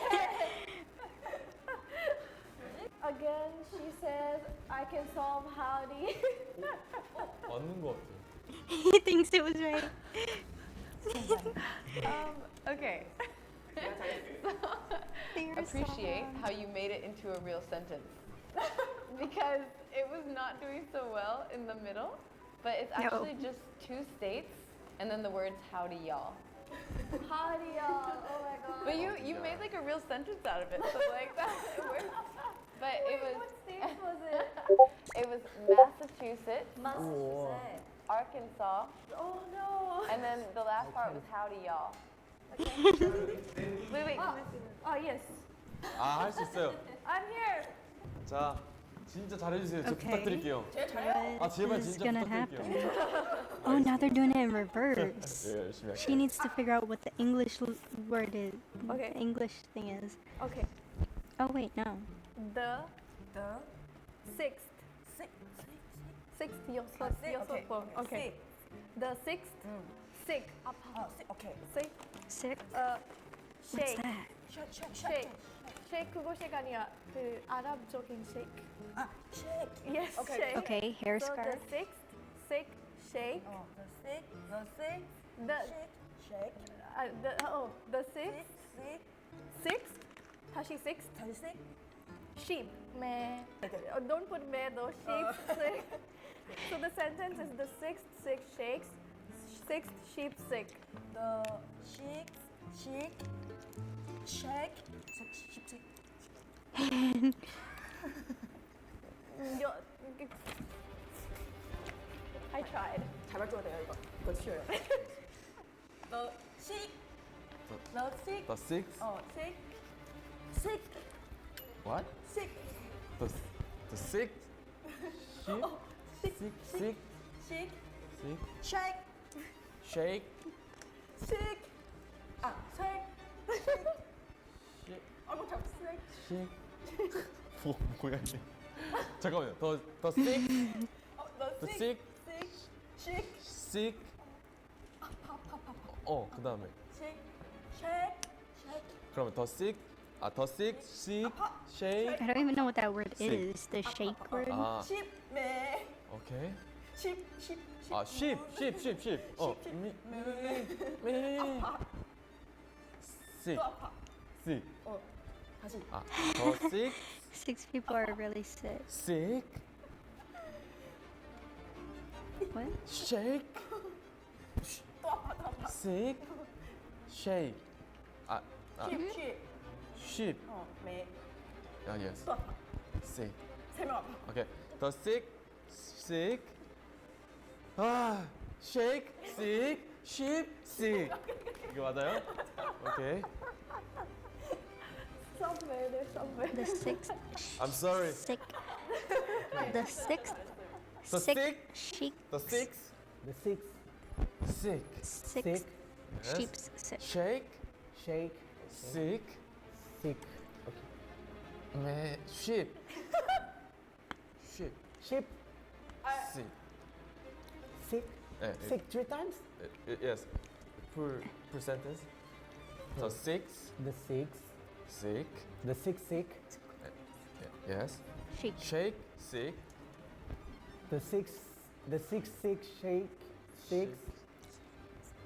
Again, she says, I can solve howdy. 맞는 것 같아. He thinks it was right. Okay. Appreciate how you made it into a real sentence. Because it was not doing so well in the middle, but it's actually just two states and then the words howdy y'all. Howdy, y'all. Oh my god. But you made like a real sentence out of it, so like that it worked. But it was What state was it? it was Massachusetts, Massachusetts. Arkansas, Oh no. and then the last part was howdy y'all. Wait. Oh yes. 아, 할 수 있어요. I'm here. 자, 진짜 잘해주세요. 저 Okay. 부탁드릴게요. 아, What 제발 is 진짜 gonna 부탁드릴게요. happen? Oh, now they're doing it in reverse. 네, 열심히 She 할게요. needs to figure out what the English word is. Okay. The English thing is. Okay. Oh wait, no. The sixth. Sixth 여섯 번. Okay. The sixth. Sick. Okay. Sick. Sick. What's Shake. that? Shake. Shake 그거 shake 아니야. 그 아랍적인 shake. Shake. Yes. Okay. Shake. Okay, hair So the scarf. sixth. Sick. Shake. The sixth. The Shake. the sixth. Sixth. 다시 sixth. Sheep. meh. Don't put meh though. Sheep. Sick. So the sentence is the sixth sick shakes. Sixth sheep sick. The shake. I tried. 잘 발전해야 돼요 이거. 이거 쉬워요. The sick. The sick. The six? sick. Sick. What? Sick. The six? Sheep? Sick. Sick? Sick. Sick? Shake. Shake? Sick. Shake. Shake? 아이고 참 sick. Shake? 뭐야 이게? 잠깐만요. The sick? The The sick. sick? Sick. Sick? 그 다음에 Shake. Shake. Shake. 그러면 the sick? the sick, sick, shake. I don't even know what that word Sick. is. The shake word. 아, Sheep. 네. 오케이. Sheep. 아, sheep. Sick. Sick. 다시. the sick, 6 people are really sick. sick, What? shake, sick, shake. Sheep. sheep. 네. yes. 또 아파. sick. 세명 아파. Okay. The sick, shake, sick, sheep, sick. 이거 맞아요? 오케이. here somewhere. The sixth. I'm sorry. Sick. The sixth. The sick sick? sheep. The sixth. The sixth. Sick. Six. Sick. Yes. Sheep's sick. Shake. Shake. Sick. Sick. Sheep. Sheep. Sheep. Sick. Sick. Eh, Sick 3 times? Yes. Per sentence. So six. The sixth. Sick. The sixth sick. Yes. Shake. Shake. Sick. The sixth sick shake. Six.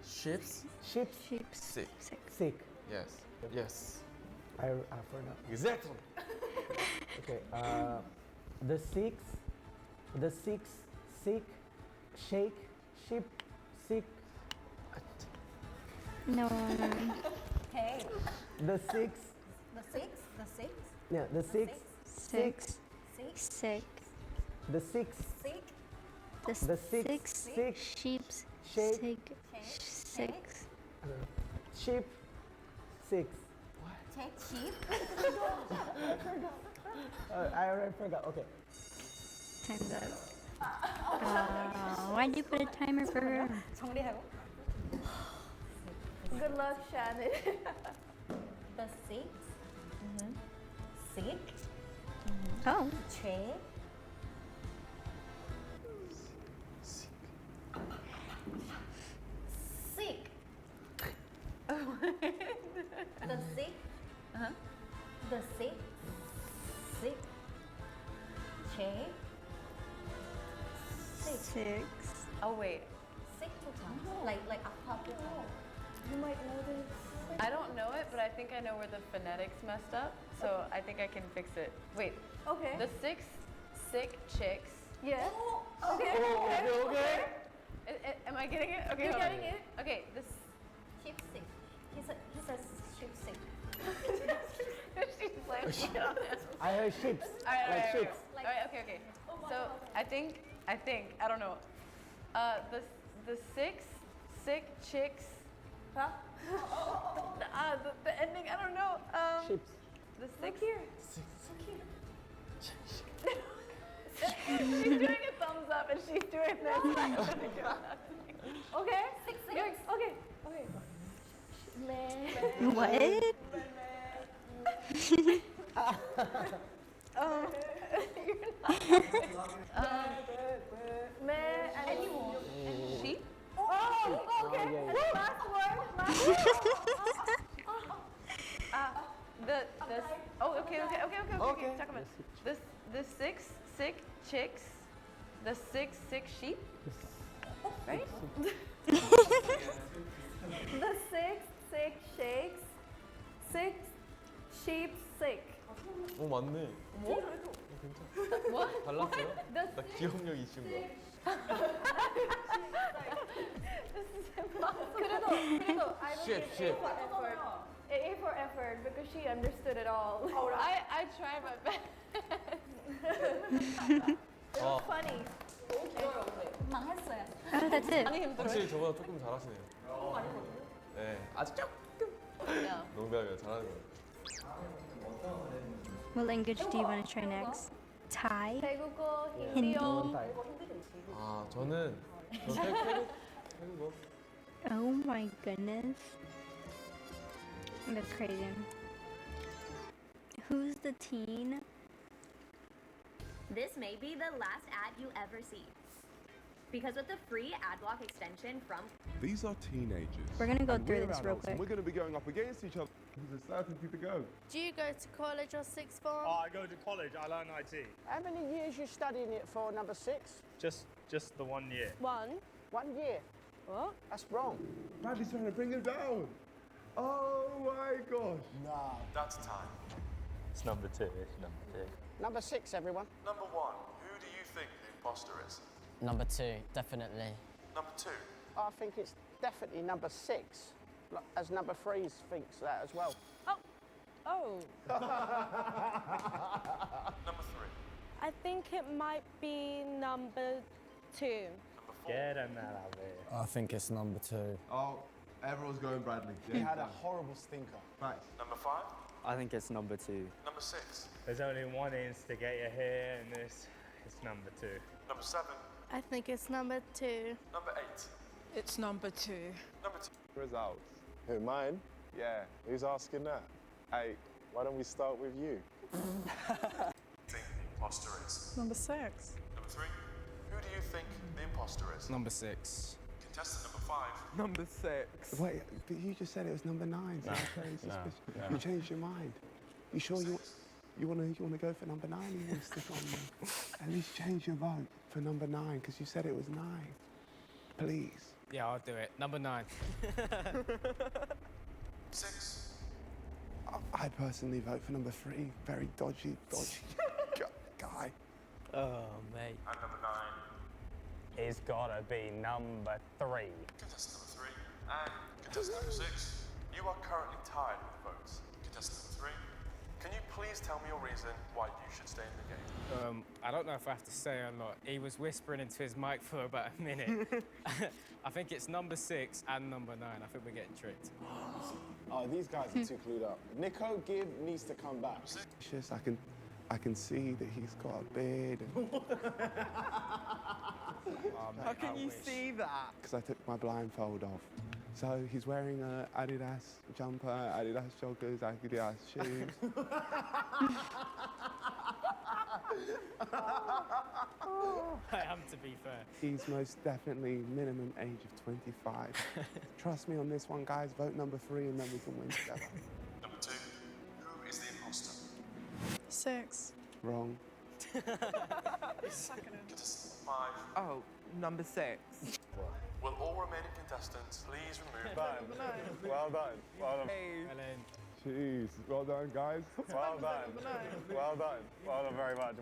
Sheeps. Sheep. Sheep's Sick. Sick. Yes. Yes. I forgot. Exactly. Okay. The sixth sick shake sheep sick. No. Okay. The sixth. The six. The six. Yeah. The sixth. Six. Six. Sick. The sixth. Sick. The sixth. Sick. Sheep's Shake. sick. Six. Sheep. Six. Take sheep. I already forgot. Okay. Time's up. Why'd you put a timer for her? 정리하고. Good luck, Shannon. The six. Sick. Oh. 최. Sick. The sick. The sick. Sick. 최. Six. Oh wait, Sick 2 times. Like 아파. You might know this. I don't know it, but I think I know where the phonetics messed up, so I think I can fix it. Wait, Okay. the six sick chicks. Yes. Okay. Okay. Am I getting it? Okay, You're hold on. getting it. Okay, this. Sheep sick. He says sheep sick. She's like, I heard sheeps. Alright, Like sheeps. okay. So I think, I don't know. The six sick chicks. Huh? The ending, I don't know. Sheeps. The six. Here. She's doing a thumbs up and she's doing this. Okay. Six. Okay. Man. What? Man. Anyone. Sheep? Oh, okay. yeah, yeah. Last word. Okay. Talk about the six sick chicks, the six sick sheep, right? The six sick shakes. 6 sheep sick. 맞네. 뭐? 괜찮아. What? 달랐어요? 나 기억력 이슈인가? This is impossible. 그래도 I will Shit, give A for effort. A for effort because she understood it all. I try my best. It was funny. 망했어요. Oh, that's it. 많이 힘들어요. 확실히 저보다 조금 잘하시네요. 네, 아직 조금. 농담이에요. 잘하는 거예요. What language do you want to try next? Thai? 태국어, Hindi? 힌디어. 아, 저는 태국어. Oh my goodness. That's crazy. Who's the teen? This may be the last ad you ever see. Because with the free AdBlock extension from... These are teenagers. We're gonna go and through we're this real adults, quick. And we're going to be going up against each other. There's certainty to go. Do you go to college or sixth form? I go to college. I learn IT. How many years you studying it for, number 6? Just the 1 year. 1 year. What? That's wrong. Bradley's trying to bring him down. Oh my gosh. Nah. That's time. It's number 2. It's number 2. Number 6, everyone. Number 1. Who do you think the imposter is? Number 2, definitely. Number 2. I think it's definitely number 6, as number 3 thinks that as well. Oh. Number 3. I think it might be number 2. Get him out of here. I think it's number 2. Oh, everyone's going Bradley. He had a horrible stinker. Right. Number 5. I think it's number 2. Number 6. There's only one instigator here, and this is number 2. Number 7. I think it's number 2. Number 8. It's number 2. Number 2. Results. Who, mine? Yeah. Who's asking that? Hey, why don't we start with you? Think the imposter is. Number 6. Number 3. Who do you think the imposter is? Number 6. Contestant number 5. Number 6. Wait, but you just said it was number 9. So that's very suspicious. no. You changed your mind. You sure you want to go for number 9? Or you want to stick on me? At least change your vote for number 9 because you said it was 9. Please. Yeah, I'll do it. Number 9. 6. I personally vote for number 3. Very dodgy guy. Oh, mate. And number 9. It's gotta be number 3. Contestant number 3. And contestant number 6. You are currently tied with votes. Contestant number 3. Can you please tell me your reason why you should stay in the game? I don't know if I have to say or not. He was whispering into his mic for about a minute. I think it's number 6 and number 9. I think we're getting tricked. Oh, these guys are too clued up. Nico Gibb needs to come back. It's just I can see that he's got a beard. How can you see that? Because I took my blindfold off. So he's wearing a Adidas jumper, Adidas joggers, Adidas shoes. I am, to be fair. He's most definitely minimum age of 25. Trust me on this one, guys. Vote number 3 and then we can win together. Number 2. Who is the imposter? 6. Wrong. Contestant 5. Oh, number 6. Will all remaining contestants please remove Well done. Well done. Jeez. Well done, guys. Well done. Well done. Well done very much.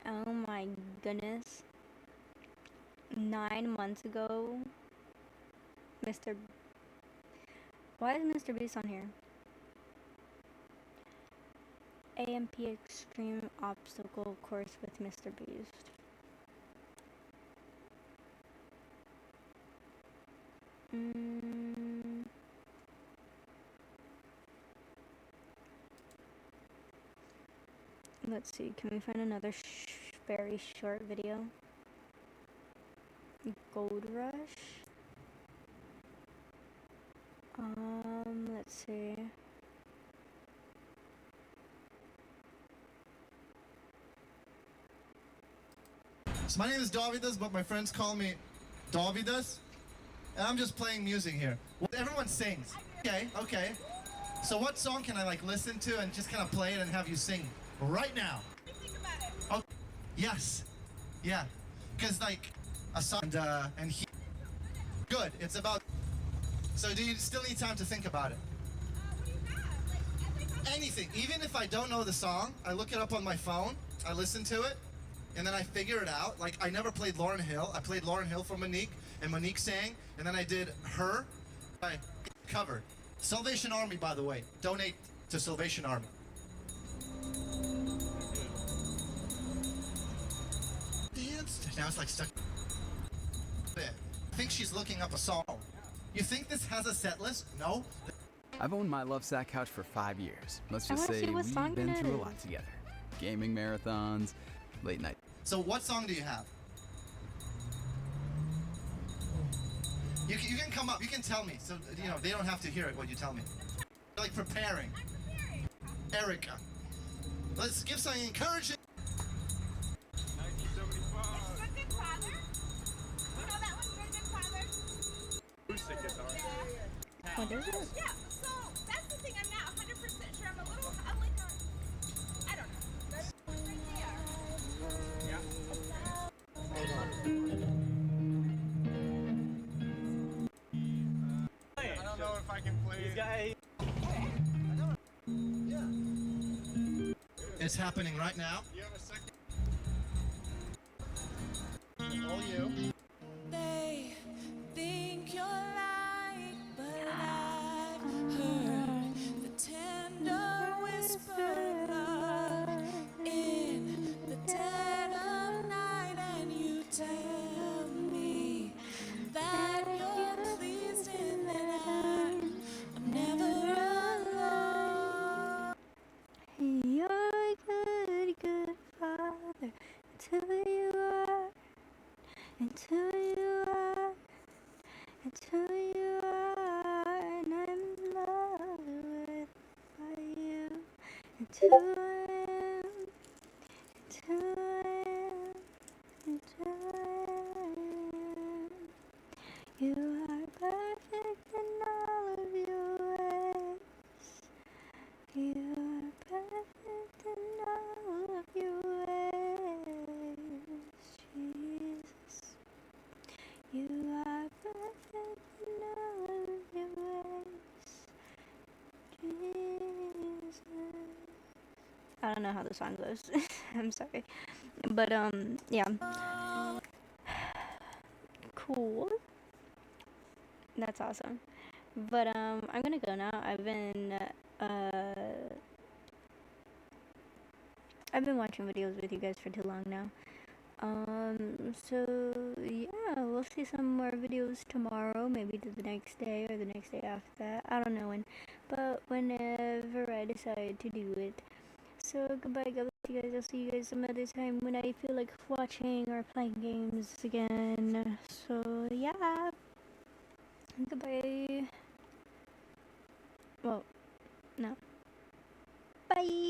Oh my goodness. 9 months ago, Why is Mr. Beast on here? AMP Extreme Obstacle Course with Mr. Beast. Let's see, can we find another very short video? Gold Rush? Let's see. So my name is Davidas, but my friends call me Davidas. And I'm just playing music here. Everyone sings. Okay. So what song can I like listen to and just kind of play it and have you sing right now? Think about it. Oh, yes. Yeah. Because like a song and he good. It's about. So do you still need time to think about it? What do you have? Like anything. Even if I don't know the song, I look it up on my phone. I listen to it. And then I figure it out. Like, I never played Lauryn Hill. I played Lauryn Hill for Monique, and Monique sang. And then I did her. I covered. Salvation Army, by the way. Donate to Salvation Army. Now it's like stuck. I think she's looking up a song. You think this has a set list? No. I've owned my Love Sack couch for 5 years. Let's just say what we've song been it through a is. lot together. Gaming marathons, late night. So what song do you have? You can come up. You can tell me. So, you know, they don't have to hear it, what you tell me. Like preparing. Erica. Let's give something encouraging. 1975. What is it? Yeah, so that's the thing. I'm not 100% sure. I'm like I don't know. That's right there. I don't know if I can play it. It's happening right now. You have a second? All you. They think you're right, but I've heard the tender whisper of love in the dead of night, and you tell me that you're pleased and that I'm It's who you are. It's who you are, and I'm in love with by you. It's who I am. It's who I am. It's who I am. You are perfect in all of your ways. You are perfect in all of your ways, Jesus. You are perfect in all of your ways, Jesus. I don't know how the song goes. I'm sorry. But yeah. Cool. That's awesome. But I'm gonna go now. I've been watching videos with you guys for too long now. So yeah, we'll see some more videos tomorrow, maybe the next day or the next day after that. I don't know when, but whenever I decide to do it. So goodbye, God bless you guys. I'll see you guys some other time when I feel like watching or playing games again. So yeah, goodbye. Well, no. Bye.